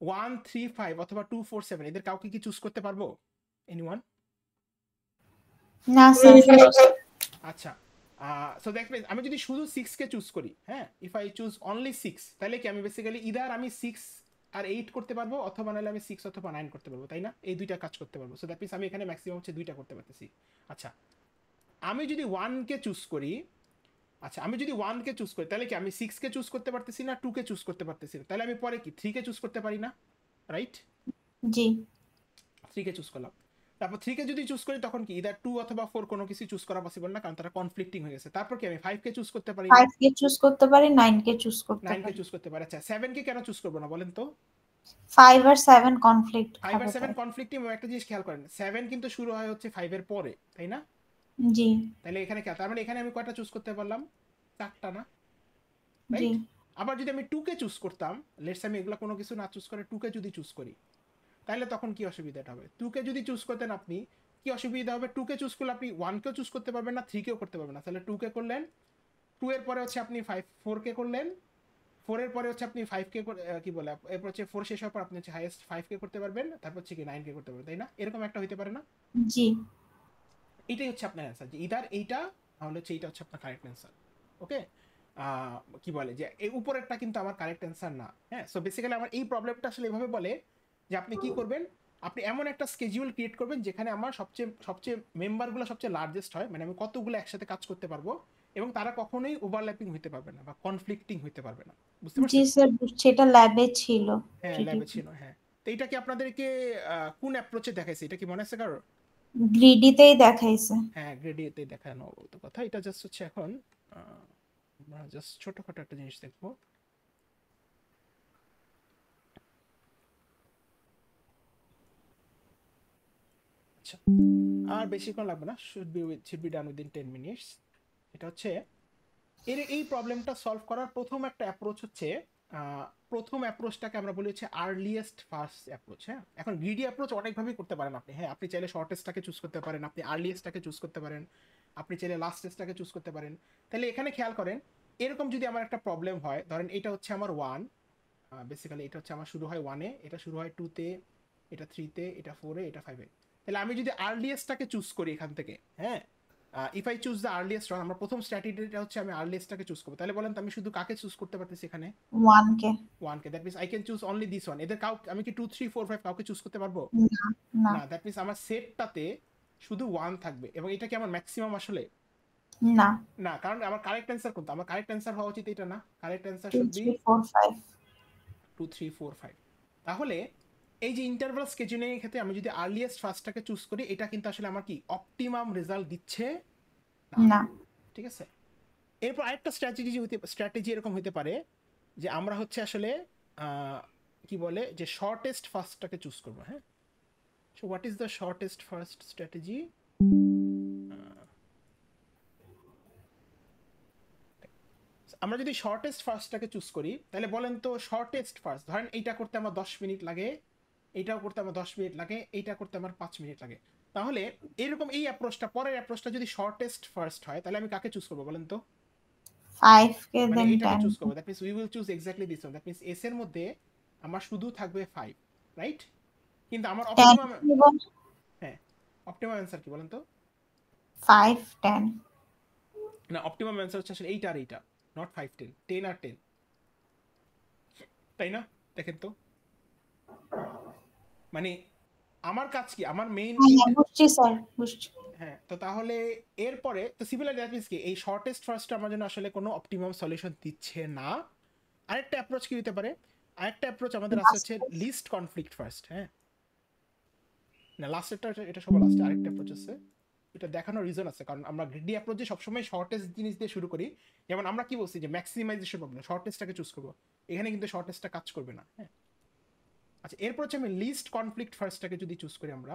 1 3 5 অথবা 2 4 7 এদের কাউকে কি চুজ করতে পারবো? এনিওয়ান? না স্যার। আচ্ছা, সো দেখবেন আমি যদি শুধু 6কে চুজ করি, হ্যাঁ ইফ আই চুজ অনলি 6, তাহলে কি আমি বেসিক্যালি ইদার আমি 6 আর 8 করতে পারবো, অথবা নাহলে আমি 6 অথবা 9 করতে পারবো, তাই না? এই দুইটা কাজ করতে পারবো। সো দ্যাট মিন্স আমি এখানে ম্যাক্সিমাম হচ্ছে দুইটা করতে পারতেছি। আচ্ছা, আমি যদি 1কে চুজ করি আচ্ছা আমি যদি 1 কে চুজ করি তাহলে কি আমি 6 কে চুজ করতে পারতেছি না, 2 কে চুজ করতে পারতেছি না, তাহলে আমি পরে কি 3 কে চুজ করতে পারি না, রাইট? জি 3 কে চুজ করলাম, তারপর 3 কে যদি চুজ করি তখন কি ইদার 2 অথবা 4 কোনো কিছু চুজ করা পসিবল না, কারণ তারা কনফ্লিক্টিং হয়ে গেছে। তারপর কি আমি 5 কে চুজ করতে পারি না, 5 কে চুজ করতে পারি, 9 কে চুজ করতে 9 কে পারি। চুজ করতে পারি। আচ্ছা 7 কে কেন চুজ করব না বলেন তো? 5 আর 7 কনফ্লিক্ট 5 আর হবে 7 তাই। কনফ্লিক্টিং, একটা জিনিস খেয়াল করেন 7 কিন্তু শুরু হয় হচ্ছে 5 এর পরে, তাই না? জি তাহলে এখানে কি, তার মানে এখানে আমি কয়টা চুজ করতে পারলাম, 4টা না, জি রাইট? আবার যদি আমি 2 কে চুজ করতাম, লেটস আমি এগুলা কোনো কিছু না চুজ করে 2 কে যদি চুজ করি, তাহলে তখন কি অসুবিধাটা হবে? 2 কে যদি চুজ করতেন আপনি, কি অসুবিধা হবে? 2 কে চুজ করলে আপনি 1 কেও চুজ করতে পারবেন না, 3 কেও করতে পারবেন না। তাহলে 2 কে করলেন, 2 এর পরে হচ্ছে আপনি 4 কে করলেন, 4 এর পরে হচ্ছে আপনি 5 কে কি বলে, এরপর হচ্ছে 4 শেষ হওয়ার পর আপনি হচ্ছে হাইয়েস্ট 5 কে করতে পারবেন, তারপর হচ্ছে কি 9 কে করতে পারবেন, তাই না? এরকম একটা হইতে পারে না? জি এটাই হচ্ছে আপনার অ্যান্সার, যে ইদার এইটা তাহলে হচ্ছে এইটা হচ্ছে আপনার কারেক্ট অ্যান্সার। ওকে, কি বলে যে এই উপরেরটা কিন্তু আমার কারেক্ট অ্যান্সার না। হ্যাঁ, সো বেসিক্যালি আমার এই প্রবলেমটা আসলে এভাবে বলে যে আপনি কি করবেন, আপনি এমন একটা স্কেডিউল ক্রিয়েট করবেন যেখানে আমার সবচেয়ে সবচেয়ে মেম্বারগুলো সবচেয়ে লার্জেস্ট হয়, মানে আমি কতগুলো একসাথে কাজ করতে পারবো এবং তারা কখনোই ওভারল্যাপিং হইতে পারবে না বা কনফ্লিক্টিং হইতে পারবে না। বুঝতে জি পারছেন? স্যার, সেটা ল্যাবে ছিল। হ্যাঁ ল্যাবে ছিল। হ্যাঁ, তো এটা কি আপনাদেরকে কোন অ্যাপ্রোচে দেখাইছে, এটা কি মনে আছে কারোর? গ্রিডিতেই দেখাইছে। হ্যাঁ গ্রেডিয়েতে দেখানো তো কথা, এটা জাস্ট হচ্ছে এখন আমরা জাস্ট ছোটখাটো একটা জিনিস দেখবো। আচ্ছা আর বেশিক্ষণ লাগবে না, should be done within 10 minutes। এটা হচ্ছে এই প্রবলেমটা সলভ করার প্রথম একটা অ্যাপ্রোচ হচ্ছে, প্রথম অ্যাপ্রোচটাকে আমরা বলি হচ্ছে আর্লিয়েস্ট ফার্স্ট অ্যাপ্রোচ। হ্যাঁ, এখন গ্রিডি অ্যাপ্রোচ অনেকভাবেই করতে পারেন আপনি। হ্যাঁ, আপনি চাইলে শর্টেস্টটাকে চুজ করতে পারেন, আপনি আর্লিয়েস্টটাকে চুজ করতে পারেন, আপনি চাইলে লাস্টেস্টটাকে চুজ করতে পারেন। তাহলে এখানে খেয়াল করেন, এরকম যদি আমার একটা প্রবলেম হয়, ধরেন এটা হচ্ছে আমার 1, বেসিক্যালি এটা হচ্ছে আমার শুরু হয় 1-এ, এটা শুরু হয় 2-তে, এটা 3-তে, এটা 4-এ, এটা 5-এ। তাহলে আমি যদি আর্লিয়েস্টটাকে চুজ করি এখান থেকে, হ্যাঁ, if I choose the earliest one, আমরা প্রথম স্ট্র্যাটেজিটা হচ্ছে আমি আর্লিয়েস্টটাকে চুজ করবো। তাহলে বলেন তো আমি শুধু কাকে চুজ করতে পারতেছি এখানে? 1 কে। 1 কে। That means I can choose only this one. এদের আমি কি 2 3 4 5 কাউকে চুজ করতে পারবো না না না? দ্যাট মিন্স আমার সেটটাতে শুধু 1 থাকবে, এবং এটা কি আমার ম্যাক্সিমাম আসলে? না। না, কারণ আমার কারেক্ট অ্যান্সার কোনটা? আমার কারেক্ট অ্যান্সার হওয়া উচিত এটা না, কারেক্ট অ্যান্সার 2 শুড বি 3 4 5 2 3 4 5। তাহলে এই যে ইন্টারভাল স্কেজুলিং এর ক্ষেত্রে আমি যদি আর্লিয়েস্ট ফার্স্টটাকে চুজ করি, এটা কিন্তু আসলে আমার কি অপটিমাম রেজাল্ট দিচ্ছে না। ঠিক আছে। এরপর আরেকটা স্ট্র্যাটেজি এরকম হতে পারে যে আমরা হচ্ছে আসলে কি বলে যে শর্টেস্ট ফার্স্টটাকে চুজ করবো। হ্যাঁ, so what is the shortest first strategy? আমরা যদি শর্টেস্ট ফার্স্টটাকে চুজ করি, তাহলে বলেন তো শর্টেস্ট ফার্স্ট, ধরেন এইটা করতে আমার 10 মিনিট লাগে, এইটাও করতে আমার 10 মিনিট লাগে, এইটা করতে আমার 5 মিনিট লাগে। তাহলে এরকম এই অ্যাপ্রোচটা, পরের অ্যাপ্রোচটা যদি শর্টেস্ট ফার্স্ট হয়, তাহলে আমি কাকে চুজ করবো বলেন তো? 5 কে মানে দেন এটাকে 10। চুজ করব। That means we will choose exactly this one. That means S এর মধ্যে আমার শুধু থাকবে 5, রাইট? কিন্তু আমার অপটিমাম, হ্যাঁ অপটিমাম অ্যান্সার কি বলেন তো? 5 10 না, অপটিমাম অ্যান্সার হচ্ছে আসলে এইটা আর এইটা, নট 5 10, 10 আর 10, তাই না? দেখেন তো, মানে আমার কাজ কি, আমার মেইন, বুঝছি স্যার, বুঝছি। হ্যাঁ। তো তাহলে এরপরে তো সিমিলার দ্যাট মিন্স কি এই শর্টেস্ট ফার্স্ট আমার জন্য আসলে কোনো অপটিমাম সলিউশন দিচ্ছে না। আরেকটা অ্যাপ্রোচ কি হতে পারে? আরেকটা অ্যাপ্রোচ আমাদের আছে হচ্ছে লিস্ট কনফ্লিক্ট ফার্স্ট। হ্যাঁ, না লাস্টেরটা, এটা সবার লাস্টে। আরেকটা অ্যাপ্রোচ আছে, এটা দেখানোর রিজন আছে, কারণ আমরা গ্রিডি অ্যাপ্রোচে সবসময় শর্টেস্ট জিনিস দিয়ে শুরু করি। যেমন আমরা কি বলছি যে ম্যাক্সিমাইজেশন প্রবলেম, শর্টেস্টটাকে চুজ করবো, এখানে কিন্তু শর্টেস্টটা কাজ করবে না। হ্যাঁ, আচ্ছা এরপর হচ্ছে আমি লিস্ট কনফ্লিক্ট ফার্স্টটাকে যদি চুজ করি, আমরা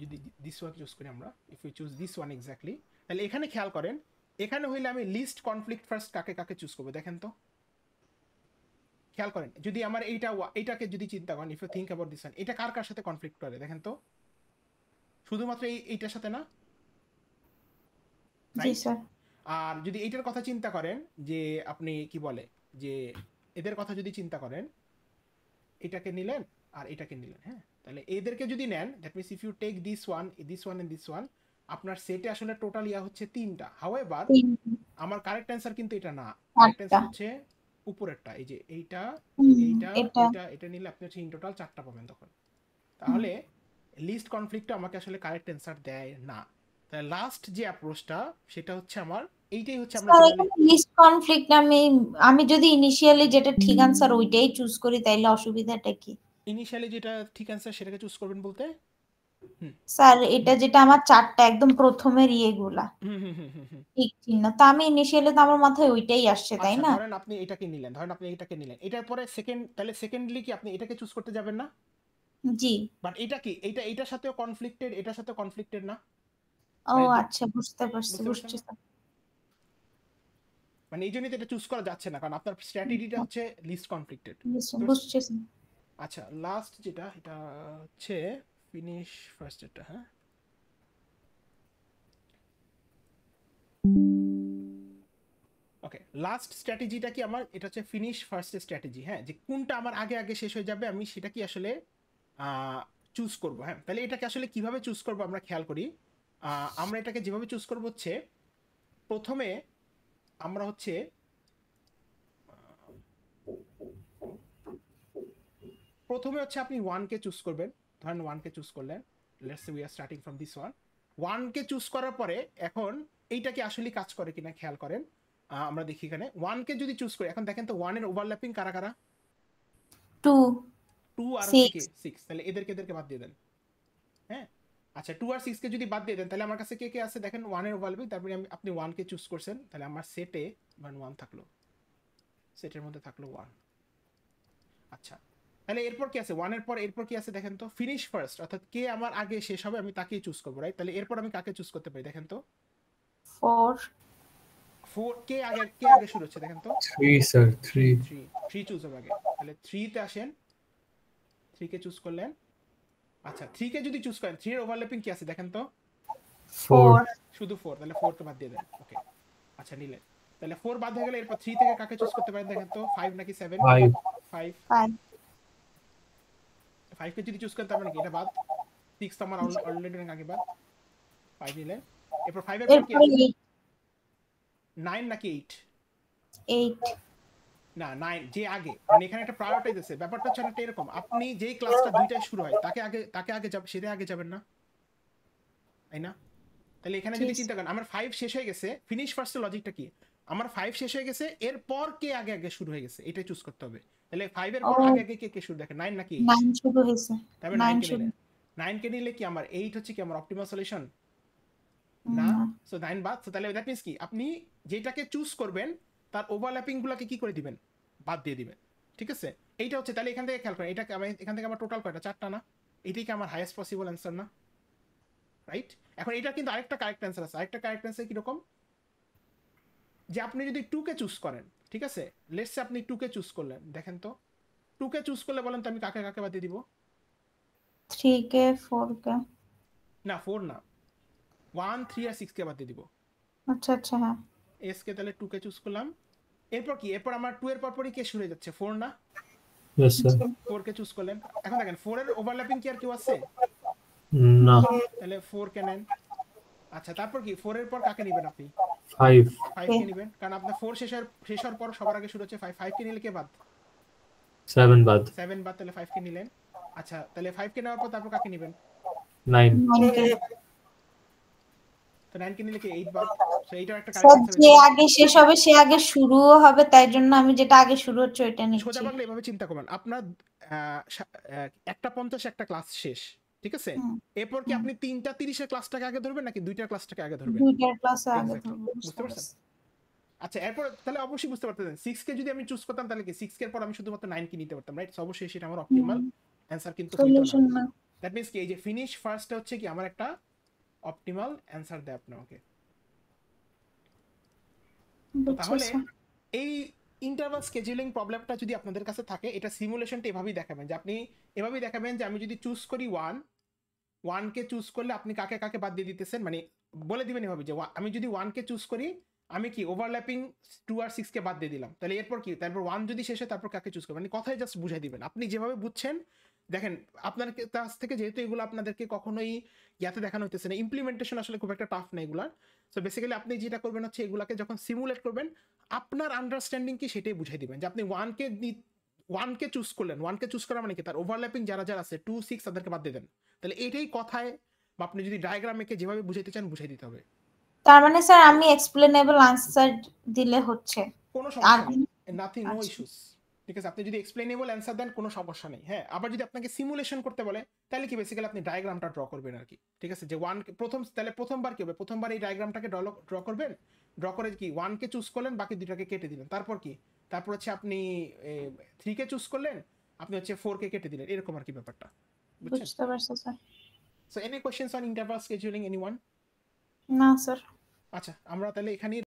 যদি দিস ওয়ান চুজ করি, আমরা if you choose this one exactly, তাহলে এখানে খেয়াল করেন, এখানে হইলে আমি লিস্ট কনফ্লিক্ট ফার্স্ট কাকে কাকে চুজ করবো দেখেন তো, খেয়াল করেন। যদি আমার এইটাকে যদি চিন্তা করেন, if you think about this one, এটা কার কার সাথে কনফ্লিক্ট করে দেখেন তো? শুধুমাত্র এইটার সাথে না, জি স্যার। আর যদি এইটার কথা চিন্তা করেন, যে আপনি কি বলে যে এদের কথা যদি চিন্তা করেন, এটাকে নিলেন আর এটাকে নিলেন, হ্যাঁ, তাহলে এদেরকে যদি নেন, that means if you take this one and this one, আপনার সেটে আসলে টোটাল ইয়া হচ্ছে 3টা। হাউএভার আমার কারেক্ট অ্যান্সার কিন্তু এটা না, কারেক্ট অ্যান্সার হচ্ছে উপরেরটা, এই যে এইটা এইটা এটা এটা নিলে আপনি হচ্ছে ইন টোটাল 4টা পাবেন তখন। তাহলে লিস্ট কনফ্লিক্টটা আমাকে আসলে কারেক্ট অ্যান্সার দেয় না। তাহলে লাস্ট যে অ্যাপ্রোচটা সেটা হচ্ছে আমার এইটাই হচ্ছে আমরা স্যার জেনারেলি লিস্ট কনফ্লিক্ট আমি যদি ইনিশিয়ালি যেটা ঠিক আনসার ওইটাই চুজ করি তাইলে অসুবিধাটা কি? ইনিশিয়ালি যেটা ঠিক অ্যান্সার সেটাকে চুজ করবেন বলতে স্যার এটা যেটা আমার চারটা একদম প্রথমের ইয়েগুলা ঠিক চিহ্ন, তো আমি ইনিশিয়ালি তো আমার মাথায় ওইটাই আসছে, তাই আচ্ছা না? ধরেন আপনি এটাকে নিলেন, এটার পরে তাহলে সেকেন্ডলি কি আপনি এটাকে চুজ করতে যাবেন না? জি। বাট এটা কি এটার সাথেও কনফ্লিক্টেড, এটার সাথে কনফ্লিক্টেড না? ও মানে আচ্ছা, বুঝতে পারছি। মানে এই জন্যই তো এটা চুজ করা যাচ্ছে না, কারণ আপনার স্ট্র্যাটেজিটা হচ্ছে লিস্ট কনফ্লিক্টেড। বুঝছি। আচ্ছা লাস্ট যেটা এটা হচ্ছে ফিনিশ ফার্স্ট এটা, হ্যাঁ ওকে লাস্ট স্ট্র্যাটেজিটা কি আমার, এটা হচ্ছে ফিনিশ ফার্স্ট স্ট্র্যাটেজি। হ্যাঁ, যে কোনটা আমার আগে আগে শেষ হয়ে যাবে আমি সেটা কি আসলে চুজ করব। হ্যাঁ, তাহলে এটাকে আসলে কিভাবে চুজ করব আমরা খেয়াল করি। আমরা এটাকে যেভাবে চুজ করব হচ্ছে প্রথমে আমরা হচ্ছে আপনি 1 কে চুজ করবেন। ধরেন 1 কে চুজ করলেন, let's say we are starting from this 1 K choose করার পরে এখন এইটা কি আসলে কাজ করে কিনা খেয়াল করেন। আমরা দেখি এখানে 1 কে যদি চুজ করি, এখন দেখেন তো 1 এর ওভারল্যাপিং কারা কারা? 2 আর 6, তাহলে এদেরকে বাদ দিয়ে দেন। হ্যাঁ, আচ্ছা 2 আর 6 কে যদি বাদ দিয়ে দেন তাহলে আমার কাছে কে আছে দেখেন 1 এর ওভারল্যাপিং, তারপরে আপনি 1 কে চুজ করছেন, তাহলে আমার সেটে 1 থাকলো, সেটের মধ্যে থাকলো 1। আচ্ছা তাহলে এরপর কি আছে 1 এর পর এরপর কি আছে দেখেন তো, ফিনিশ ফার্স্ট, অর্থাৎ কে আমার আগে শেষ হবে আমি তাকেই চুজ করব, রাইট? তাহলে এরপর আমি কাকে চুজ করতে পারি দেখেন তো, 4 কে আগে শুরু হচ্ছে দেখেন তো, 3 স্যার 3 চুজ হবে আগে। তাহলে 3 তে আসেন, 3 কে চুজ করলেন। আচ্ছা 3 কে যদি চুজ করেন 3 এর ওভারল্যাপিং কি আছে দেখেন তো, 4 শুধু 4, তাহলে 4 কে বাদ দিয়ে দেন। ওকে আচ্ছা নিলেন, তাহলে 4 বাদ হয়ে গেলে এরপর 3 থেকে কাকে চুজ করতে পারেন দেখেন তো, 5 নাকি 7? 5 কে যদি চুজ করেন তার মানে কি এটা বাদ, 6 তো আমার অলরেডি আগে বাদ, 5 নিলেন। এরপর 5 এর পর কি আছে, 9 নাকি 8? না 9 যে আগে, মানে এখানে একটা প্রায়োরিটাইজ আছে। ব্যাপারটা হচ্ছে একটা এরকম, আপনি যেই ক্লাসটা দুইটায় শুরু হয় তাকে আগে যাবে, সেটা আগে যাবেন না, তাই না? তাহলে এখানে যদি চিন্তা করেন আমার 5 শেষ হয়ে গেছে, ফিনিশ ফার্স্টের লজিকটা কি, আমার 5 শেষ হয়ে গেছে, এরপর কে আগে আগে শুরু হয়ে গেছে এটাই চুজ করতে হবে। তাহলে 5 এর পর আগে আগে কে শুরু দেখেন, 9 নাকি 8? 9 শুরু হয়েছে। তবে 9 কে নিলেন, 9 কে নিলে কি আমার 8 হচ্ছে কি আমার অপটিমাল সলিউশন না? সো 9 বাদ। সো তাহলে দ্যাট মিন্স কি আপনি যেটাকে চুজ করবেন তার ওভারল্যাপিং গুলোকে কি করে দিবেন, বাদ দিয়ে দিবেন। ঠিক আছে, এইটা হচ্ছে, তাহলে এখান থেকে খেয়াল করেন, এটা এখান থেকে আমার টোটাল কয়টা, 4টা না? এটাই কি আমার হাইয়েস্ট পসিবল অ্যান্সার না, রাইট? এখন এটা কিন্তু আরেকটা কারেক্ট অ্যান্সার আছে। আরেকটা কারেক্ট অ্যান্সার কিরকম, যে আপনি যদি 2 কে চুজ করেন, ঠিক আছে, লেটস সে আপনি 2 কে চুজ করলেন, দেখেন তো 2 কে চুজ করলে বলেন তো আমি কাকে কাকে বাদ দিয়ে দিব? 3 কে 4 কে না 4 না, 1 3 আর 6 কে বাদ দিয়ে দিব। আচ্ছা হ্যাঁ, এস কে তাহলে 2 কে চুজ করলাম। এরপর কি, এরপর আমার 2 এর পরপরই কে শুরু হয়ে যাচ্ছে, 4 না? यस স্যার 4 কে চুজ করলেন। এখন দেখেন 4 এর ওভারল্যাপিং কি আর কেউ আছে না, তাহলে 4 কে নেন। আচ্ছা তারপর কি 4 এর পর কাকে নেবেন আপনি? 5 কে নেবেন, কারণ আপনার 4 শেষ হওয়ার পর সবার আগে শুরু হচ্ছে 5 কে নিলে কে বাদ? 7 বাদ 7 বাদ, তাহলে 5 কে নিলেন। আচ্ছা তাহলে 5 কে নেওয়ার পর তারপর কাকে নেবেন? 9 কে। তো 9 কে নিলে কি 8 বাদ। সো এইটার একটা স্যার কারেক্ট যে অ্যান্সার। আগে শেষ হবে সে আগে শুরুও হবে, তাই জন্য আমি যেটা আগে শুরু হচ্ছে ওইটা সোজা নিচ্ছি। বাংলা এভাবে চিন্তা করবেন, আপনার 1:50 একটা ক্লাস শেষ, ঠিক আছে, এরপর কি আপনি 3:30 এর ক্লাসটাকে আগে ধরবেন নাকি 2টার ক্লাসটাকে আগে ধরবেন? দুইটার ক্লাসে আগে Exactly. ধরবো, বুঝতে পারছেন? আচ্ছা এরপর তাহলে অবশ্যই বুঝতে পারতেন 6 কে যদি আমি চুজ করতাম তাহলে কি 6 এর পর আমি শুধুমাত্র 9 কে নিতে পারতাম, রাইট? অবশ্যই সেটা আমার অপটিমাল অ্যানসার কিন্তু হতো সলিউশন না। না। দ্যাট মিন্স কি এই যে ফিনিশ ফার্স্টটা হচ্ছে কি আমার একটা অপটিমাল অ্যানসার দেয় আপনাকে। তাহলে এই ইন্টারভাল স্কেজুলিং প্রবলেমটা যদি আপনাদের কাছে থাকে, এটা সিমুলেশনটা এভাবেই দেখাবেন, যে আপনি এভাবেই দেখাবেন যে আমি যদি চুজ করি 1 কে চুজ করলে আপনি কাকে কাকে বাদ দিয়ে দিতেছেন, মানে বলে দিবেন এভাবে যে আমি যদি 1 কে চুজ করি আমি কি ওভারল্যাপিং 2 আর 6 কে বাদ দিয়ে দিলাম, তাহলে এরপর কি, তারপর 1 যদি শেষ হয় তারপর কাকে চুজ করবেন, মানে কথাই জাস্ট বুঝাই দিবেন। আপনি যেভাবে বুঝছেন দেখেন, আপনার কাছ থেকে যেহেতু এগুলো আপনাদেরকে কখনোই ইয়াতে দেখানো হইতেছে না, ইমপ্লিমেন্টেশন আসলে খুব একটা টাফ না এগুলার। সো বেসিক্যালি আপনি যেটা করবেন হচ্ছে এগুলাকে যখন সিমুলেট করবেন আপনার আন্ডারস্ট্যান্ডিং কি সেটাই বুঝাই দিবেন, যে আপনি 1 কে চুজ করলেন, 1 কে চুজ করা মানে কি তার ওভারল্যাপিং যারা যারা আছে 2 6 তাদেরকে বাদ দিয়ে দেন, তাহলে এটাই কথায় বা আপনি যদি ডায়াগ্রাম এঁকে যেভাবে বুঝাইতে চান বুঝাই দিতে হবে। তার মানে স্যার আমি এক্সপ্লেনেবল আনসার দিলে হচ্ছে, কোনো সমস্যা নেই, আচ্ছা। Nothing, no issues. ঠিক আছে, আপনি যদি এক্সপ্লেনেবল অ্যান্সার দেন কোনো সমস্যা নেই। হ্যাঁ, আবার যদি আপনাকে সিমুলেশন করতে বলে তাহলে কি বেসিক্যালি আপনি ডায়াগ্রামটা ড্র করবেন আর কি। ঠিক আছে, যে তাহলে প্রথমবার কি হবে, প্রথমবার এই ডায়াগ্রামটাকে ড্র করবেন, ড্র করে কি 1 কে চুজ করলেন, বাকি দুটাকে কেটে দিলেন। তারপর কি, তারপর হচ্ছে আপনি 3 কে চুজ করলেন, আপনি হচ্ছে 4 কে কেটে দিলেন, এরকম আর কি ব্যাপারটা, বুঝছেন? বুঝতে পারছি sir. So any questions on interval scheduling, anyone? না স্যার। আচ্ছা, আমরা তাহলে এখানেই